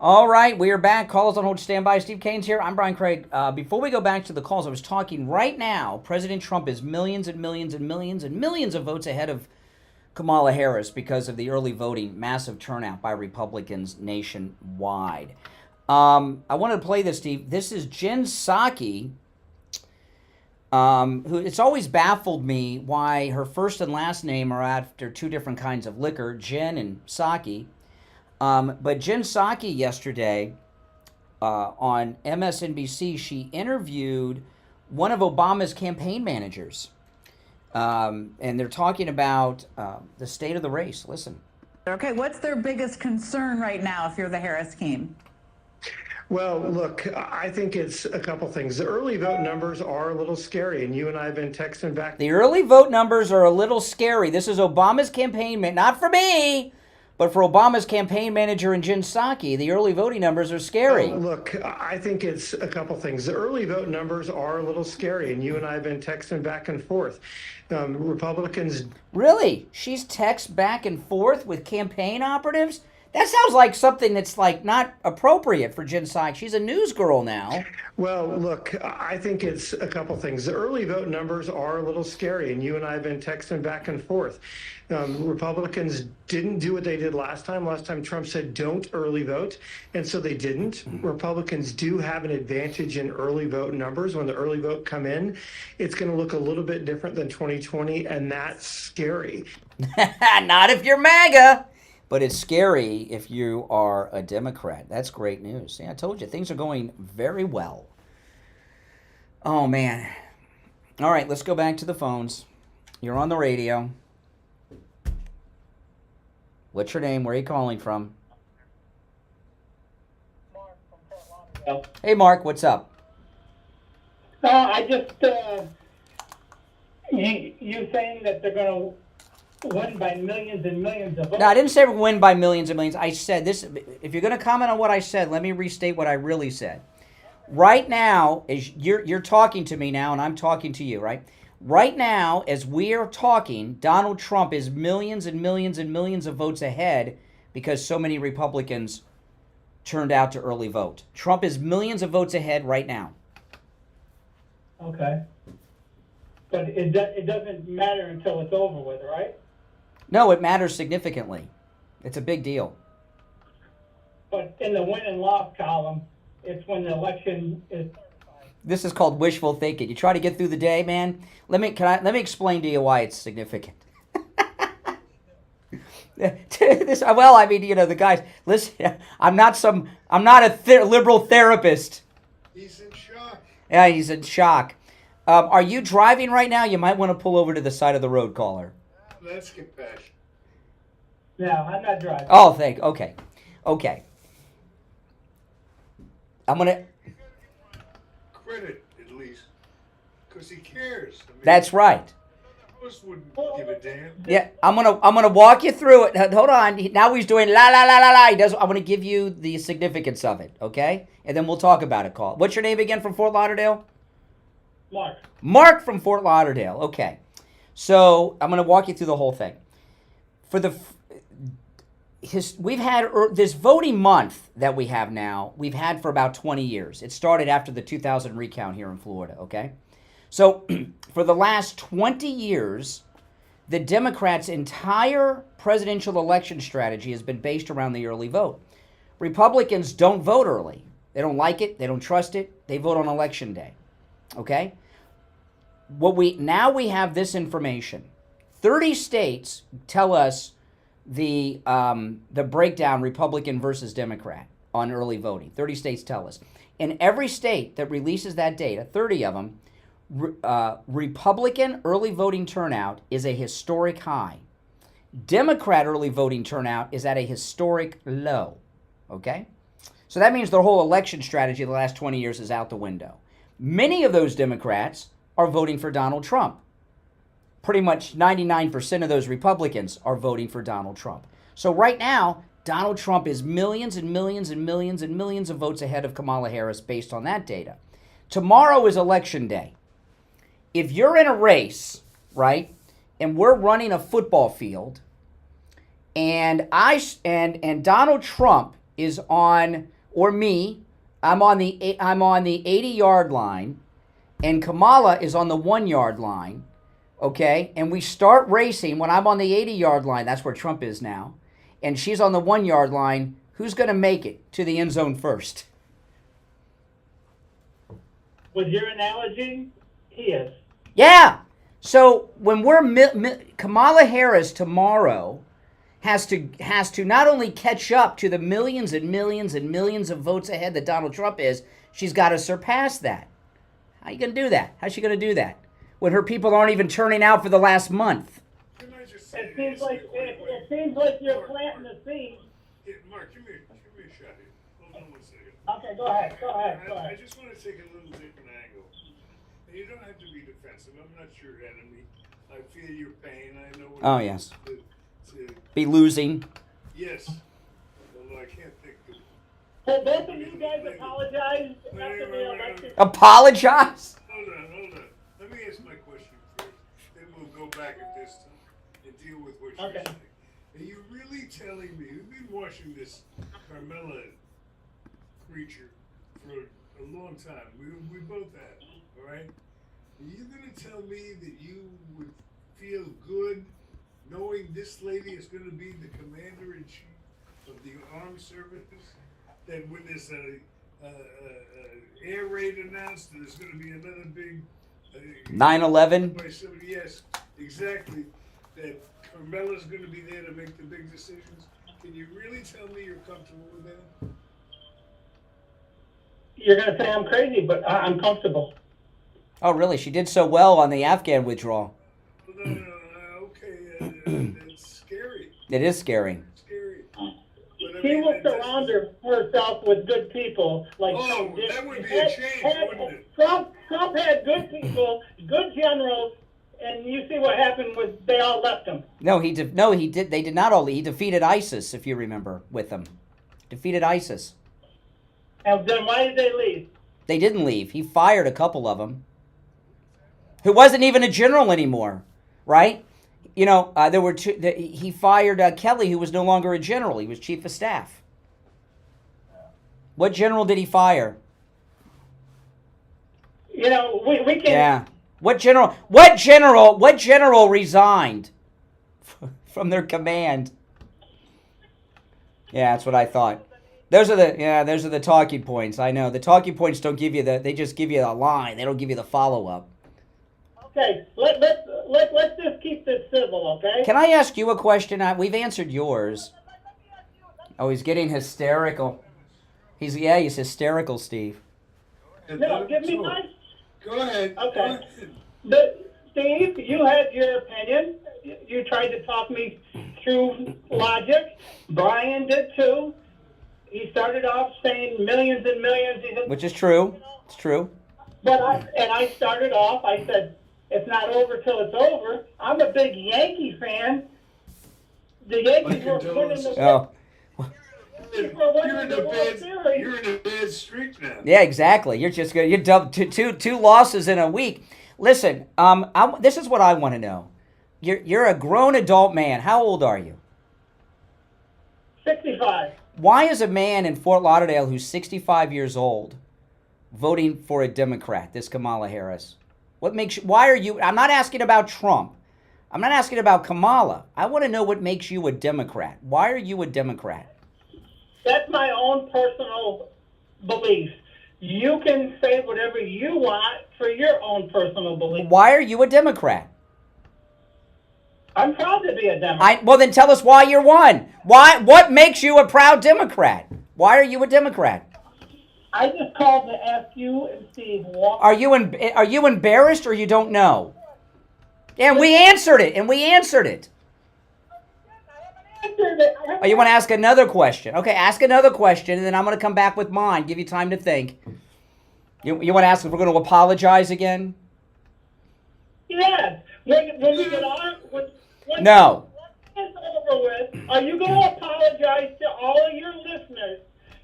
All right, we are back. Calls on hold, stand by. Steve Kane's here. I'm Brian Craig. Before we go back to the calls, I was talking right now, President Trump is millions and millions and millions and millions of votes ahead of Kamala Harris because of the early voting, massive turnout by Republicans nationwide. I wanted to play this, Steve. This is Jen Psaki, who it's always baffled me why her first and last name are after two different kinds of liquor, Jen and Psaki. But Jen Psaki yesterday on MSNBC, she interviewed one of Obama's campaign managers. And they're talking about the state of the race. Listen. Okay, what's their biggest concern right now if you're the Harris team? Well, look, I think it's a couple things. The early vote numbers are a little scary, and you and I have been texting back. The early vote numbers are a little scary. This is Obama's campaign, not for me, but for Obama's campaign manager and Jen Psaki, the early voting numbers are scary. Look, I think it's a couple things. The early vote numbers are a little scary, and you and I have been texting back and forth. Republicans... Really? She's text back and forth with campaign operatives? That sounds like something that's like not appropriate for Jen Psaki. She's a news girl now. Well, look, I think it's a couple things. The early vote numbers are a little scary, and you and I have been texting back and forth. Republicans didn't do what they did last time. Last time Trump said don't early vote, and so they didn't. Republicans do have an advantage in early vote numbers. When the early vote come in, it's going to look a little bit different than 2020, and that's scary. Not if you're MAGA. But it's scary if you are a Democrat. That's great news. See, I told you, things are going very well. Oh, man. All right, let's go back to the phones. You're on the radio. What's your name? Where are you calling from? Mark from Fort Lauderdale. Hey, Mark, what's up? No, I just, you saying that they're going to win by millions and millions of votes. No, I didn't say win by millions and millions. I said this. If you're going to comment on what I said, let me restate what I really said. Right now, is you're talking to me now, and I'm talking to you, right? Right now, as we are talking, Donald Trump is millions and millions and millions of votes ahead because so many Republicans turned out to early vote. Trump is millions of votes ahead right now. Okay. But it doesn't matter until it's over with, right? No, it matters significantly. It's a big deal. But in the win and loss column, it's when the election is. This is called wishful thinking. You try to get through the day, man. Let me explain to you why it's significant. Well, I mean, the guys. Listen, I'm not a liberal therapist. He's in shock. Yeah, he's in shock. Are you driving right now? You might want to pull over to the side of the road, caller. Let's get past. No, I'm not driving. Oh, okay. I'm gonna. Credit at least, because he cares. I mean, That's right. Most wouldn't give a damn. Yeah, I'm gonna walk you through it. Hold on. Now he's doing la la la la la. I'm gonna give you the significance of it, okay? And then we'll talk about it. Call. What's your name again from Fort Lauderdale? Mark. Mark from Fort Lauderdale. Okay. So I'm gonna walk you through the whole thing. We've had this voting month that we have now. We've had for about 20 years. It started after the 2000 recount here in Florida. Okay. So for the last 20 years, the Democrats' entire presidential election strategy has been based around the early vote. Republicans don't vote early. They don't like it. They don't trust it. They vote on election day. Okay? Now we have this information. 30 states tell us the breakdown Republican versus Democrat on early voting. 30 states tell us. In every state that releases that data, 30 of them, Republican early voting turnout is a historic high. Democrat early voting turnout is at a historic low. Okay? So that means their whole election strategy the last 20 years is out the window. Many of those Democrats are voting for Donald Trump. Pretty much 99% of those Republicans are voting for Donald Trump. So right now, Donald Trump is millions and millions and millions and millions of votes ahead of Kamala Harris based on that data. Tomorrow is election day. If you're in a race, right, and we're running a football field, and Donald Trump is on, or me, I'm on the 80-yard line, and Kamala is on the 1-yard line, okay, and we start racing when I'm on the 80-yard line, that's where Trump is now, and she's on the 1-yard line, who's going to make it to the end zone first? With your analogy, he is. Yeah. So when we're Kamala Harris tomorrow has to not only catch up to the millions and millions and millions of votes ahead that Donald Trump is, she's got to surpass that. How are you going to do that? How's she going to do that when her people aren't even turning out for the last month? It seems like you're planting the seed. Yeah, Mark, give me a shot here. Hold on 1 second. Okay, go ahead. I just want to take a little different angle. And you don't have to be defensive. I'm not your enemy. I feel your pain. I know what it is to Be losing. Yes. Although I can't think of. Well, both of you guys apologize after the election. Apologize? Hold on. Let me ask my question first. Then we'll go back at this time and deal with what you're saying. Are you really telling me, we've been watching this Pamela creature for a long time. We both have, all right? Are you going to tell me that you would feel good knowing this lady is going to be the commander-in-chief of the armed services? That when there's a air raid announced, there's going to be another big 9/11? Yes, exactly. That Carmela's going to be there to make the big decisions. Can you really tell me you're comfortable with that? You're going to say I'm crazy, but I'm comfortable. Oh, really? She did so well on the Afghan withdrawal. No, okay, it's scary. It is scary. She will surround herself with good people like Trump did. That would be a change, wouldn't it? Trump had good people, good generals, and you see what happened with they all left him. No, he did. They did not all. He defeated ISIS, if you remember, with them. Defeated ISIS. And then why did they leave? They didn't leave. He fired a couple of them. who wasn't even a general anymore, right? You know, there were two. He fired Kelly, who was no longer a general. He was chief of staff. What general did he fire? You know, we can. Yeah. What general resigned from their command? Yeah, that's what I thought. Those are the talking points. I know. The talking points don't give you they just give you a line. They don't give you the follow-up. Okay, let's just keep this civil, okay? Can I ask you a question? We've answered yours. Oh, he's getting hysterical. He's hysterical, Steve. No, give me my... Go ahead. Okay. But Steve, you had your opinion. You tried to talk me through logic. Brian did too. He started off saying millions and millions. Which is true. It's true. But I started off, I said, it's not over till it's over. I'm a big Yankee fan. The Yankees were put in the... Oh. You're in a bad streak now. Yeah, exactly. You're just good. You're dumped two losses in a week. Listen, this is what I want to know. You're a grown adult man. How old are you? 65. Why is a man in Fort Lauderdale who's 65 years old voting for a Democrat, this Kamala Harris? Why are you, I'm not asking about Trump. I'm not asking about Kamala. I want to know what makes you a Democrat. Why are you a Democrat? That's my own personal belief. You can say whatever you want for your own personal belief. Why are you a Democrat? I'm proud to be a Democrat. Well, then tell us why you're one. What makes you a proud Democrat? Why are you a Democrat? I just called to ask you and Steve. Are you embarrassed or you don't know? Yeah, and we answered it. Oh, you want to ask another question? Okay, ask another question, and then I'm going to come back with mine. Give you time to think. You want to ask if we're going to apologize again? Yes. When we get on, No. When it's over with, are you going to apologize to all of your listeners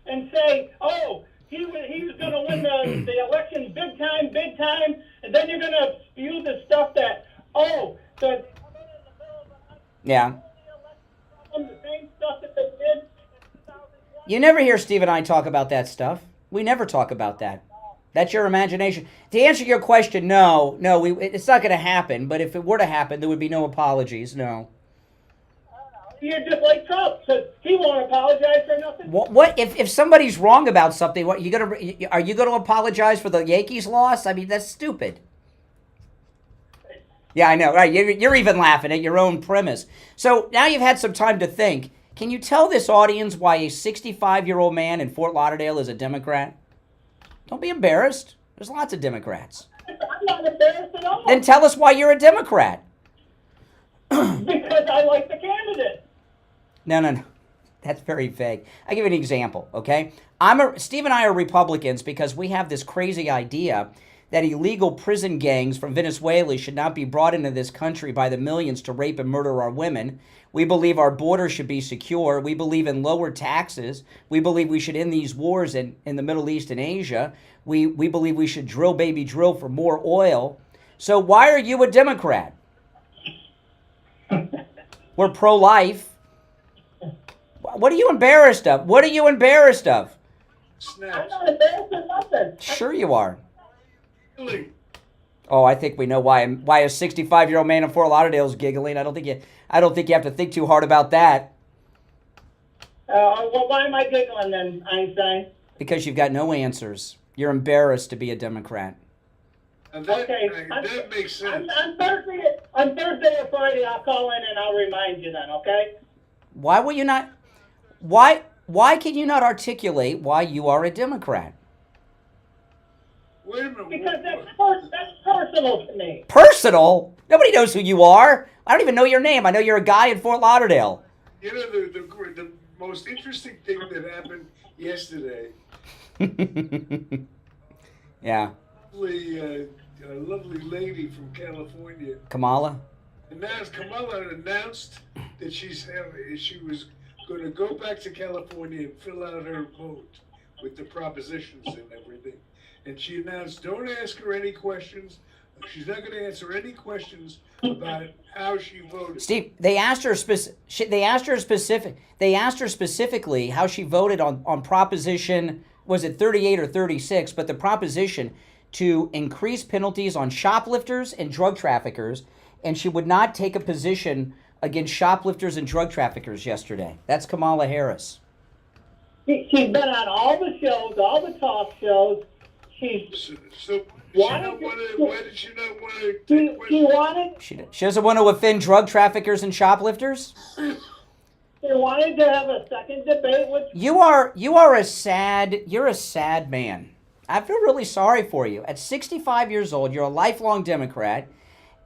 and say, "Oh, he was going to win the election big time," and then you're going to spew the stuff that, yeah. The same stuff that they did. You never hear Steve and I talk about that stuff. We never talk about that. That's your imagination. To answer your question, no, it's not going to happen. But if it were to happen, there would be no apologies. No. You're just like Trump. So he won't apologize for nothing. What if somebody's wrong about something? Are you gonna apologize for the Yankees loss? I mean, that's stupid. Yeah, I know. Right? You're even laughing at your own premise. So now you've had some time to think. Can you tell this audience why a 65-year-old man in Fort Lauderdale is a Democrat? Don't be embarrassed. There's lots of Democrats. I'm not embarrassed at all. Then tell us why you're a Democrat. Because I like the candidate. No. That's very vague. I'll give you an example, okay? Steve and I are Republicans because we have this crazy idea that illegal prison gangs from Venezuela should not be brought into this country by the millions to rape and murder our women. We believe our border should be secure. We believe in lower taxes. We believe we should end these wars in the Middle East and Asia. We believe we should drill, baby, drill for more oil. So why are you a Democrat? We're pro-life. What are you embarrassed of? I'm not embarrassed of nothing. Sure you are. Oh, I think we know why a 65-year-old man in Fort Lauderdale is giggling. I don't think you have to think too hard about that. Well, why am I giggling then, Einstein? Because you've got no answers. You're embarrassed to be a Democrat. And that makes sense. On Thursday or Friday, I'll call in and I'll remind you then, okay? Why will you not? Why can you not articulate why you are a Democrat? Wait a minute. Because that's personal to me. Personal? Nobody knows who you are. I don't even know your name. I know you're a guy in Fort Lauderdale. You know, the most interesting thing that happened yesterday. Yeah. A lovely lady from California. Kamala? Kamala announced that she was going to go back to California and fill out her vote with the propositions and everything. And she announced, don't ask her any questions She's not going to answer any questions about how she voted. Steve, they asked her specifically how she voted on Proposition, was it 38 or 36, but the proposition to increase penalties on shoplifters and drug traffickers, and she would not take a position against shoplifters and drug traffickers yesterday. That's Kamala Harris. She's been on all the shows, all the talk shows. Why did she not want to take questions? She doesn't want to offend drug traffickers and shoplifters? She wanted to have a second debate with... You're a sad man. I feel really sorry for you. At 65 years old, you're a lifelong Democrat,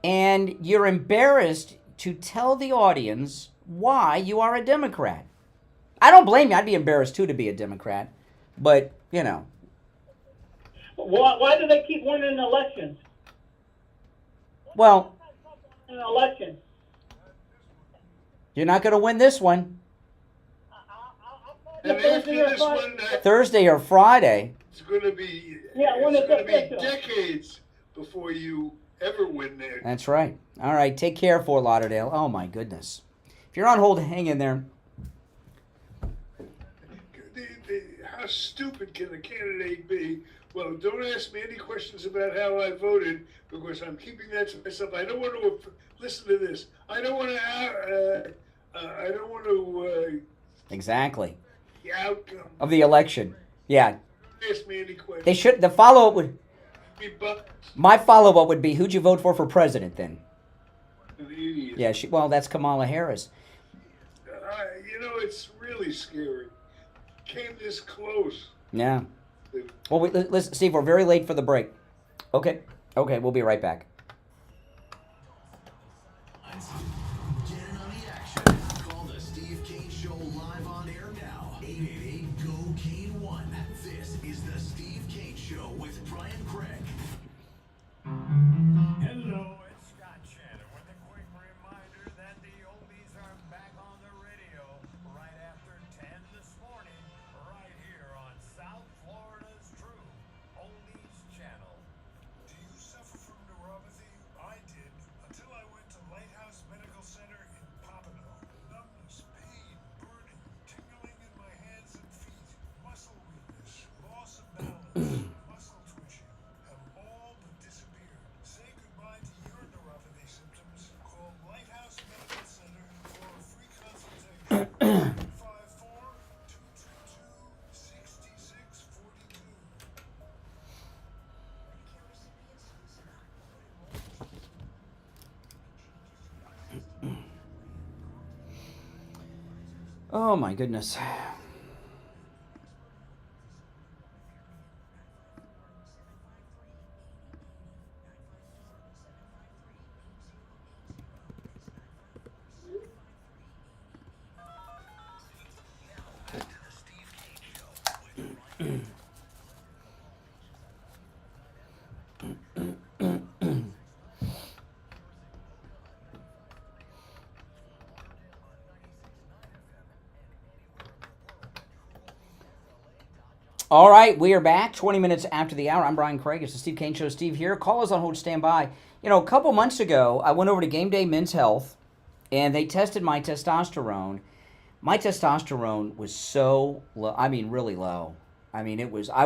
and you're embarrassed to tell the audience why you are a Democrat. I don't blame you. I'd be embarrassed, too, to be a Democrat. But, you know. Why do they keep winning elections? Well, An election. you're not going to win this one. And after this one, Thursday or Friday. it's going to be when it's going to be official. decades before you ever win there. That's right. All right, take care, Fort Lauderdale. Oh, my goodness. If you're on hold, hang in there. How stupid can a candidate be? Well, don't ask me any questions about how I voted because I'm keeping that to myself. I don't want to listen to this. I don't want to. Exactly. The outcome. Of the election. Yeah. Don't ask me any questions. They should. The follow-up would. But My follow-up would be, who'd you vote for president then? an idiot. Yeah. Well, that's Kamala Harris. It's really scary. Came this close. Yeah. Well, listen, Steve, we're very late for the break. Okay, we'll be right back. Get in on the action. Call the Steve Kane Show live on air now. 888-GO-KANE-1. This is the Steve Kane Show with Brian Craig. Hello, it's Scott Shannon with a quick reminder that the oldies are back on the radio right after 10 this morning, right here on South Florida's True Oldies Channel. Do you suffer from neuropathy? I did, until I went to Lighthouse Medical Center in Pompano. Numbness, pain, burning, tingling in my hands and feet, muscle weakness, loss of balance, muscle twitching, have all but disappeared. Say goodbye to your neuropathy symptoms. Call Lighthouse Medical Center for a free consultation. 542-222-6642. Oh, my goodness. All right, we are back 20 minutes after the hour. I'm Brian Craig. It's the Steve Kane Show. Steve here. Call us on hold, stand by. A couple months ago, I went over to Game Day Men's Health, and they tested my testosterone. My testosterone was so low. I mean, really low. I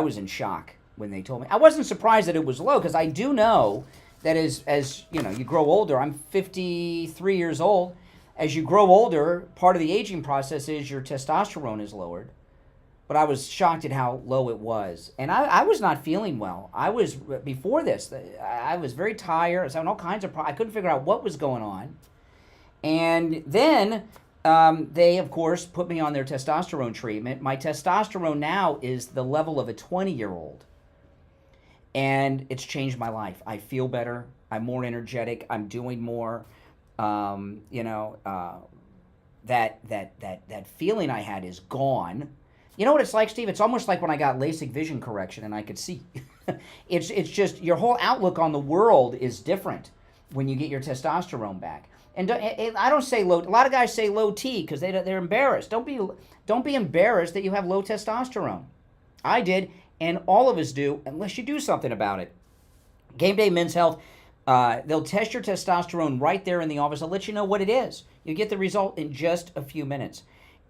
was in shock when they told me. I wasn't surprised that it was low because I do know that as you grow older, I'm 53 years old. As you grow older, part of the aging process is your testosterone is lowered. But I was shocked at how low it was. And I was not feeling well. Before this, I was very tired. I was having all kinds of problems. I couldn't figure out what was going on. And then they, of course, put me on their testosterone treatment. My testosterone now is the level of a 20-year-old. And it's changed my life. I feel better. I'm more energetic. I'm doing more. That feeling I had is gone. You know what it's like, Steve? It's almost like when I got LASIK vision correction and I could see. It's just your whole outlook on the world is different when you get your testosterone back. And I don't say low. A lot of guys say low T because they're embarrassed. Don't be embarrassed that you have low testosterone. I did, and all of us do, unless you do something about it. Game Day Men's Health. They'll test your testosterone right there in the office. They'll let you know what it is. You get the result in just a few minutes.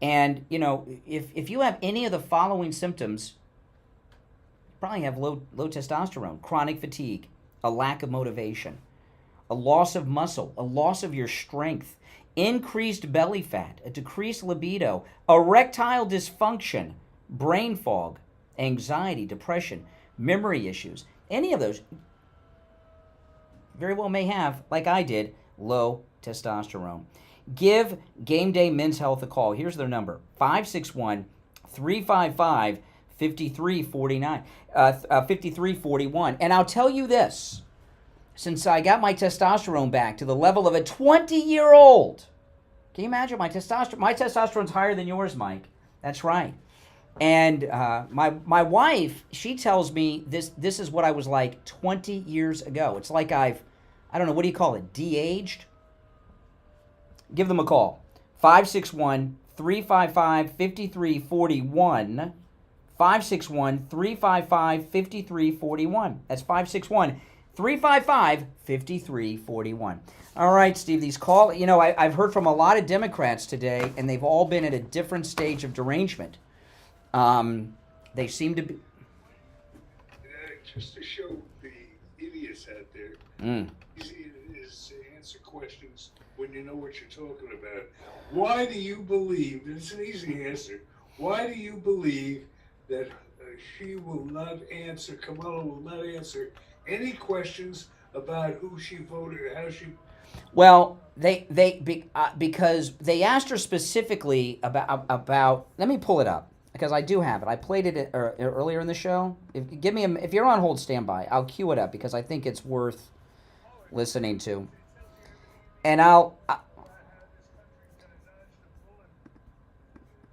And, you know, if you have any of the following symptoms, you probably have low testosterone, chronic fatigue, a lack of motivation, a loss of muscle, a loss of your strength, increased belly fat, a decreased libido, erectile dysfunction, brain fog, anxiety, depression, memory issues, any of those very well may have, like I did, low testosterone. Give Game Day Men's Health a call. Here's their number, 561-355-5341. And I'll tell you this, since I got my testosterone back to the level of a 20-year-old, can you imagine my testosterone's higher than yours, Mike? That's right. And my wife, she tells me this is what I was like 20 years ago. It's like I don't know, what do you call it, de-aged? Give them a call, 561-355-5341, 561-355-5341. That's 561-355-5341. All right, Steve, these call, you know, I've heard from a lot of Democrats today, and they've all been at a different stage of derangement. They seem to be... Just to show the idiots out there, easy it is to answer questions when you know what you're talking about. Why do you believe, it's an easy answer, why do you believe that she will not answer, Kamala will not answer any questions about who she voted or how she... Well, because they asked her specifically about, let me pull it up, because I do have it. I played it earlier in the show. If you're on hold, stand by. I'll cue it up because I think it's worth listening to. And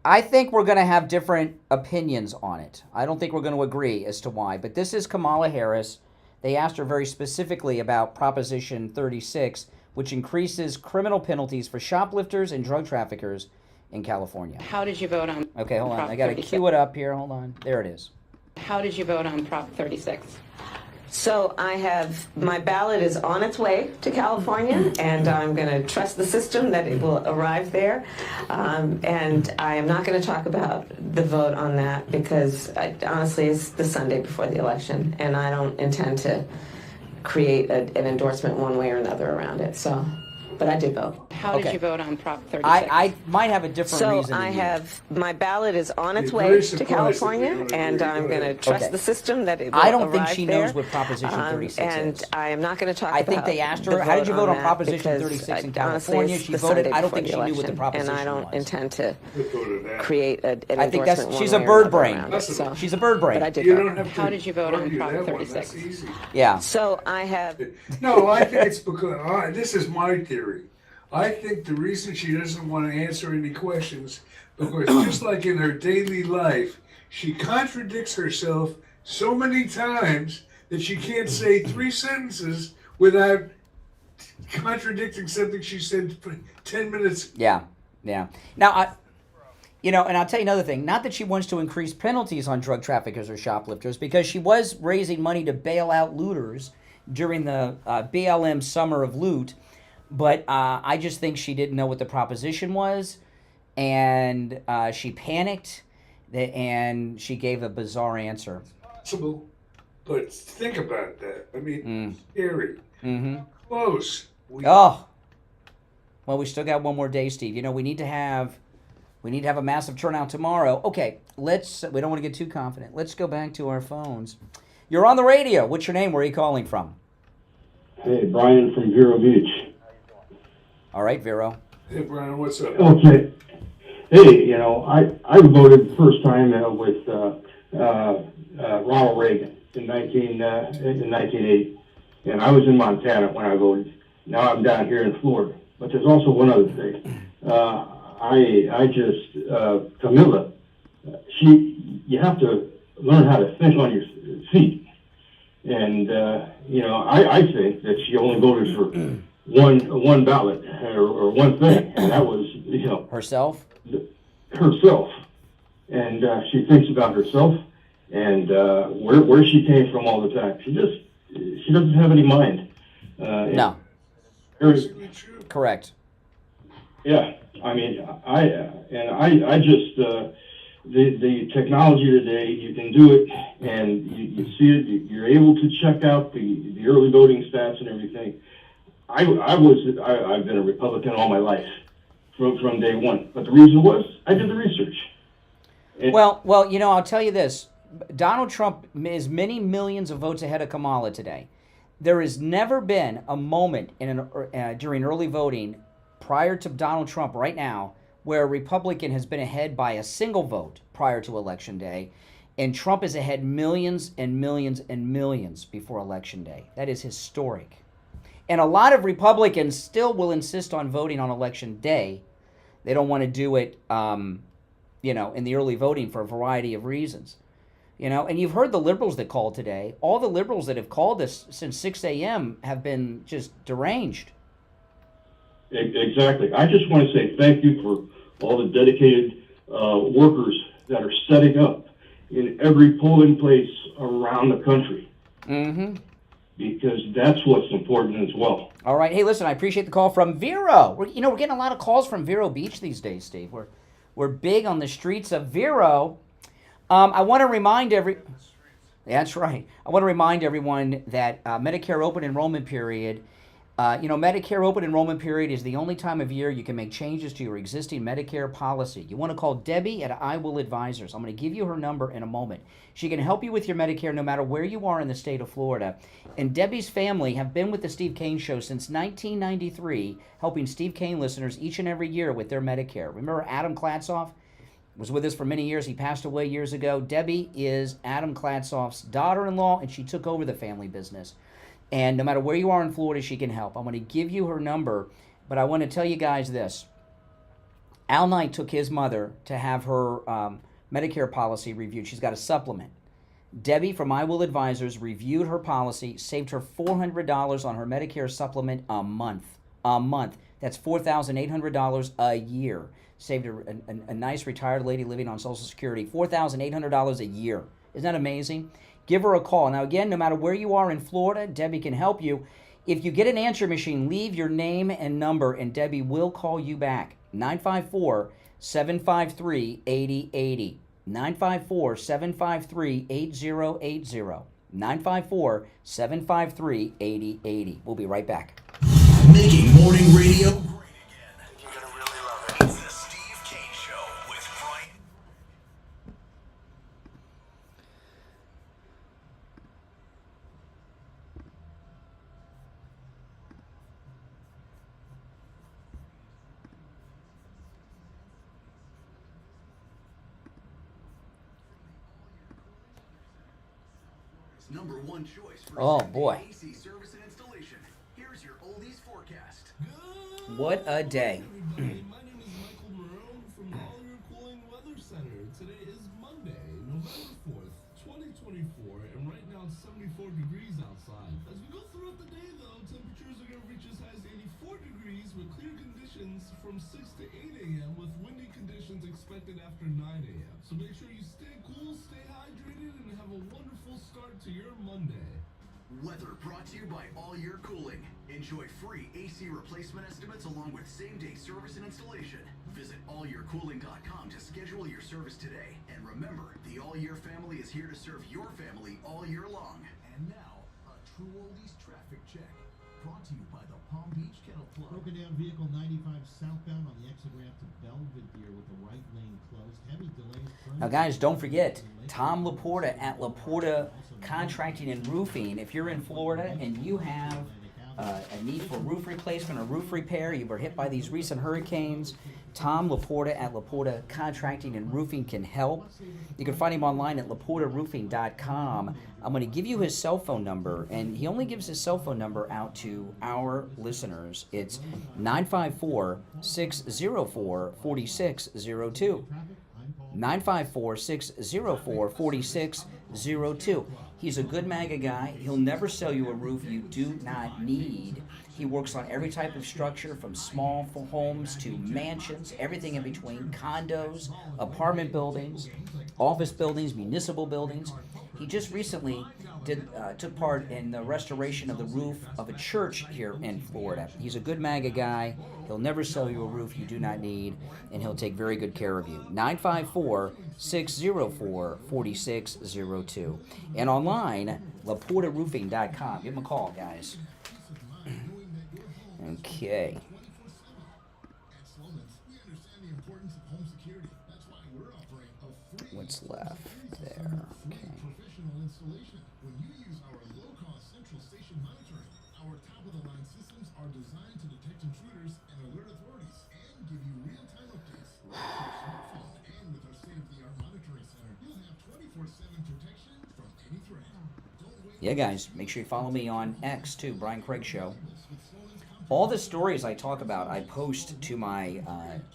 I think we're going to have different opinions on it. I don't think we're going to agree as to why. But this is Kamala Harris. They asked her very specifically about Proposition 36, which increases criminal penalties for shoplifters and drug traffickers in California. How did you vote on Okay, hold on. Prop I got to 36? cue it up here. Hold on. There it is. How did you vote on Prop 36? So I have, my ballot is on its way to California, and I'm going to trust the system that it will arrive there. And I am not going to talk about the vote on that because honestly, it's the Sunday before the election, and I don't intend to create an endorsement one way or another around it. So, but I did vote. How did you vote on Prop 36? I might have a different reason So than I you. have, my ballot is on its You're way very to surprised California, that you don't and agree. I'm going to trust Okay. the system that it will I don't think arrive she there. knows what Proposition 36 and is. I am not going to talk I about think they asked her, the how did you vote on that Proposition because, 36 in honestly, California? it's She the voted, Sunday I don't before think the she knew what the election, proposition and I don't was. intend to create an I think that's, endorsement she's one a way or bird another brain. around it. So, She's a bird brain. but I did You vote. don't have to How did you vote on argue Prop that one. 36? That's easy. Yeah. So I have. No, I think it's because, this is my theory. I think the reason she doesn't want to answer any questions, because just like in her daily life, she contradicts herself so many times that she can't say 3 sentences without contradicting something she said for 10 minutes. Yeah. Now, and I'll tell you another thing. Not that she wants to increase penalties on drug traffickers or shoplifters, because she was raising money to bail out looters during the BLM Summer of Loot. But I just think she didn't know what the proposition was, and she panicked, and she gave a bizarre answer. Possible, but think about that. I mean, scary. Mm-hmm. Close. Well, we still got one more day, Steve. We need to have a massive turnout tomorrow. Okay, we don't want to get too confident. Let's go back to our phones. You're on the radio. What's your name? Where are you calling from? Hey, Brian from Vero Beach. All right, Vero. Hey, Brian, what's up? Okay. Hey, I voted the first time with Ronald Reagan in 1980, and I was in Montana when I voted. Now I'm down here in Florida. But there's also one other thing. Camilla, you have to learn how to think on your feet. And, I think that she only voted for one ballot or one thing, and that was, herself. And she thinks about herself and where she came from all the time. She doesn't have any mind. No. Correct. Yeah, I mean, I just the technology today, you can do it, and you see it. You're able to check out the early voting stats and everything. I've been a Republican all my life from day one, but the reason was I did the research. Well, I'll tell you this: Donald Trump is many millions of votes ahead of Kamala today. There has never been a moment during early voting prior to Donald Trump right now where a Republican has been ahead by a single vote prior to Election Day, and Trump is ahead millions and millions and millions before Election Day. That is historic. And a lot of Republicans still will insist on voting on Election Day. They don't want to do it, in the early voting for a variety of reasons. And you've heard the liberals that called today. All the liberals that have called us since 6 a.m. have been just deranged. Exactly. I just want to say thank you for all the dedicated workers that are setting up in every polling place around the country. Mm-hmm. Because that's what's important as well. All right. Hey, listen, I appreciate the call from Vero. We're getting a lot of calls from Vero Beach these days, Steve. We're big on the streets of Vero. I want to remind That's right. I want to remind everyone that Medicare open enrollment period, Medicare open enrollment period is the only time of year you can make changes to your existing Medicare policy. You want to call Debbie at I Will Advisors. I'm going to give you her number in a moment. She can help you with your Medicare no matter where you are in the state of Florida. And Debbie's family have been with the Steve Kane Show since 1993, helping Steve Kane listeners each and every year with their Medicare. Remember Adam Klatzoff was with us for many years. He passed away years ago. Debbie is Adam Klatzoff's daughter-in-law, and she took over the family business. And no matter where you are in Florida, she can help. I'm going to give you her number, but I want to tell you guys this. Al Knight took his mother to have her Medicare policy reviewed. She's got a supplement. Debbie from I Will Advisors reviewed her policy, saved her $400 on her Medicare supplement a month. A month. That's $4,800 a year. Saved a nice retired lady living on Social Security $4,800 a year. Isn't that amazing? Give her a call. Now, again, no matter where you are in Florida, Debbie can help you. If you get an answer machine, leave your name and number, and Debbie will call you back. 954-753-8080. 954-753-8080. 954-753-8080. We'll be right back. Making morning radio great again. You're going to really love it. It's the Steve Kane Show with Brian. Number one choice for AC service and installation. Here's your oldies forecast. What a day. My name is Michael Marone from the All Year Cooling Weather Center. Today is Monday, November 4th, 2024, and right now it's 74 degrees outside. As we go throughout the day, though, temperatures are going to reach as high as 84 degrees with clear conditions from 6 to 8 a.m. with windy conditions expected after 9 a.m. So make sure you stay cool, stay hydrated, and have a wonderful start to your Monday. Weather brought to you by All Year Cooling. Enjoy free AC replacement estimates along with same-day service and installation. Visit allyearcooling.com to schedule your service today. And remember, the All Year family is here to serve your family all year long. And now, a True Oldies traffic check. Brought to you by the Palm Beach Kennel Club. Broken down vehicle 95 southbound on the exit ramp to Belvedere with the right lane closed. Heavy delays. Now, guys, don't forget, Tom Laporta at Laporta Contracting and Roofing. If you're in Florida and you have a need for roof replacement or roof repair, you were hit by these recent hurricanes, Tom Laporta at Laporta Contracting and Roofing can help. You can find him online at laportaroofing.com. I'm going to give you his cell phone number, and he only gives his cell phone number out to our listeners. It's 954-604-4602. 954-604-4602. He's a good MAGA guy. He'll never sell you a roof you do not need. He works on every type of structure, from small homes to mansions, everything in between, condos, apartment buildings, office buildings, municipal buildings. He just recently took part in the restoration of the roof of a church here in Florida. He's a good MAGA guy. He'll never sell you a roof you do not need, and he'll take very good care of you. 954-604-4602. And online, laportaroofing.com. Give him a call, guys. Okay. What's left there? Okay. Professional installation. When you use our low-cost central station monitoring, our top-of-the-line systems are designed to detect intruders and alert authorities and give you real-time updates. With your smartphone and with our state-of-the-art monitoring center, you'll have 24/7 protection from any threat. Don't wait. Yeah, guys, make sure you follow me on X too, Brian Craig Show. All the stories I talk about, I post to my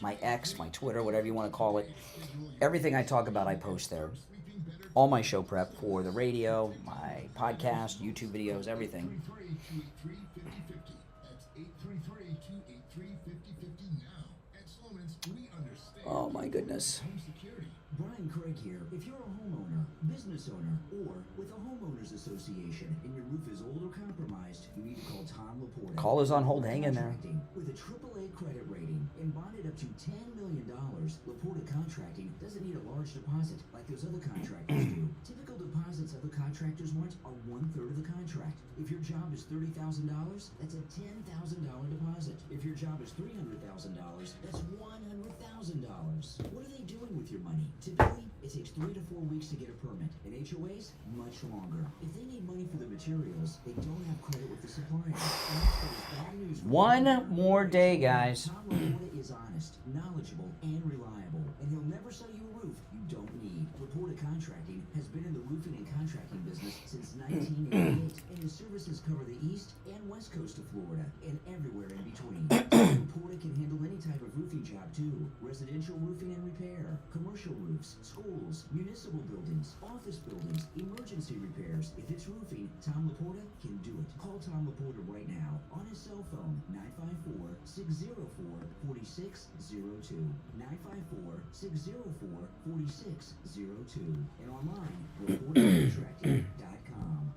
my X, my Twitter, whatever you want to call it. Everything I talk about, I post there. All my show prep for the radio, my podcast, YouTube videos, everything. Oh my goodness. Brian Craig here. If you're a homeowner, business owner, or with a homeowners association and your roof is old or compromised, you need to call Tom Laporta. Call is on hold. Hang in there. With a AAA credit rating and bonded up to $10 million, Laporta Contracting doesn't need a large deposit like those other contractors do. Typical deposits other contractors want are 1/3 of the contract. If your job is $30,000, that's a $10,000 deposit. If your job is $300,000, that's $100,000. What are they doing with your money? Typically, it takes 3 to 4 weeks to get a permit, and HOAs, much longer. If they need money for the materials, they don't have credit with the supplier. And that's what is bad news. One more day, guys. Tom Laporta is honest, knowledgeable, and reliable, and he'll never sell you a roof you don't need. Laporta Contracting has been in the roofing and contracting business since 1988, and his services cover the east and west coast of Florida and everywhere in between. Laporta can handle any type of roofing job too: residential roofing and repair, commercial roofs, schools, municipal buildings, office buildings, emergency repairs. If it's roofing, Tom Laporta can do it. Call Tom Laporta right now on his cell phone, 954-604-4602. 954-604-4602. And online, laportacontracting.com.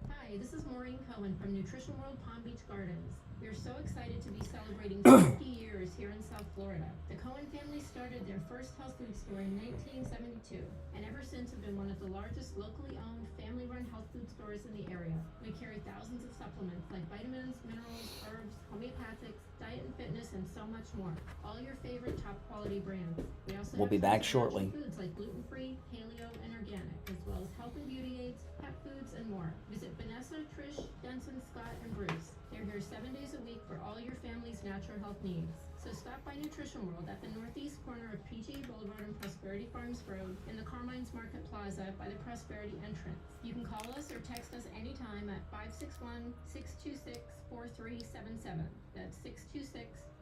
Hi, this is Maureen Cohen from Nutrition World Palm Beach Gardens. We are so excited to be celebrating 50 years here in South Florida. The Cohen family started their first health food store in 1972, and ever since have been one of the largest locally owned, family-run health food stores in the area. We carry thousands of supplements like vitamins, minerals, herbs, homeopathics, diet and fitness, and so much more. All your favorite top-quality brands. We also We'll be back have shortly. foods like gluten-free, paleo, and organic, as well as health and beauty aids, pet foods, and more. Visit Vanessa, Trish, Denson, Scott, and Bruce. They're here 7 days a week for all your family's natural health needs. So stop by Nutrition World at the northeast corner of PGA Boulevard and Prosperity Farms Road in the Carmine's Market Plaza by the Prosperity entrance. You can call us or text us anytime at 561-626-4377. That's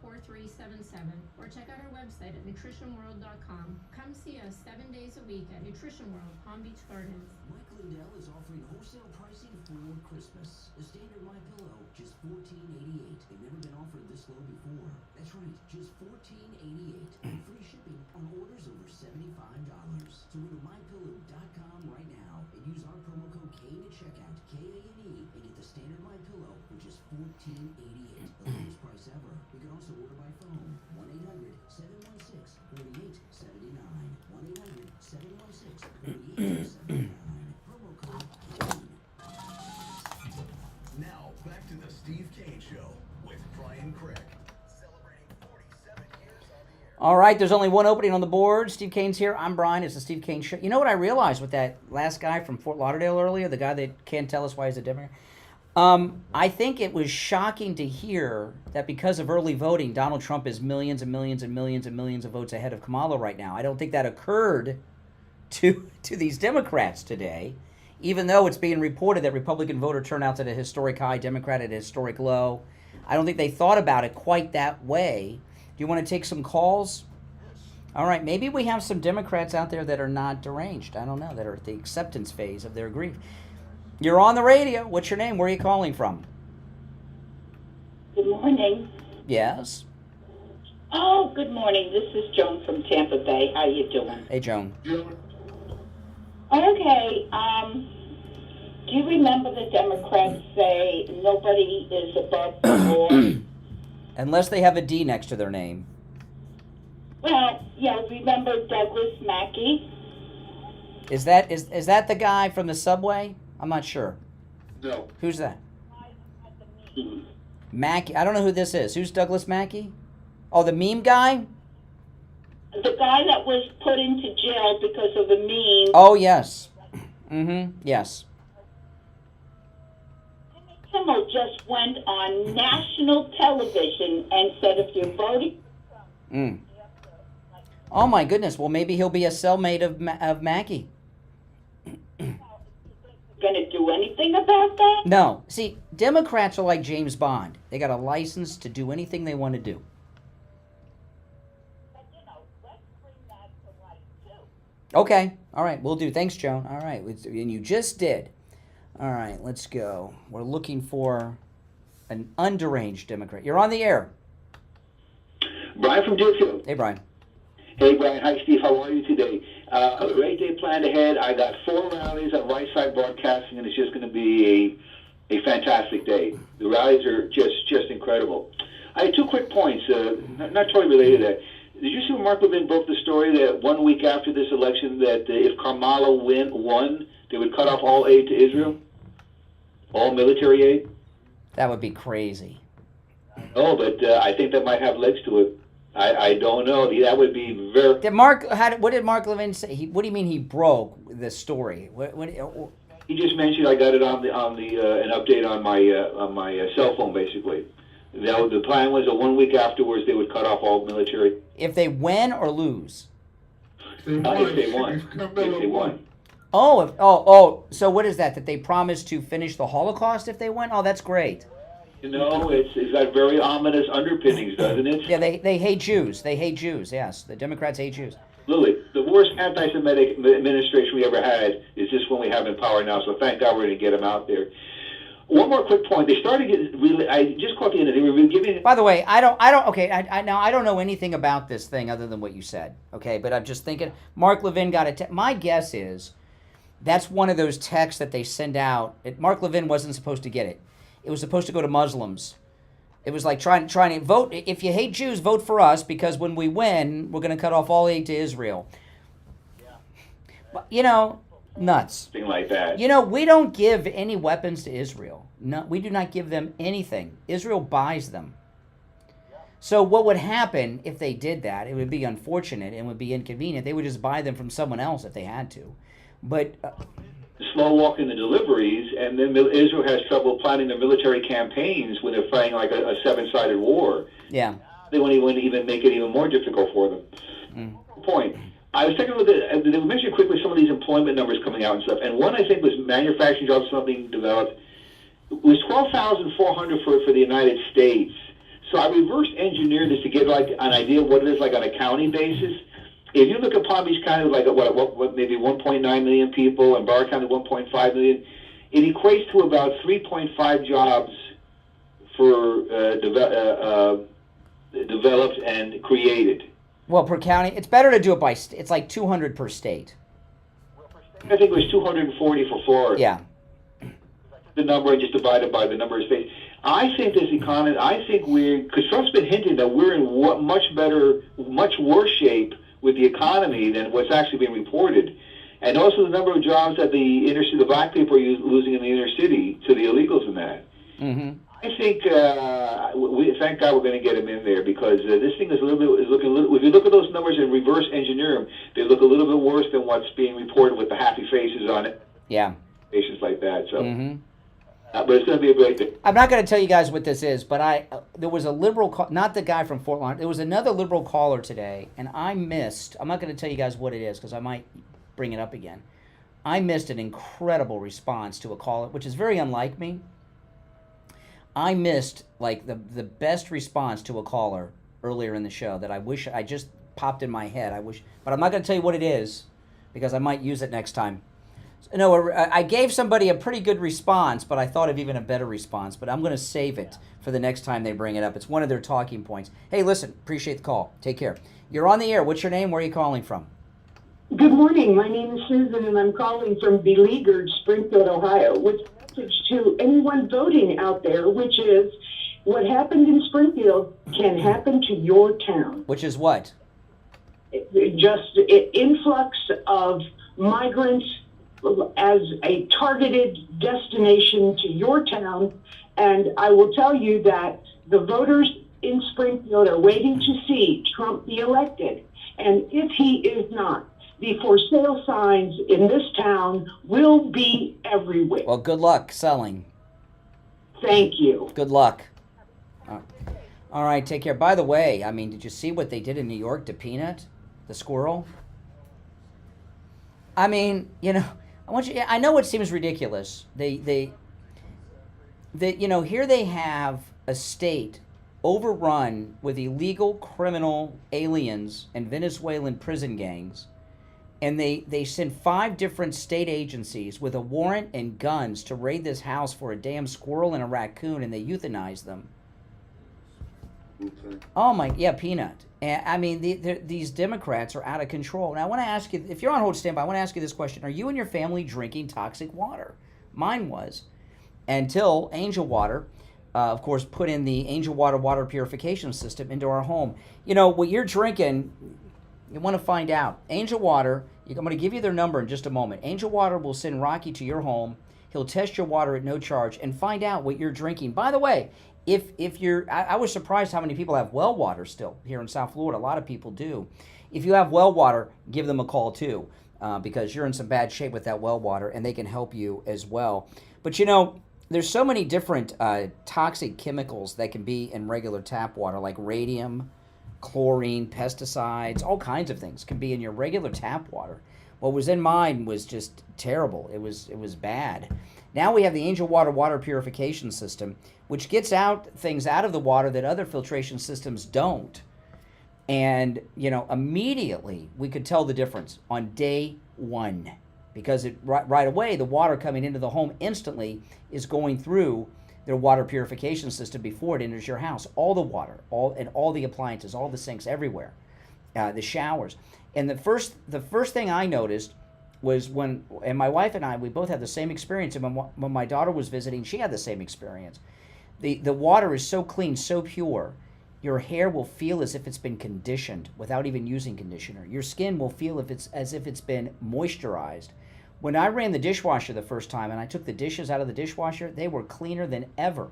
626-4377. Or check out our website at nutritionworld.com. Come see us 7 days a week at Nutrition World, Palm Beach Gardens. Mike Lindell is offering wholesale pricing for Christmas. The standard My Pillow, just $14.88. They've never been offered this low before. That's right, just $14.88 and free shipping on orders over $75. So go to mypillow.com right now and use our promo code Kane at checkout, K-A-N-E, and get the standard My Pillow for just $14.88, the lowest price ever. You can also order by phone, 1-800-716-4879, 1-800-716-4879. Promo code Kane. Now, back to the Steve Kane Show with Brian Craig. Celebrating 47 years on the air. All right, there's only one opening on the board. Steve Kane's here. I'm Brian. It's the Steve Kane Show. You know what I realized with that last guy from Fort Lauderdale earlier, the guy that can't tell us why he's a Democrat? I think it was shocking to hear that because of early voting, Donald Trump is millions and millions and millions and millions of votes ahead of Kamala right now. I don't think that occurred to these Democrats today, even though it's being reported that Republican voter turnout's at a historic high, Democrat at a historic low. I don't think they thought about it quite that way. Do you want to take some calls? All right, maybe we have some Democrats out there that are not deranged. I don't know, that are at the acceptance phase of their grief. You're on the radio. What's your name? Where are you calling from? Good morning. Yes. Oh, good morning. This is Joan from Tampa Bay. How you doing? Hey, Joan. Okay, do you remember the Democrats say nobody is above the law? Unless they have a D next to their name. Well, yeah, remember Douglas Mackey? Is that the guy from the subway? I'm not sure. No. Who's that? Mackey. I don't know who this is. Who's Douglas Mackey? Oh, the meme guy? The guy that was put into jail because of a meme. Oh, yes. Yes. Kimmel just went on national television and said if you're voting... Oh, my goodness. Well, maybe he'll be a cellmate of Mackey. Going to do anything about that? No. See, Democrats are like James Bond. They got a license to do anything they want to do. Okay. All right. We'll do. Thanks, Joan. All right. And you just did. All right. Let's go. We're looking for an underage Democrat. You're on the air. Brian from Deerfield. Hey, Brian. Hey, Brian. Hi, Steve. How are you today? A great day planned ahead. I got 4 rallies at Right Side Broadcasting, and it's just going to be a fantastic day. The rallies are just incredible. I had 2 quick points, not totally related to that. Did you see when Mark Levin broke the story that 1 week after this election that if Kamala won, they would cut off all aid to Israel? All military aid? That would be crazy. No, but I think that might have legs to it. I don't know. That would be very... What did Mark Levin say? What do you mean he broke the story? He just mentioned I got it on an update on my cell phone, basically. The plan was that 1 week afterwards they would cut off all military. If they win or lose? If they won. If they won. Oh, so what is that? That they promised to finish the Holocaust if they win? Oh, that's great. You know, it's got very ominous underpinnings, doesn't it? Yeah, they hate Jews. They hate Jews, yes. The Democrats hate Jews. Lily, the worst anti-Semitic administration we ever had is this one we have in power now, so thank God we're going to get them out there. One more quick point. They started getting really. I just caught the end of it. They were giving. By the way, I don't know anything about this thing other than what you said. Okay, but I'm just thinking. Mark Levin got a. My guess is, that's one of those texts that they send out. Mark Levin wasn't supposed to get it. It was supposed to go to Muslims. It was like trying to vote. If you hate Jews, vote for us because when we win, we're going to cut off all aid to Israel. But, nuts. Something like that. We don't give any weapons to Israel. No, we do not give them anything. Israel buys them. So what would happen if they did that? It would be unfortunate and would be inconvenient. They would just buy them from someone else if they had to. But slow walking the deliveries, and then Israel has trouble planning their military campaigns when they're fighting like a 7-sided war. Yeah. They want to even make it even more difficult for them. Point. I was taking a look at, they mentioned quickly some of these employment numbers coming out and stuff, and one I think was manufacturing jobs, something developed. It was 12,400 for the United States. So I reverse engineered this to get like an idea of what it is like on a county basis. If you look at Palm Beach County, like what maybe 1.9 million people, and Broward County 1.5 million, it equates to about 3.5 jobs for developed and created. Well, per county, it's better to do it by state. It's like 200 per state. I think it was 240 for Florida. Yeah. The number and just divided by the number of states. I think this economy, because Trump's been hinting that we're in much worse shape with the economy than what's actually being reported. And also the number of jobs that the black people are losing in the inner city to the illegals and that. Mm-hmm. I think, thank God we're going to get him in there because this thing is looking a little, if you look at those numbers and reverse engineer them, they look a little bit worse than what's being reported with the happy faces on it. Yeah. Faces like that, so. Mm-hmm. But it's going to be a great day. I'm not going to tell you guys what this is, but there was a liberal, not the guy from Fort Lauderdale, there was another liberal caller today, and I'm not going to tell you guys what it is because I might bring it up again. I missed an incredible response to a caller, which is very unlike me. I missed like the best response to a caller earlier in the show that I wish I just popped in my head. But I'm not going to tell you what it is because I might use it next time. No, I gave somebody a pretty good response, but I thought of even a better response. But I'm going to save it for the next time they bring it up. It's one of their talking points. Hey, listen, appreciate the call. Take care. You're on the air. What's your name? Where are you calling from? Good morning. My name is Susan, and I'm calling from beleaguered Springfield, Ohio, with a message to anyone voting out there, which is what happened in Springfield can happen to your town. Which is what? Just influx of migrants as a targeted destination to your town. And I will tell you that the voters in Springfield are waiting to see Trump be elected. And if he is not, the for sale signs in this town will be everywhere. Well, good luck selling. Thank you. Good luck. All right, take care. By the way, I mean, did you see what they did in New York to Peanut, the squirrel? I mean, you know, I know it seems ridiculous. They you know, here they have a state overrun with illegal criminal aliens and Venezuelan prison gangs. And they sent 5 different state agencies with a warrant and guns to raid this house for a damn squirrel and a raccoon, and they euthanized them. Okay. Oh my, yeah, Peanut. And I mean, these Democrats are out of control. Now, I want to ask you, if you're on hold standby, I want to ask you this question. Are you and your family drinking toxic water? Mine was. Until Angel Water, of course, put in the Angel Water water purification system into our home. You know, what you're drinking, you want to find out. Angel Water, I'm going to give you their number in just a moment. Angel Water will send Rocky to your home. He'll test your water at no charge and find out what you're drinking. By the way, if you're, I was surprised how many people have well water still here in South Florida. A lot of people do. If you have well water, give them a call too, because you're in some bad shape with that well water, and they can help you as well. But you know, there's so many different toxic chemicals that can be in regular tap water, like radium, chlorine, pesticides, all kinds of things can be in your regular tap water. What was in mine was just terrible. It was bad. Now we have the Angel Water water purification system, which gets out things out of the water that other filtration systems don't. And, you know, immediately we could tell the difference on day one, because right away the water coming into the home instantly is going through their water purification system before it enters your house. All the water, all the appliances, all the sinks, everywhere, the showers. And the first thing I noticed was and my wife and I, we both had the same experience. And when my daughter was visiting, she had the same experience. The water is so clean, so pure. Your hair will feel as if it's been conditioned without even using conditioner. Your skin will feel as if it's been moisturized. When I ran the dishwasher the first time and I took the dishes out of the dishwasher, they were cleaner than ever.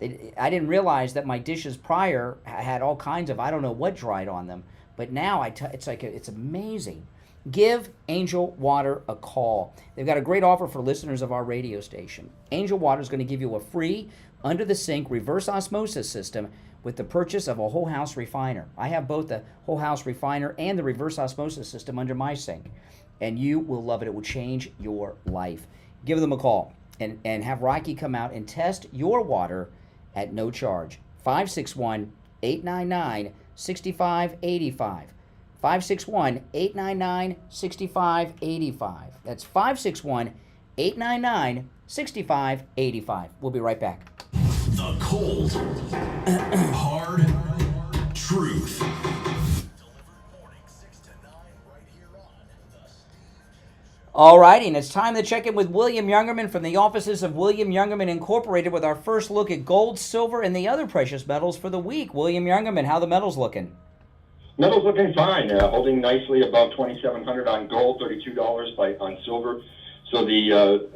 I didn't realize that my dishes prior had all kinds of, I don't know what dried on them, but now it's amazing. Give Angel Water a call. They've got a great offer for listeners of our radio station. Angel Water is going to give you a free under-the-sink reverse osmosis system with the purchase of a whole house refiner. I have both the whole house refiner and the reverse osmosis system under my sink, and you will love it. It will change your life. Give them a call and have Rocky come out and test your water at no charge. 561-899-6585. 561-899-6585. That's 561-899-6585. We'll be right back. The cold, hard truth. All righty, and it's time to check in with William Youngerman from the offices of William Youngerman Incorporated with our first look at gold, silver, and the other precious metals for the week. William Youngerman, how the metals looking? Metals looking fine, holding nicely above $2,700 on gold, $32 on silver. So the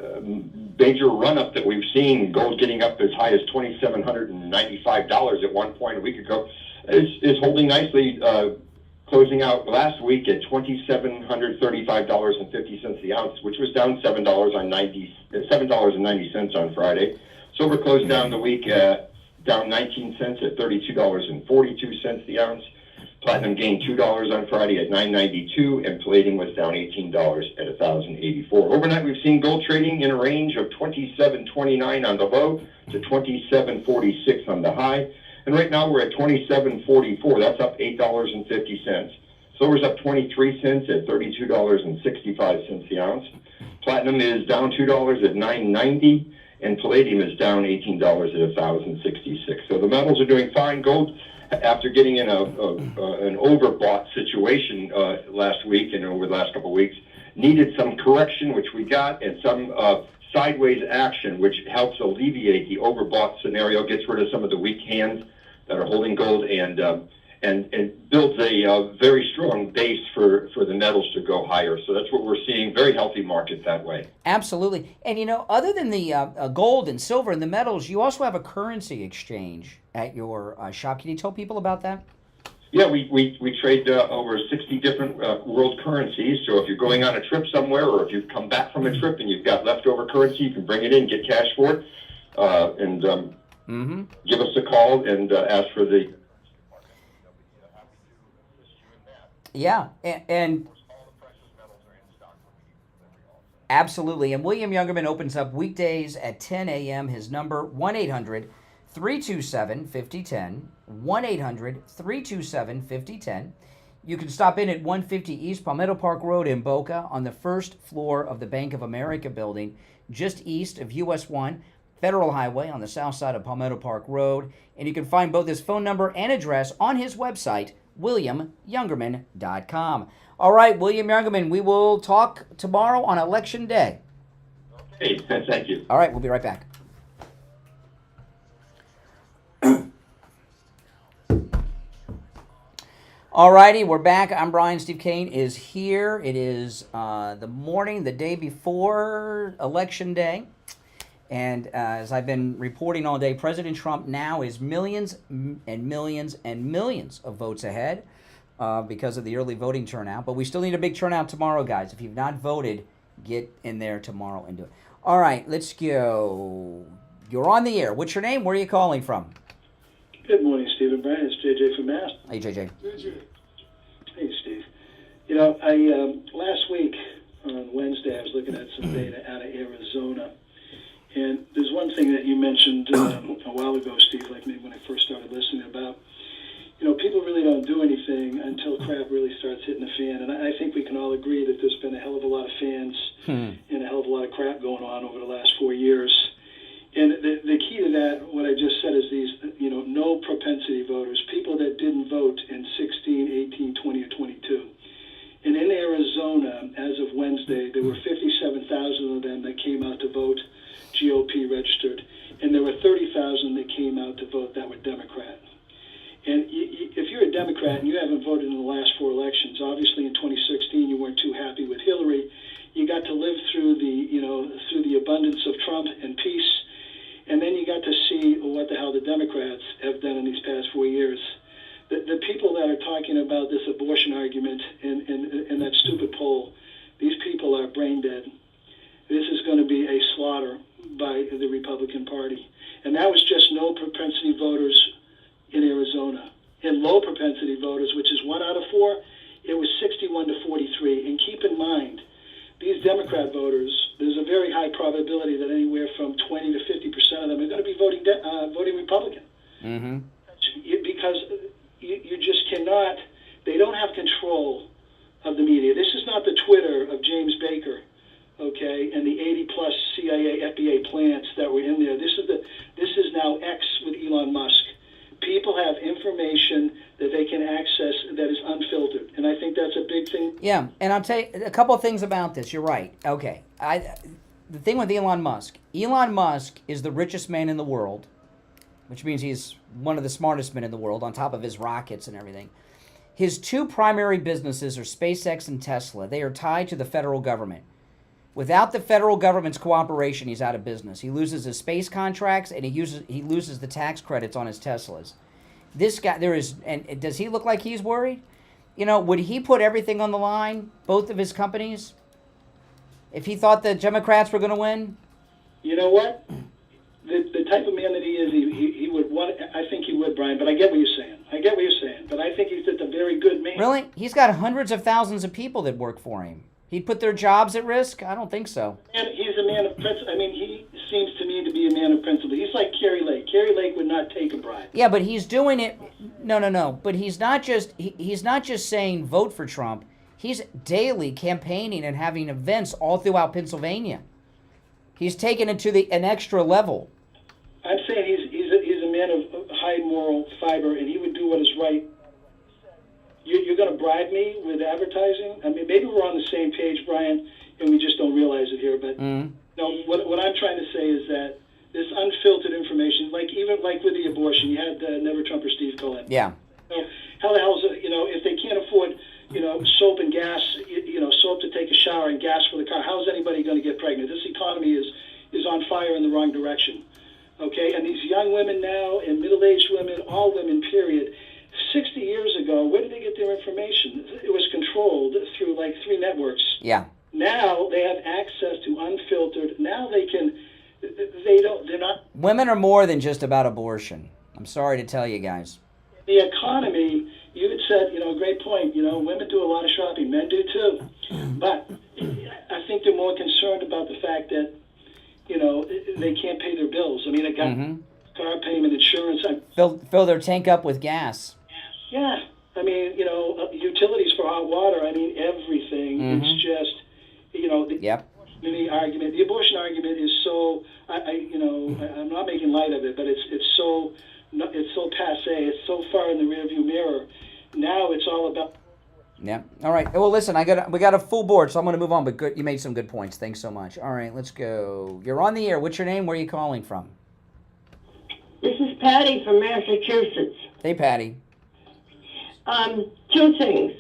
major run-up that we've seen, gold getting up as high as $2,795 at one point a week ago, is holding nicely, closing out last week at $2,735.50 the ounce, which was down $7.90 on Friday. Silver closed down the week down 19 cents at $32.42 the ounce. Platinum gained $2 on Friday at $9.92, and palladium was down $18 at $1,084. Overnight, we've seen gold trading in a range of $27.29 on the low to $27.46 on the high. And right now, we're at $27.44. That's up $8.50. Silver's up 23 cents at $32.65 the ounce. Platinum is down $2 at $9.90, and palladium is down $18 at $1,066. So the metals are doing fine. Gold after getting in an overbought situation last week and over the last couple of weeks, needed some correction, which we got, and some sideways action, which helps alleviate the overbought scenario, gets rid of some of the weak hands that are holding gold, and builds a very strong base for the metals to go higher. So that's what we're seeing, very healthy market that way. Absolutely. And, you know, other than the gold and silver and the metals, you also have a currency exchange at your shop. Can you tell people about that? Yeah, we trade over 60 different world currencies. So if you're going on a trip somewhere, or if you've come back from a trip and you've got leftover currency, you can bring it in, get cash for it, and give us a call and ask for the... Yeah, and absolutely. And William Youngerman opens up weekdays at 10 a.m. His number, 1-800-327-5010, 1-800-327-5010. You can stop in at 150 East Palmetto Park Road in Boca on the first floor of the Bank of America building, just east of US 1, Federal Highway on the south side of Palmetto Park Road. And you can find both his phone number and address on his website, WilliamYoungerman.com. All right, William Youngerman, we will talk tomorrow on Election Day. Hey, thank you. All right, we'll be right back. All righty, we're back. I'm Brian. Steve Kane is here. It is the morning, the day before Election Day. And as I've been reporting all day, President Trump now is millions and millions and millions of votes ahead because of the early voting turnout. But we still need a big turnout tomorrow, guys. If you've not voted, get in there tomorrow and do it. All right, let's go. You're on the air. What's your name? Where are you calling from? Good morning, Steve and Brian. It's JJ from Mass. Hey, JJ. Hey, Steve. You know, I last week on Wednesday, I was looking at some data out of Arizona. And there's one thing that you mentioned a while ago, Steve, like me when I first started listening about, you know, people really don't do anything until crap really starts hitting the fan. And I think we can all agree that there's been a hell of a lot of fans and a hell of a lot of crap going on over the last 4 years. And the key to that, what I just said, is these, you know, no propensity voters, people that didn't vote in 16, 18, 20, or 22. And in Arizona, as of Wednesday, there were 57,000 of them that came out to vote GOP registered, and there were 30,000 that came out to vote that were Democrat. And if you're a Democrat and you haven't voted in the last 4 elections, obviously in 2016 you weren't too happy with Hillary. You got to live through the abundance of Trump and peace, and then you got to see what the hell the Democrats have done in these past 4 years. The people that are talking about this abortion argument and that stupid poll, these people are brain dead. This is going to be a slaughter by the Republican Party. And that was just no propensity voters in Arizona. And low propensity voters, which is 1 out of 4, it was 61 to 43. And keep in mind, these Democrat voters, there's a very high probability that anywhere from 20 to 50% of them are going to be voting Republican. Mm-hmm. Because you just cannot, they don't have control of the media. This is not the Twitter of James Baker, okay, and the 80-plus CIA, FBA plants that were in there. This is now X with Elon Musk. People have information that they can access that is unfiltered, and I think that's a big thing. Yeah, and I'll tell you a couple of things about this. You're right. Okay, the thing with Elon Musk is the richest man in the world, which means he's one of the smartest men in the world, on top of his rockets and everything. His 2 primary businesses are SpaceX and Tesla. They are tied to the federal government. Without the federal government's cooperation, he's out of business. He loses his space contracts, and he loses the tax credits on his Teslas. This guy, and does he look like he's worried? You know, would he put everything on the line, both of his companies, if he thought the Democrats were going to win? You know what? The type of man that he is, he would want. I think he would, Brian. But I get what you're saying. But I think he's just a very good man. Really? He's got hundreds of thousands of people that work for him. He'd put their jobs at risk? I don't think so. And he's a man of principle. I mean, he seems to me to be a man of principle. He's like Kerry Lake. Kerry Lake would not take a bribe. Yeah, but he's doing it. No. But he's not just saying vote for Trump. He's daily campaigning and having events all throughout Pennsylvania. He's taken it to an extra level. I'm saying he's he's a man of high moral fiber, and he would do what is right. You're going to bribe me with advertising? I mean, maybe we're on the same page, Brian, and we just don't realize it here. But no, what I'm trying to say is that this unfiltered information, even with the abortion, you had Never Trumper Steve Cohen. Yeah. How the hell's it, if they can't afford, soap and gas, soap to take a shower and gas for the car, how's anybody going to get pregnant? This economy is on fire in the wrong direction. Okay, and these young women now, and middle-aged women, all women, period. 60 years ago, where did they get their information? It was controlled through 3 networks. Yeah. Now they have access to unfiltered. Now they're not. Women are more than just about abortion. I'm sorry to tell you guys. The economy, you had said, great point. Women do a lot of shopping. Men do too. But I think they're more concerned about the fact that, they can't pay their bills. I mean, car payment, insurance. Fill their tank up with gas. Yeah. I mean, utilities for hot water. I mean, everything. It's just, the argument. The abortion argument is so, I'm not making light of it, but it's so passe. It's so far in the rearview mirror. Now it's all about. Yeah. All right. Well, listen, we got a full board, so I'm going to move on. But good, you made some good points. Thanks so much. All right, let's go. You're on the air. What's your name? Where are you calling from? This is Patty from Massachusetts. Hey, Patty. 2 things.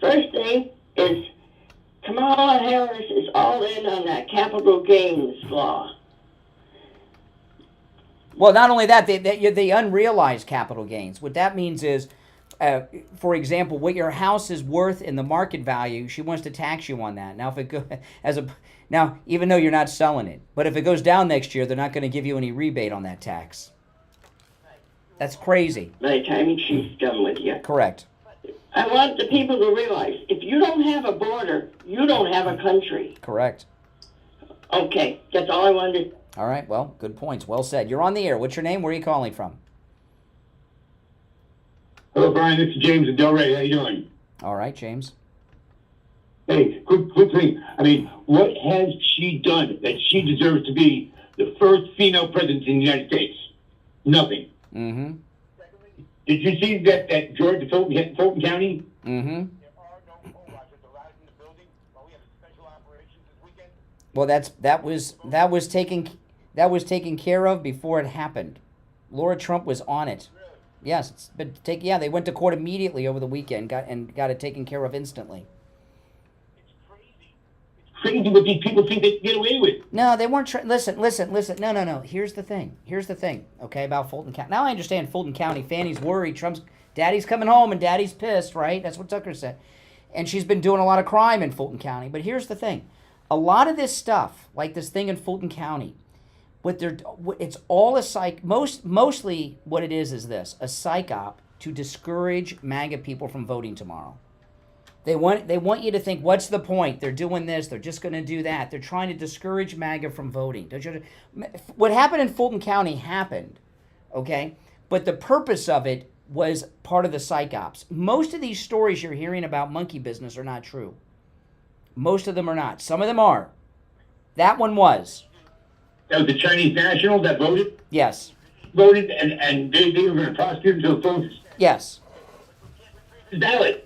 First thing is Kamala Harris is all in on that capital gains law. Well, not only that, they unrealized capital gains. What that means is, for example, what your house is worth in the market value, she wants to tax you on that. Now, if it now, even though you're not selling it, but if it goes down next year, they're not going to give you any rebate on that tax. That's crazy. By the time she's done with you. Correct. I want the people to realize, if you don't have a border, you don't have a country. Correct. Okay, that's all I wanted. All right, well, good points. Well said. You're on the air. What's your name? Where are you calling from? Hello, Brian. This is James in Delray. How you doing? All right, James. Hey, quick thing. I mean, what has she done that she deserves to be the first female president in the United States? Nothing. Mm-hmm. Did you see that Georgia, Fulton County? Mm-hmm. Well, that was taken care of before it happened. Laura Trump was on it. Yes, they went to court immediately over the weekend, got it taken care of instantly. Crazy what these people think they can get away with. No, they weren't. Listen. No. Here's the thing. Okay, about Fulton County. Now I understand Fulton County. Fanny's worried. Daddy's coming home and Daddy's pissed, right? That's what Tucker said. And she's been doing a lot of crime in Fulton County. But here's the thing. A lot of this stuff, like this thing in Fulton County, it's all a mostly what it is this, a psych op to discourage MAGA people from voting tomorrow. They want you to think, what's the point? They're doing this. They're just going to do that. They're trying to discourage MAGA from voting. What happened in Fulton County happened, okay? But the purpose of it was part of the psych ops. Most of these stories you're hearing about monkey business are not true. Most of them are not. Some of them are. That one was. That was the Chinese national that voted? Yes. Voted, and they were going to prosecute until the votes. Yes. Valid.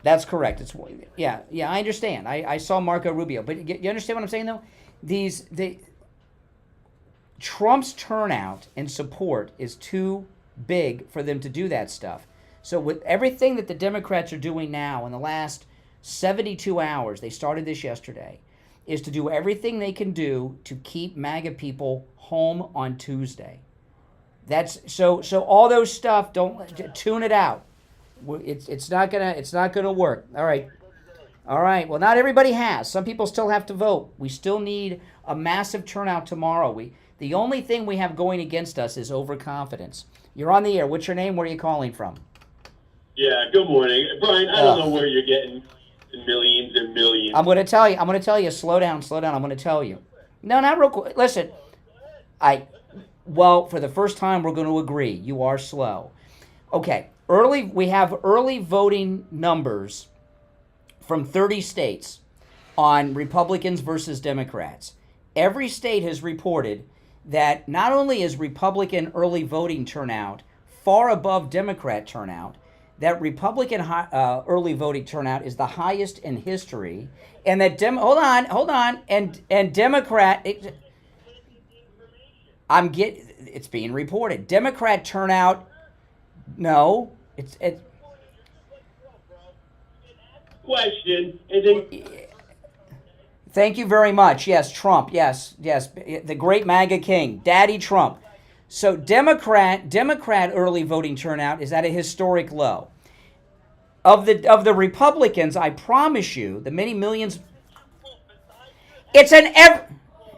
That's correct. I understand. I saw Marco Rubio, but you understand what I'm saying though? Trump's turnout and support is too big for them to do that stuff. So with everything that the Democrats are doing now in the last 72 hours, they started this yesterday, is to do everything they can do to keep MAGA people home on Tuesday. That's so all those stuff, don't tune it out. It's not gonna work. All right. Well, not everybody has. Some people still have to vote. We still need a massive turnout tomorrow. The only thing we have going against us is overconfidence. You're on the air. What's your name? Where are you calling from? Yeah. Good morning, Brian. I don't know where you're getting millions and millions. I'm gonna tell you. Slow down. I'm gonna tell you. No, not real quick. Listen. For the first time, we're going to agree. You are slow. Okay. We have early voting numbers from 30 states on Republicans versus Democrats. Every state has reported that not only is Republican early voting turnout far above Democrat turnout, that Republican early voting turnout is the highest in history, and that hold on, and Democrat, it's being reported. Democrat turnout, no, it's question, and then. Thank you very much. Yes, Trump. Yes, the great MAGA king, Daddy Trump. So Democrat early voting turnout is at a historic low. Of the Republicans, I promise you, the many millions. It's an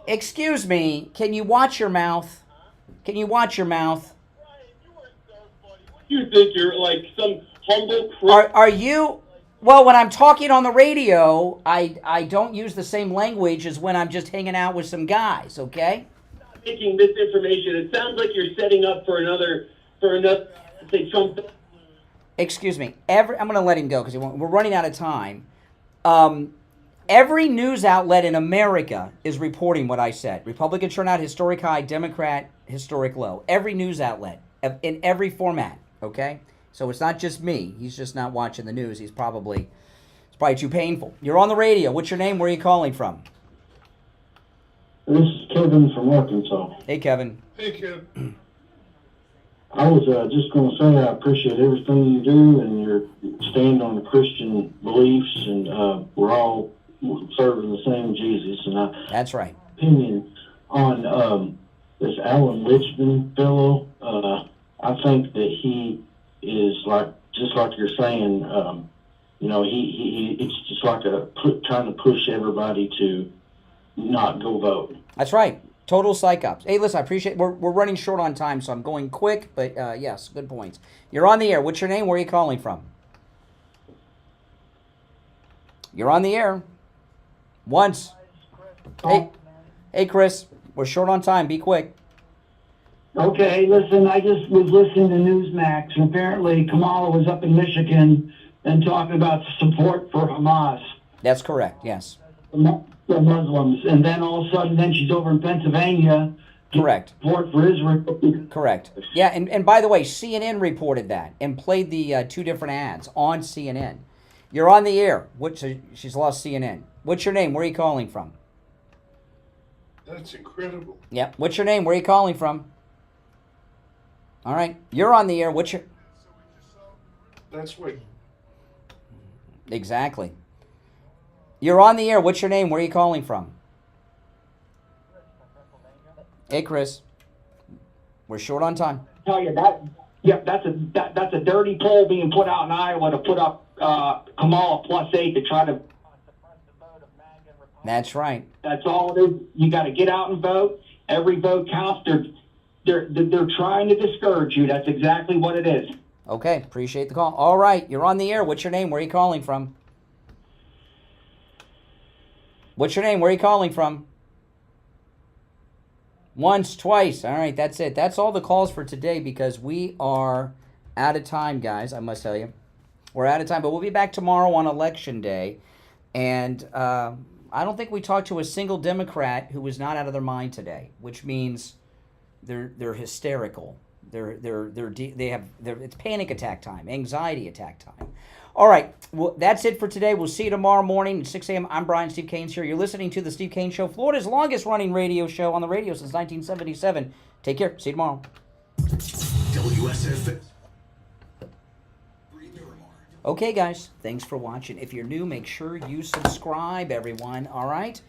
excuse me. Can you watch your mouth? Can you watch your mouth? You think you're like some humble? Are you? Well, when I'm talking on the radio, I don't use the same language as when I'm just hanging out with some guys. Okay. Making misinformation. It sounds like you're setting up for another say Trump. Excuse me. I'm going to let him go because we're running out of time. Every news outlet in America is reporting what I said. Republican turnout historic high, Democrat historic low. Every news outlet in every format. Okay. So it's not just me. He's just not watching the news. It's probably too painful. You're on the radio. What's your name? Where are you calling from? This is Kevin from Arkansas. Hey, Kevin. Hey, Kevin. I was just going to say I appreciate everything you do and your stand on Christian beliefs, and we're all serving the same Jesus. And that's right. Opinion on this Alan Lichman fellow. I think that he is just like you're saying. He it's just like trying to push everybody to not go vote. That's right. Total psychops. Hey, listen, I appreciate we're running short on time, so I'm going quick, but yes, good points. You're on the air. What's your name? Where are you calling from? You're on the air. Once. Hey, Chris. We're short on time. Be quick. Okay, listen, I just was listening to Newsmax, and apparently Kamala was up in Michigan and talking about support for Hamas. That's correct, yes. The Muslims, and then all of a sudden, then she's over in Pennsylvania. Correct. Support for Israel. Correct. Yeah, and by the way, CNN reported that and played the two different ads on CNN. You're on the air. She's lost CNN. What's your name? Where are you calling from? That's incredible. Yep. What's your name? Where are you calling from? All right. You're on the air. What's your... That's what... Exactly. You're on the air. What's your name? Where are you calling from? Hey, Chris. We're short on time. Tell you that. Yep, that's a dirty poll being put out in Iowa to put up Kamala +8 to try to. That's right. That's all it is. You got to get out and vote. Every vote counts. They're trying to discourage you. That's exactly what it is. Okay, appreciate the call. All right, you're on the air. What's your name? Where are you calling from? What's your name? Where are you calling from? Once, twice. All right, that's it. That's all the calls for today because we are out of time, guys, I must tell you. We're out of time, but we'll be back tomorrow on Election Day. And I don't think we talked to a single Democrat who was not out of their mind today, which means they're hysterical. It's panic attack time, anxiety attack time. All right, well, that's it for today. We'll see you tomorrow morning at 6 a.m. I'm Brian Steve Kane's here. You're listening to The Steve Kane Show, Florida's longest-running radio show on the radio since 1977. Take care. See you tomorrow. WSF. Okay, guys, thanks for watching. If you're new, make sure you subscribe, everyone, all right?